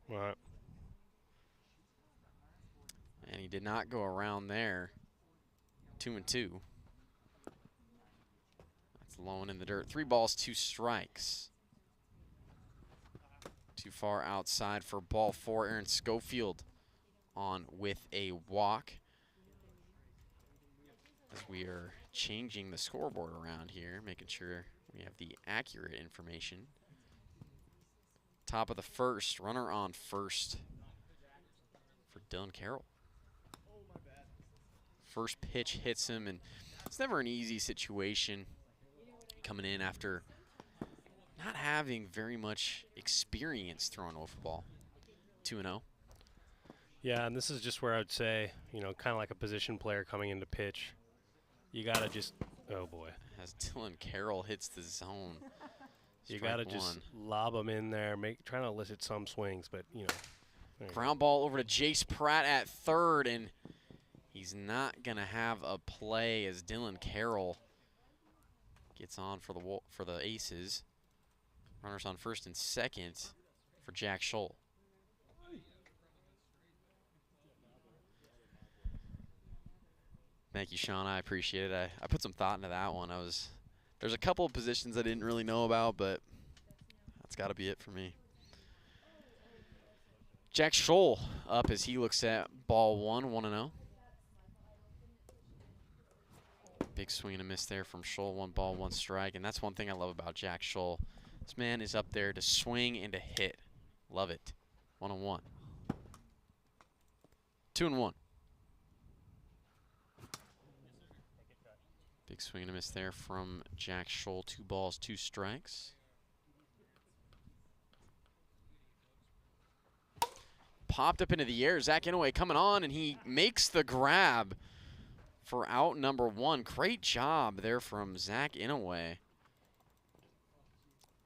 Right. And he did not go around there. 2-2. That's low and in the dirt. 3 balls, 2 strikes. Too far outside for ball 4. Aaron Schofield on with a walk. As we are changing the scoreboard around here, making sure we have the accurate information. Top of the first, runner on first for Dylan Carroll. First pitch hits him, and it's never an easy situation coming in after not having very much experience throwing wiffle ball. 2-0. Yeah, and this is just where I would say, you know, kind of like a position player coming into pitch. You got to just, oh boy. As Dylan Carroll hits the zone. You got to just lob them in there, trying to elicit some swings, but, you know. Ground ball over to Jace Pratt at third, and he's not going to have a play as Dylan Carroll gets on for the Aces. Runners on first and second for Jack Scholl. Thank you, Sean. I appreciate it. I put some thought into that one. There's a couple of positions I didn't really know about, but that's got to be it for me. Jack Scholl up as he looks at ball 1, 1-0. Big swing and a miss there from Scholl. 1 ball, 1 strike, and that's one thing I love about Jack Scholl. This man is up there to swing and to hit. Love it. 1-1. 2-1. Big swing and a miss there from Jack Scholl. 2 balls, 2 strikes. Popped up into the air. Zach Inouye coming on, and he makes the grab for out number 1. Great job there from Zach Inouye.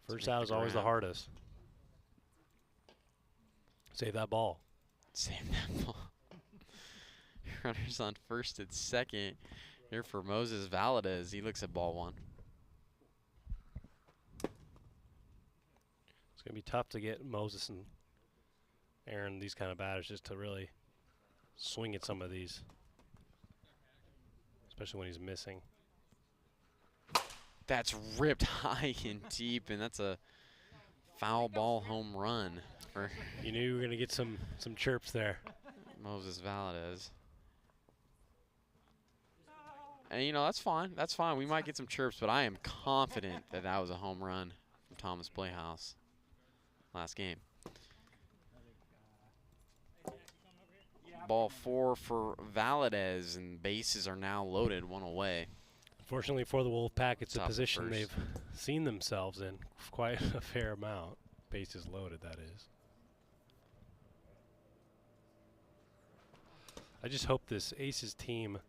First out is always the hardest. Save that ball. Save that ball. Runners on first and second here for Moses Valadez. He looks at ball 1. It's going to be tough to get Moses and Aaron, these kind of batters, just to really swing at some of these, especially when he's missing. That's ripped high and deep, and that's a foul ball home run. You knew you were going to get some chirps there. Moses Valadez. And, you know, that's fine. That's fine. We might get some chirps, but I am confident that that was a home run from Thomas Playhouse last game. Ball 4 for Valadez, and bases are now loaded, 1 away. Unfortunately for the Wolfpack, it's Top a position first. they've seen themselves in quite a fair amount. Bases loaded, that is. I just hope this Aces team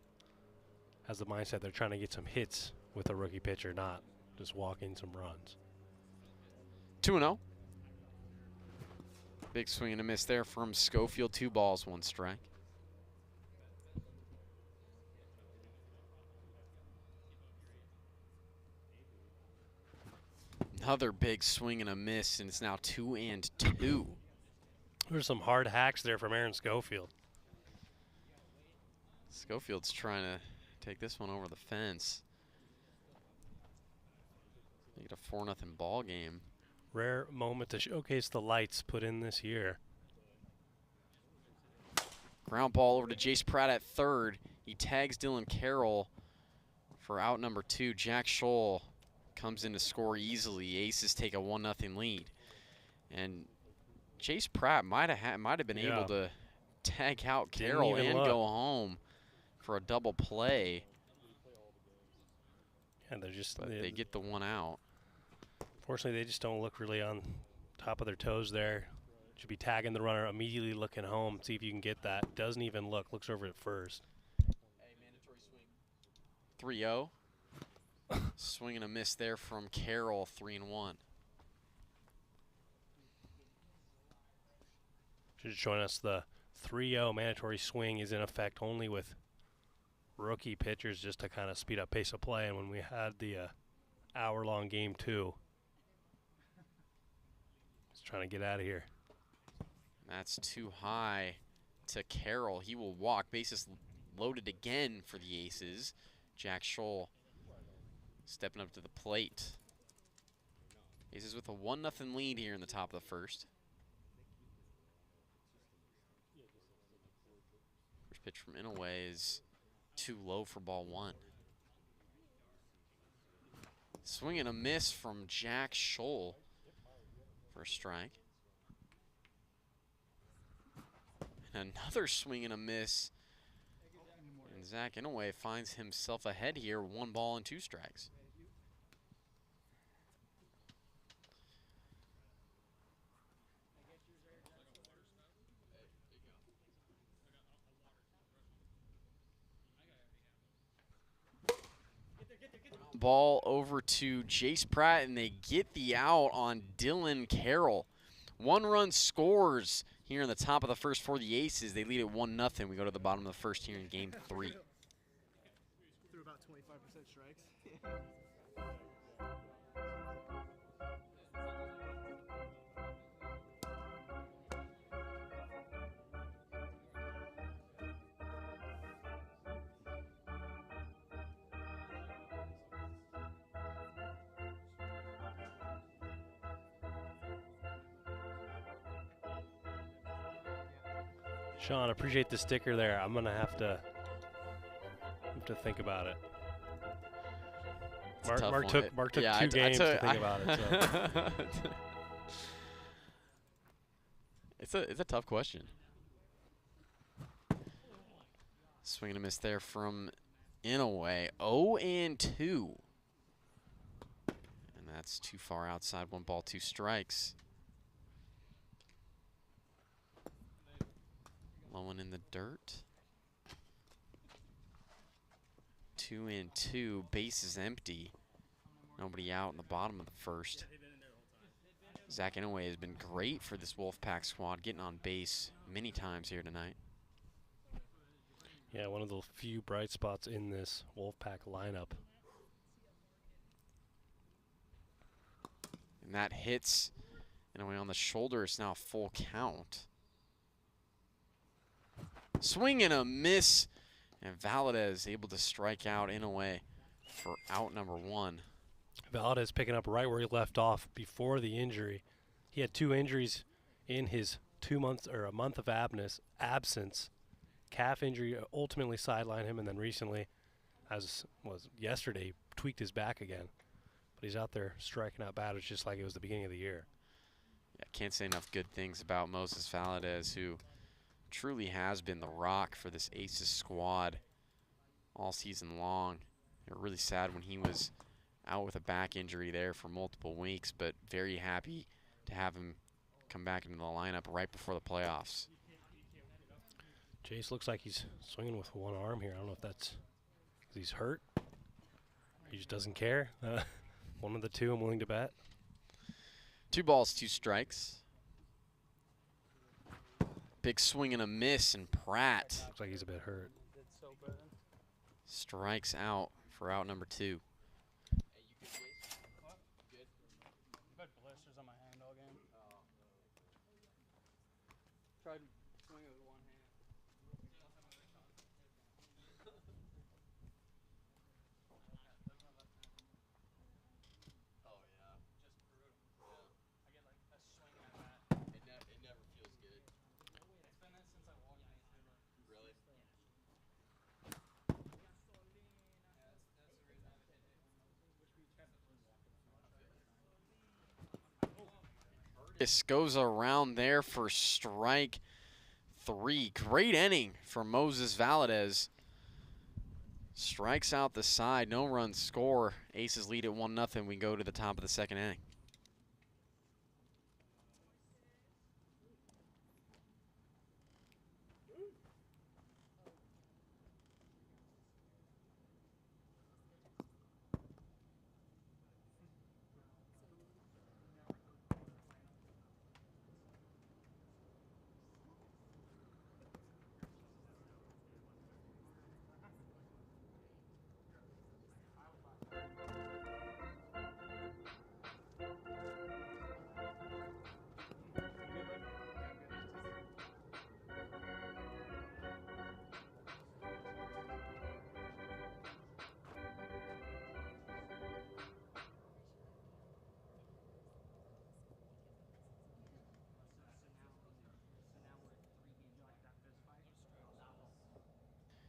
has the mindset they're trying to get some hits with a rookie pitcher, not just walk in some runs. 2-0. Big swing and a miss there from Schofield. 2 balls, 1 strike. Another big swing and a miss, and it's now 2-2. There's some hard hacks there from Aaron Schofield. Schofield's trying to take this one over the fence. Make it a 4-0 ball game. Rare moment to showcase the lights put in this year. Ground ball over to Jace Pratt at third. He tags Dylan Carroll for out number 2. Jack Scholl comes in to score easily. Aces take a 1-0 lead. And Jace Pratt might have been able to tag out Carroll and go home for a double play. Yeah, they're just they get the 1 out. Fortunately, they just don't look really on top of their toes there. Should be tagging the runner, immediately looking home, see if you can get that. Doesn't even look, looks over at first. 3-0. Swing and a miss there from Carroll, 3-1. Should join us. The 3-0 mandatory swing is in effect only with rookie pitchers, just to kind of speed up pace of play. And when we had the hour-long game 2, just trying to get out of here. That's too high to Carroll. He will walk. Bases loaded again for the Aces. Jack Scholl stepping up to the plate. Aces with a 1-0 lead here in the top of the first. First pitch from Inouye is too low for ball 1. Swing and a miss from Jack Scholl for a strike. And another swing and a miss. And Zach Inouye finds himself ahead here, 1 ball and 2 strikes. Ball over to Jace Pratt, and they get the out on Dylan Carroll. 1 run scores here in the top of the first for the Aces. They lead at 1-0. We go to the bottom of the first here in game 3. Threw about 25% strikes. Sean, appreciate the sticker there. I'm gonna have to think about it. Mark took yeah, 2 games to think about it. So. It's a tough question. Swing and a miss there from Inouye. 0-2. And that's too far outside. 1 ball, 2 strikes. Low one in the dirt. 2-2. Base is empty. Nobody out in the bottom of the first. Zach Inouye has been great for this Wolfpack squad, getting on base many times here tonight. Yeah, one of the few bright spots in this Wolfpack lineup. And that hits Inouye on the shoulder. It's now a full count. Swing and a miss, and Valadez able to strike out Inouye for out number 1. Valadez picking up right where he left off before the injury. He had 2 injuries in his 2 months or a month of absence. Calf injury ultimately sidelined him, and then recently, as was yesterday, tweaked his back again. But he's out there striking out batters just like it was the beginning of the year. Yeah, can't say enough good things about Moses Valadez, who truly has been the rock for this Aces squad all season long. They're really sad when he was out with a back injury there for multiple weeks, but very happy to have him come back into the lineup right before the playoffs. Jace looks like he's swinging with 1 arm here. I don't know if that's 'cause he's hurt. He just doesn't care. One of the 2 I'm willing to bet. 2 balls, 2 strikes. Big swing and a miss, and Pratt Looks like he's a bit hurt. strikes out for out number 2. I've had blisters on my hand all game. Tried swinging with 1 hand. Oh yeah, just brutal. Yeah. I get like a swing at that. It never feels good. It's been this since I walked into it. Really? This goes around there for strike 3. Great inning for Moses Valadez. Strikes out the side, no run score. Aces lead at 1-0. We go to the top of the 2nd inning.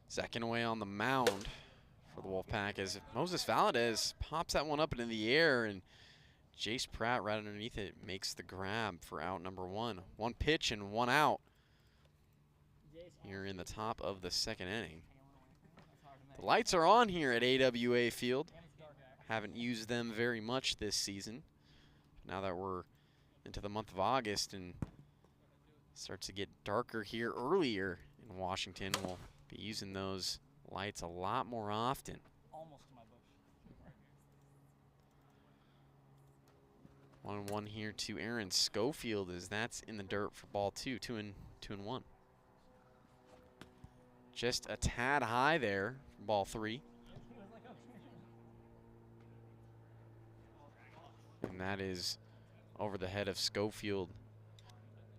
Second away on the mound for the Wolfpack as Moses Valadez pops that one up into the air, and Jace Pratt right underneath it makes the grab for out number 1. 1 pitch and 1 out here in the top of the second inning. The lights are on here at AWA Field. Haven't used them very much this season. Now that we're into the month of August and starts to get darker here earlier in Washington, we'll be using those lights a lot more often. Almost to my bush. 1-1 here to Aaron Schofield as that's in the dirt for ball 2. 2-1. Just a tad high there for ball 3. And that is over the head of Schofield.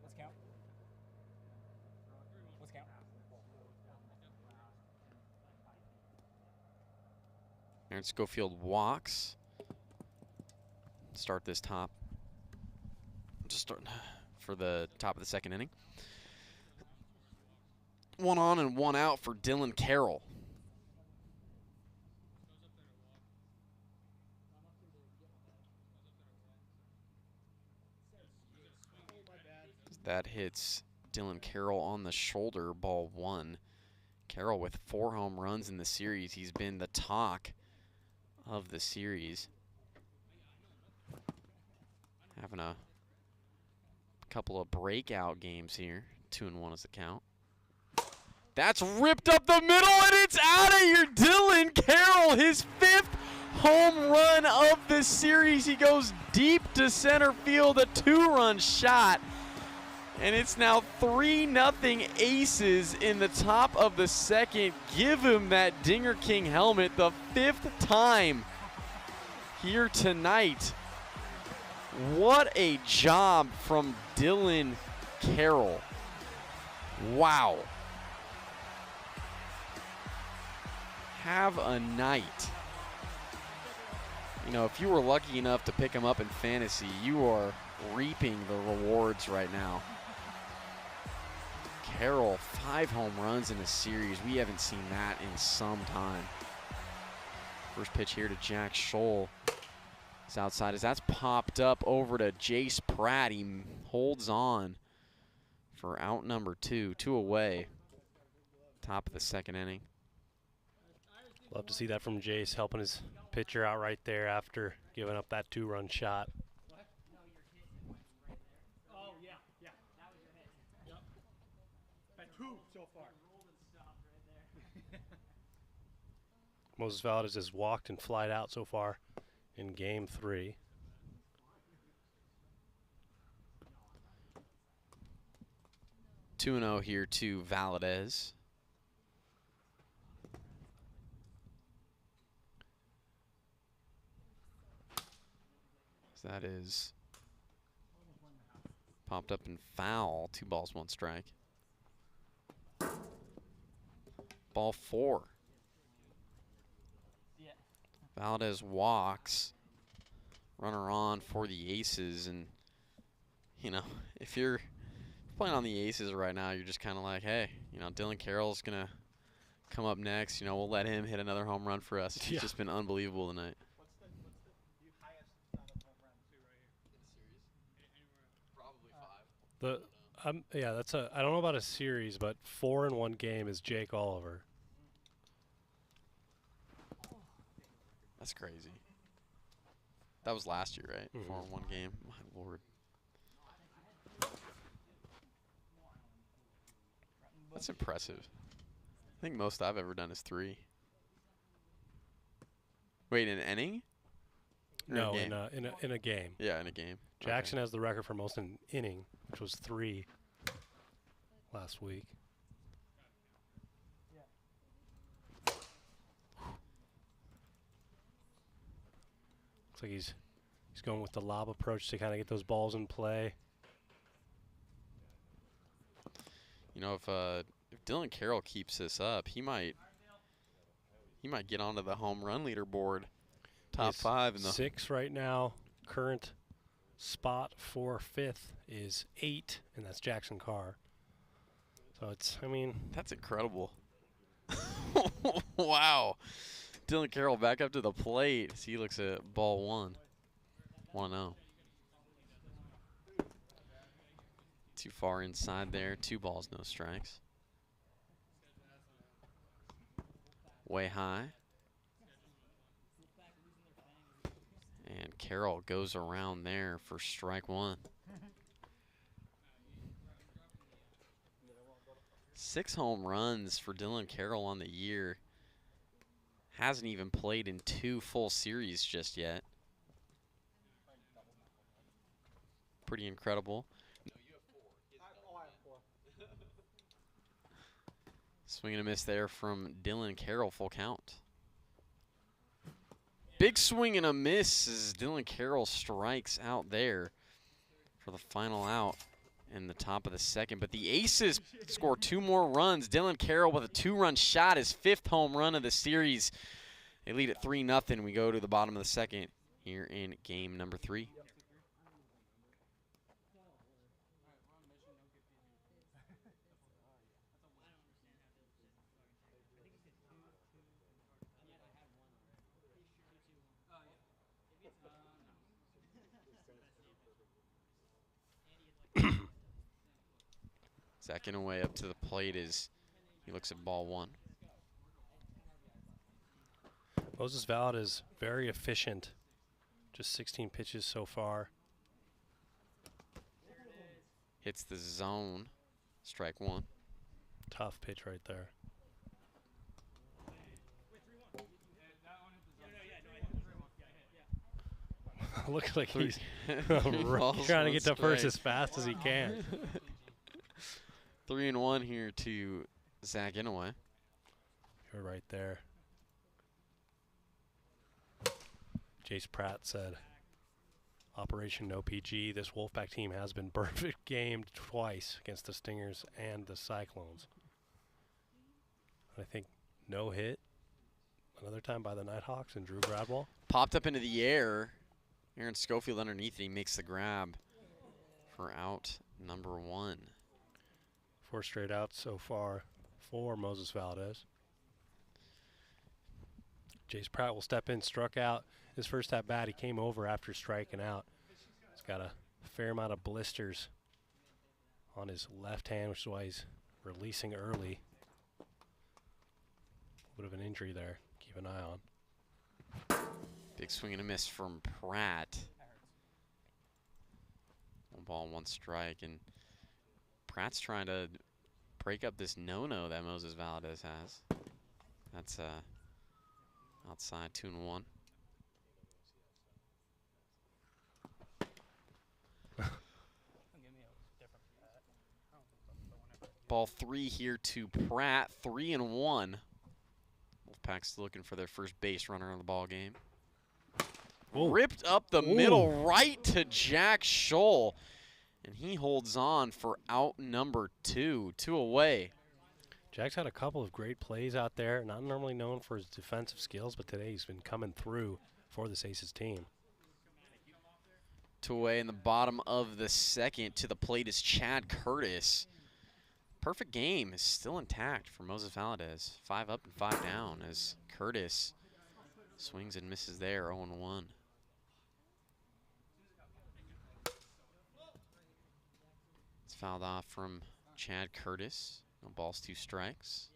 Let's count. Let's count. Aaron Schofield walks. Start this top. Just starting for the top of the second inning. 1 on and 1 out for Dylan Carroll. That hits Dylan Carroll on the shoulder, ball 1. Carroll with 4 home runs in the series. He's been the talk of the series. Having a couple of breakout games here. 2-1 is the count. That's ripped up the middle, and it's out of here. Dylan Carroll, his 5th home run of the series. He goes deep to center field, a 2-run shot. And it's now 3-0 Aces in the top of the second. Give him that Dinger King helmet, the 5th time here tonight. What a job from Dylan Carroll. Wow. Have a night. You know, if you were lucky enough to pick him up in fantasy, you are reaping the rewards right now. Carroll, 5 home runs in a series. We haven't seen that in some time. First pitch here to Jack Scholl. It's outside as that's popped up over to Jace Pratt. He holds on for out number 2. 2 away. Top of the second inning. Love to see that from Jace, helping his pitcher out right there after giving up that 2-run shot. Oh, yeah, yeah. That was your hit. Yep. At 2 so far. Moses Valadez has walked and flied out so far in game 3. Two 2-0 here to Valadez. That is popped up and foul. 2 balls, 1 strike. Ball 4. Valdez walks. Runner on for the Aces. And, you know, if you're playing on the Aces right now, you're just kind of like, hey, you know, Dylan Carroll's going to come up next. You know, we'll let him hit another home run for us. He's just been unbelievable tonight. Yeah, that's I don't know about a series, but 4 in 1 game is Jake Oliver. That's crazy. That was last year, right? 4 in 1 game. My lord. That's impressive. I think most I've ever done is 3. Wait, in an inning? No, in a game. Yeah, in a game. Jackson has the record for most in an inning, which was 3 last week. Looks like he's going with the lob approach to kind of get those balls in play. You know, if Dylan Carroll keeps this up, he might get onto the home run leaderboard. Top 5 in the 6 right now. Current spot for 5th is 8, and that's Jackson Carr. So it's, I mean, that's incredible. Wow. Dylan Carroll back up to the plate as he looks at ball 1. 1-0. Too far inside there. 2 balls, no strikes. Way high. And Carroll goes around there for strike 1. 6 home runs for Dylan Carroll on the year. Hasn't even played in 2 full series just yet. Pretty incredible. Swing and a miss there from Dylan Carroll, full count. Big swing and a miss as Dylan Carroll strikes out there for the final out in the top of the second. But the Aces score 2 more runs. Dylan Carroll with a 2-run shot, his 5th home run of the series. They lead at 3-0. We go to the bottom of the second here in game number 3. Second away up to the plate as he looks at ball 1. Moses Valad is very efficient. Just 16 pitches so far. Hits the zone. Strike 1. Tough pitch right there. Looks like he's trying to get to first as fast as he can. 3-1 here to Zach Inouye. You're right there. Jace Pratt said, Operation No PG. This Wolfpack team has been perfect gamed twice against the Stingers and the Cyclones. I think no hit another time by the Nighthawks and Drew Gradwell. Popped up into the air. Aaron Schofield underneath it. He makes the grab for out number 1. 4 straight outs so far for Moses Valdez. Jace Pratt will step in, struck out his first at bat. He came over after striking out. He's got a fair amount of blisters on his left hand, which is why he's releasing early. A bit of an injury there. Keep an eye on. Big swing and a miss from Pratt. 1 ball, 1 strike, and Pratt's trying to break up this no-no that Moses Valdez has. That's outside 2-1. Ball 3 here to Pratt. 3-1. Wolfpack's looking for their first base runner of the ball game. Ooh. Ripped up the middle right to Jack Scholl. And he holds on for out number 2. 2 away. Jack's had a couple of great plays out there. Not normally known for his defensive skills, but today he's been coming through for this Aces team. 2 away in the bottom of the second. To the plate is Chad Curtis. Perfect game is still intact for Moses Valadez. 5 up and 5 down as Curtis swings and misses there. 0-1. It's fouled off from Chad Curtis. No balls, 2 strikes.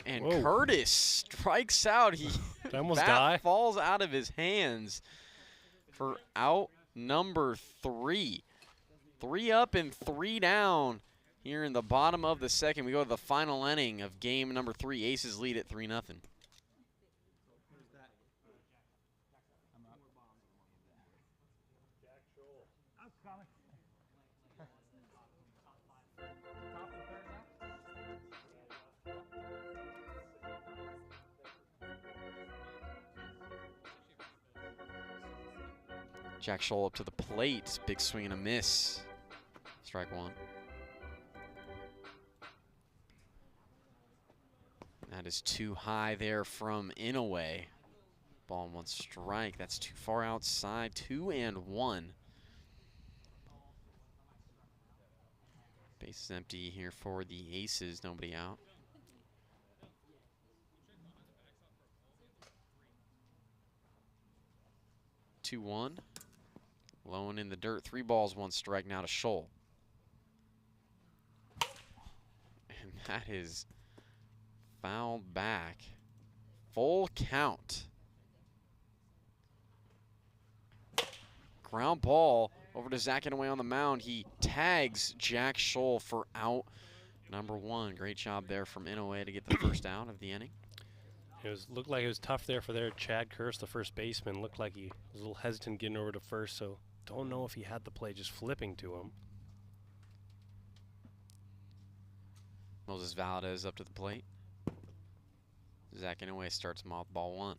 And Whoa. Curtis strikes out. He almost bat falls out of his hands for out number 3. 3 up and 3 down here in the bottom of the second. We go to the final inning of game number 3. Aces lead at 3-0. Jack Scholl up to the plate. Big swing and a miss. Strike 1. That is too high there from Inouye. Ball and 1 strike. That's too far outside. 2-1. Base is empty here for the Aces. Nobody out. 2-1. Low and in the dirt. 3 balls, 1 strike now to Scholl. And that is fouled back. Full count. Ground ball over to Zach Inouye on the mound. He tags Jack Scholl for out number 1. Great job there from Inouye to get the first out of the inning. Looked like it was tough there for Chad Curse, the first baseman. Looked like he was a little hesitant getting over to first, so don't know if he had the play just flipping to him. Moses Valadez up to the plate. Zach Inouye starts him off, ball 1.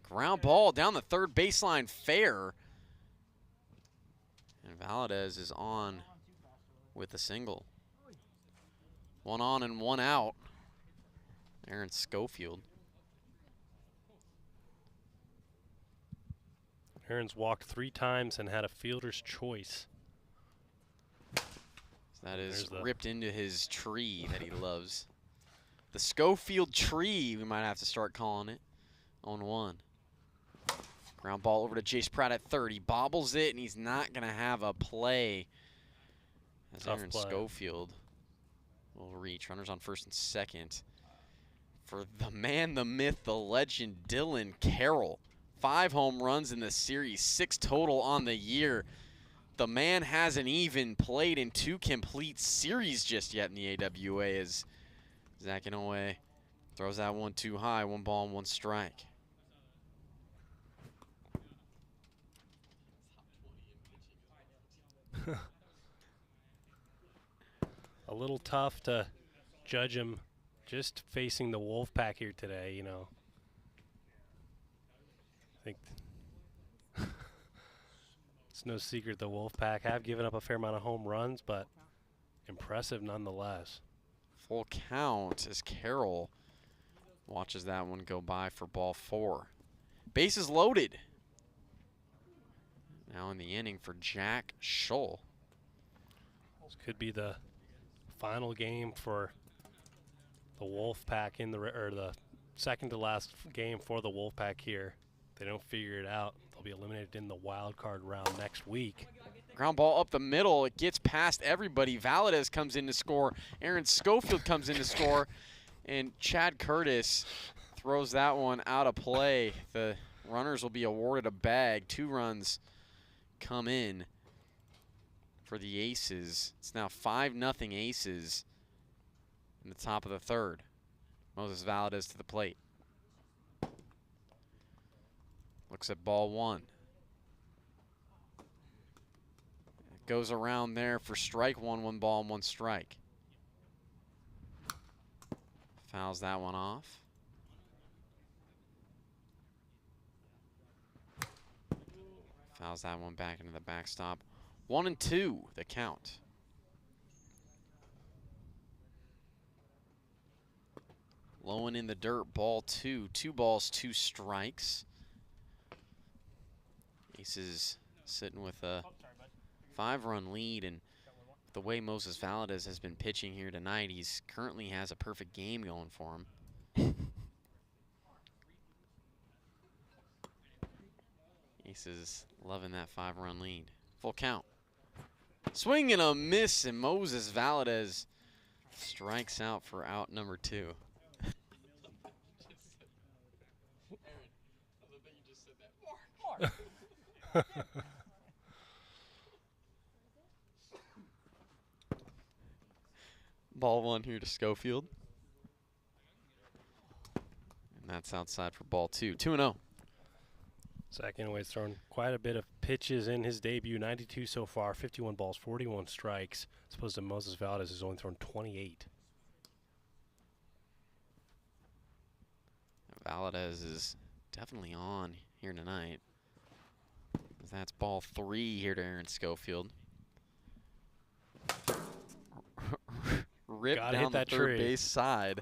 Ground ball down the third baseline, fair. And Valadez is on with a single. 1 on and 1 out. Aaron Schofield. Aaron's walked 3 times and had a fielder's choice. So that is ripped into his tree that he loves. The Schofield tree, we might have to start calling it. 0-1. Ground ball over to Jace Pratt at third. He bobbles it, and he's not going to have a play. As Aaron Schofield will reach. Runners on first and second. For the man, the myth, the legend, Dylan Carroll. 5 home runs in the series, 6 total on the year. The man hasn't even played in 2 complete series just yet in the AWA as Zach Inouye throws that one too high. 1 ball and 1 strike. A little tough to judge him just facing the Wolfpack here today, you know. I think it's no secret the Wolfpack have given up a fair amount of home runs, but impressive nonetheless. Full count as Carroll watches that one go by for ball 4. Bases loaded. Now in the inning for Jack Scholl. This could be the final game for the Wolfpack in the second to last game for the Wolfpack here. If they don't figure it out, they'll be eliminated in the wild card round next week. Ground ball up the middle. It gets past everybody. Valadez comes in to score. Aaron Schofield comes in to score. And Chad Curtis throws that one out of play. The runners will be awarded a bag. 2 runs come in for the Aces. It's now 5-0 Aces in the top of the 3rd. Moses Valadez to the plate. Looks at ball 1. It goes around there for strike 1, 1 ball and 1 strike. Fouls that one off. Fouls that one back into the backstop. 1-2, the count. Low and in the dirt, ball 2. 2 balls, 2 strikes. Aces sitting with a 5-run lead, and the way Moses Valadez has been pitching here tonight, he's currently has a perfect game going for him. Aces loving that 5-run lead. Full count. Swing and a miss, and Moses Valadez strikes out for out number 2. Ball 1 here to Schofield. And that's outside for ball 2. 2-0. Zach Inouye's thrown quite a bit of pitches in his debut. 92 so far, 51 balls, 41 strikes. As opposed to Moses Valadez, who's only thrown 28. Valadez is definitely on here tonight. That's ball 3 here to Aaron Schofield. Rip down the third base side.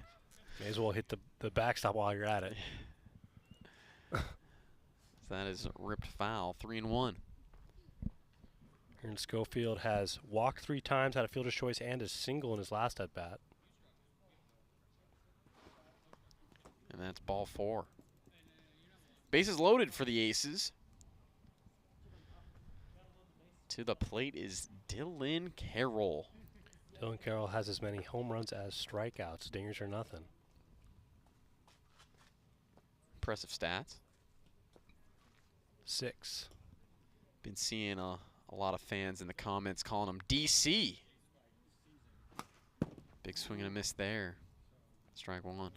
May as well hit the backstop while you're at it. That is ripped foul. 3-1. Aaron Schofield has walked 3 times, had a fielder's choice, and a single in his last at bat. And that's ball 4. Bases loaded for the Aces. To the plate is Dylan Carroll. Dylan Carroll has as many home runs as strikeouts. Dingers or nothing. Impressive stats. 6. Been seeing a lot of fans in the comments calling him DC. Big swing and a miss there. Strike one.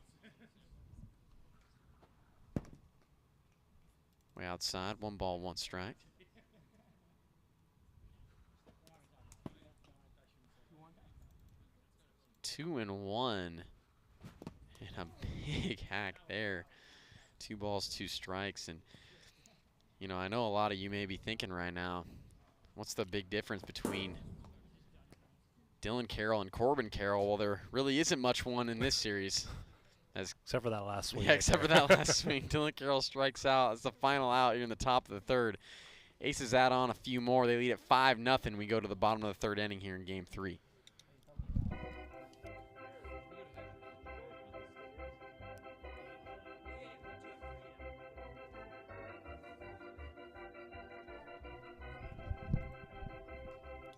Way outside, 1 ball, 1 strike. Two and one. And a big hack there. 2 balls, 2 strikes. And, you know, I know a lot of you may be thinking right now, what's the big difference between Dylan Carroll and Corbin Carroll? Well, there really isn't much one in this series. Except for that last swing. Yeah, except for that last swing. Dylan Carroll strikes out. It's the final out here in the top of the 3rd. Aces add on a few more. They lead at 5-0. We go to the bottom of the 3rd inning here in Game 3.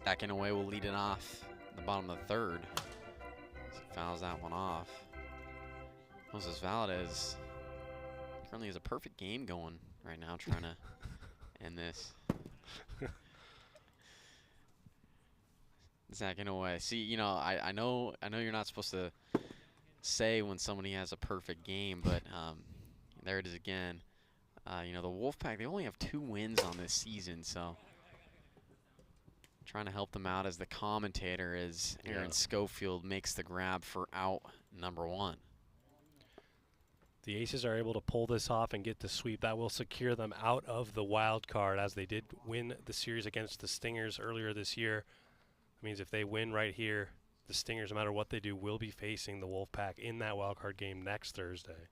Backing away will lead it off in the bottom of the 3rd. So fouls that one off. Moses Valadez currently has a perfect game going right now, trying to end this. Zach, in a way. See, you know, I know you're not supposed to say when somebody has a perfect game, but there it is again. You know, the Wolfpack, they only have 2 wins on this season, so trying to help them out as the commentator as Aaron Schofield makes the grab for out number 1. The Aces are able to pull this off and get the sweep. That will secure them out of the wild card, as they did win the series against the Stingers earlier this year. That means if they win right here, the Stingers, no matter what they do, will be facing the Wolfpack in that wild card game next Thursday.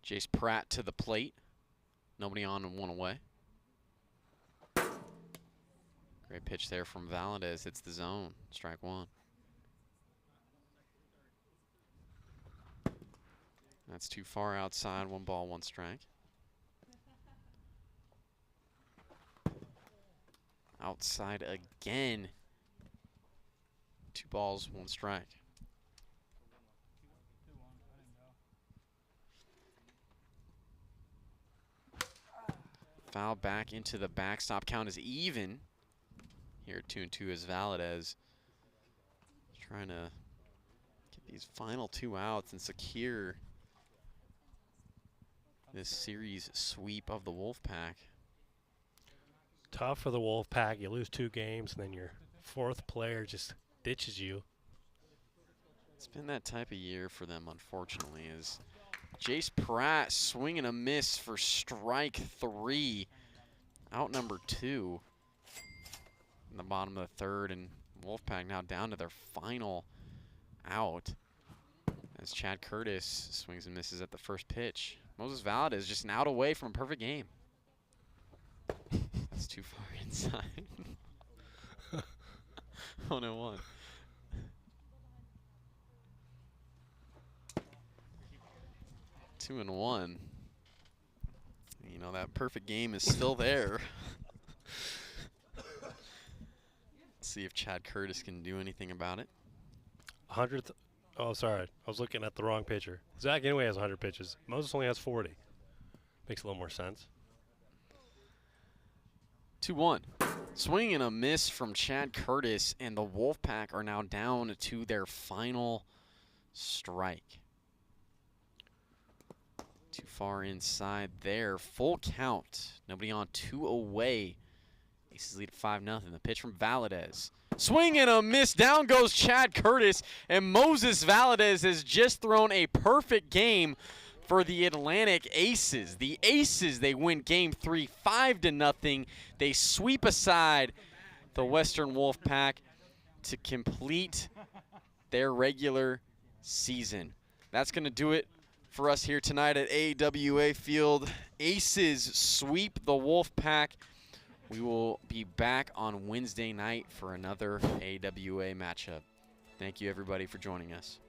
Jace Pratt to the plate. Nobody on and 1 away. Great pitch there from Valadez. It's the zone. Strike 1. That's too far outside. 1 ball, 1 strike. Outside again. 2 balls, 1 strike. Foul back into the backstop. Count is even. Here 2-2 is Valadez. Trying to get these final 2 outs and secure this series sweep of the Wolfpack. Tough for the Wolfpack. You lose 2 games, and then your 4th player just ditches you. It's been that type of year for them, unfortunately, as Jace Pratt swing and a miss for strike 3. Out number 2 in the bottom of the 3rd, and Wolfpack now down to their final out as Chad Curtis swings and misses at the first pitch. Moses Valadez is just an out away from a perfect game. That's too far inside. 1-1. Two and 1. You know, that perfect game is still there. Let's see if Chad Curtis can do anything about it. 100th. Oh, sorry. I was looking at the wrong pitcher. Zach anyway has 100 pitches. Moses only has 40. Makes a little more sense. 2-1. Swing and a miss from Chad Curtis, and the Wolfpack are now down to their final strike. Too far inside there. Full count. Nobody on, 2 away. Aces lead at 5-0. The pitch from Valadez. Swing and a miss. Down goes Chad Curtis, and Moses Valadez has just thrown a perfect game for the Atlantic Aces. The Aces, they win Game 3, 5-0. They sweep aside the Western Wolfpack to complete their regular season. That's going to do it for us here tonight at AWA Field. Aces sweep the Wolfpack. We will be back on Wednesday night for another AWA matchup. Thank you, everybody, for joining us.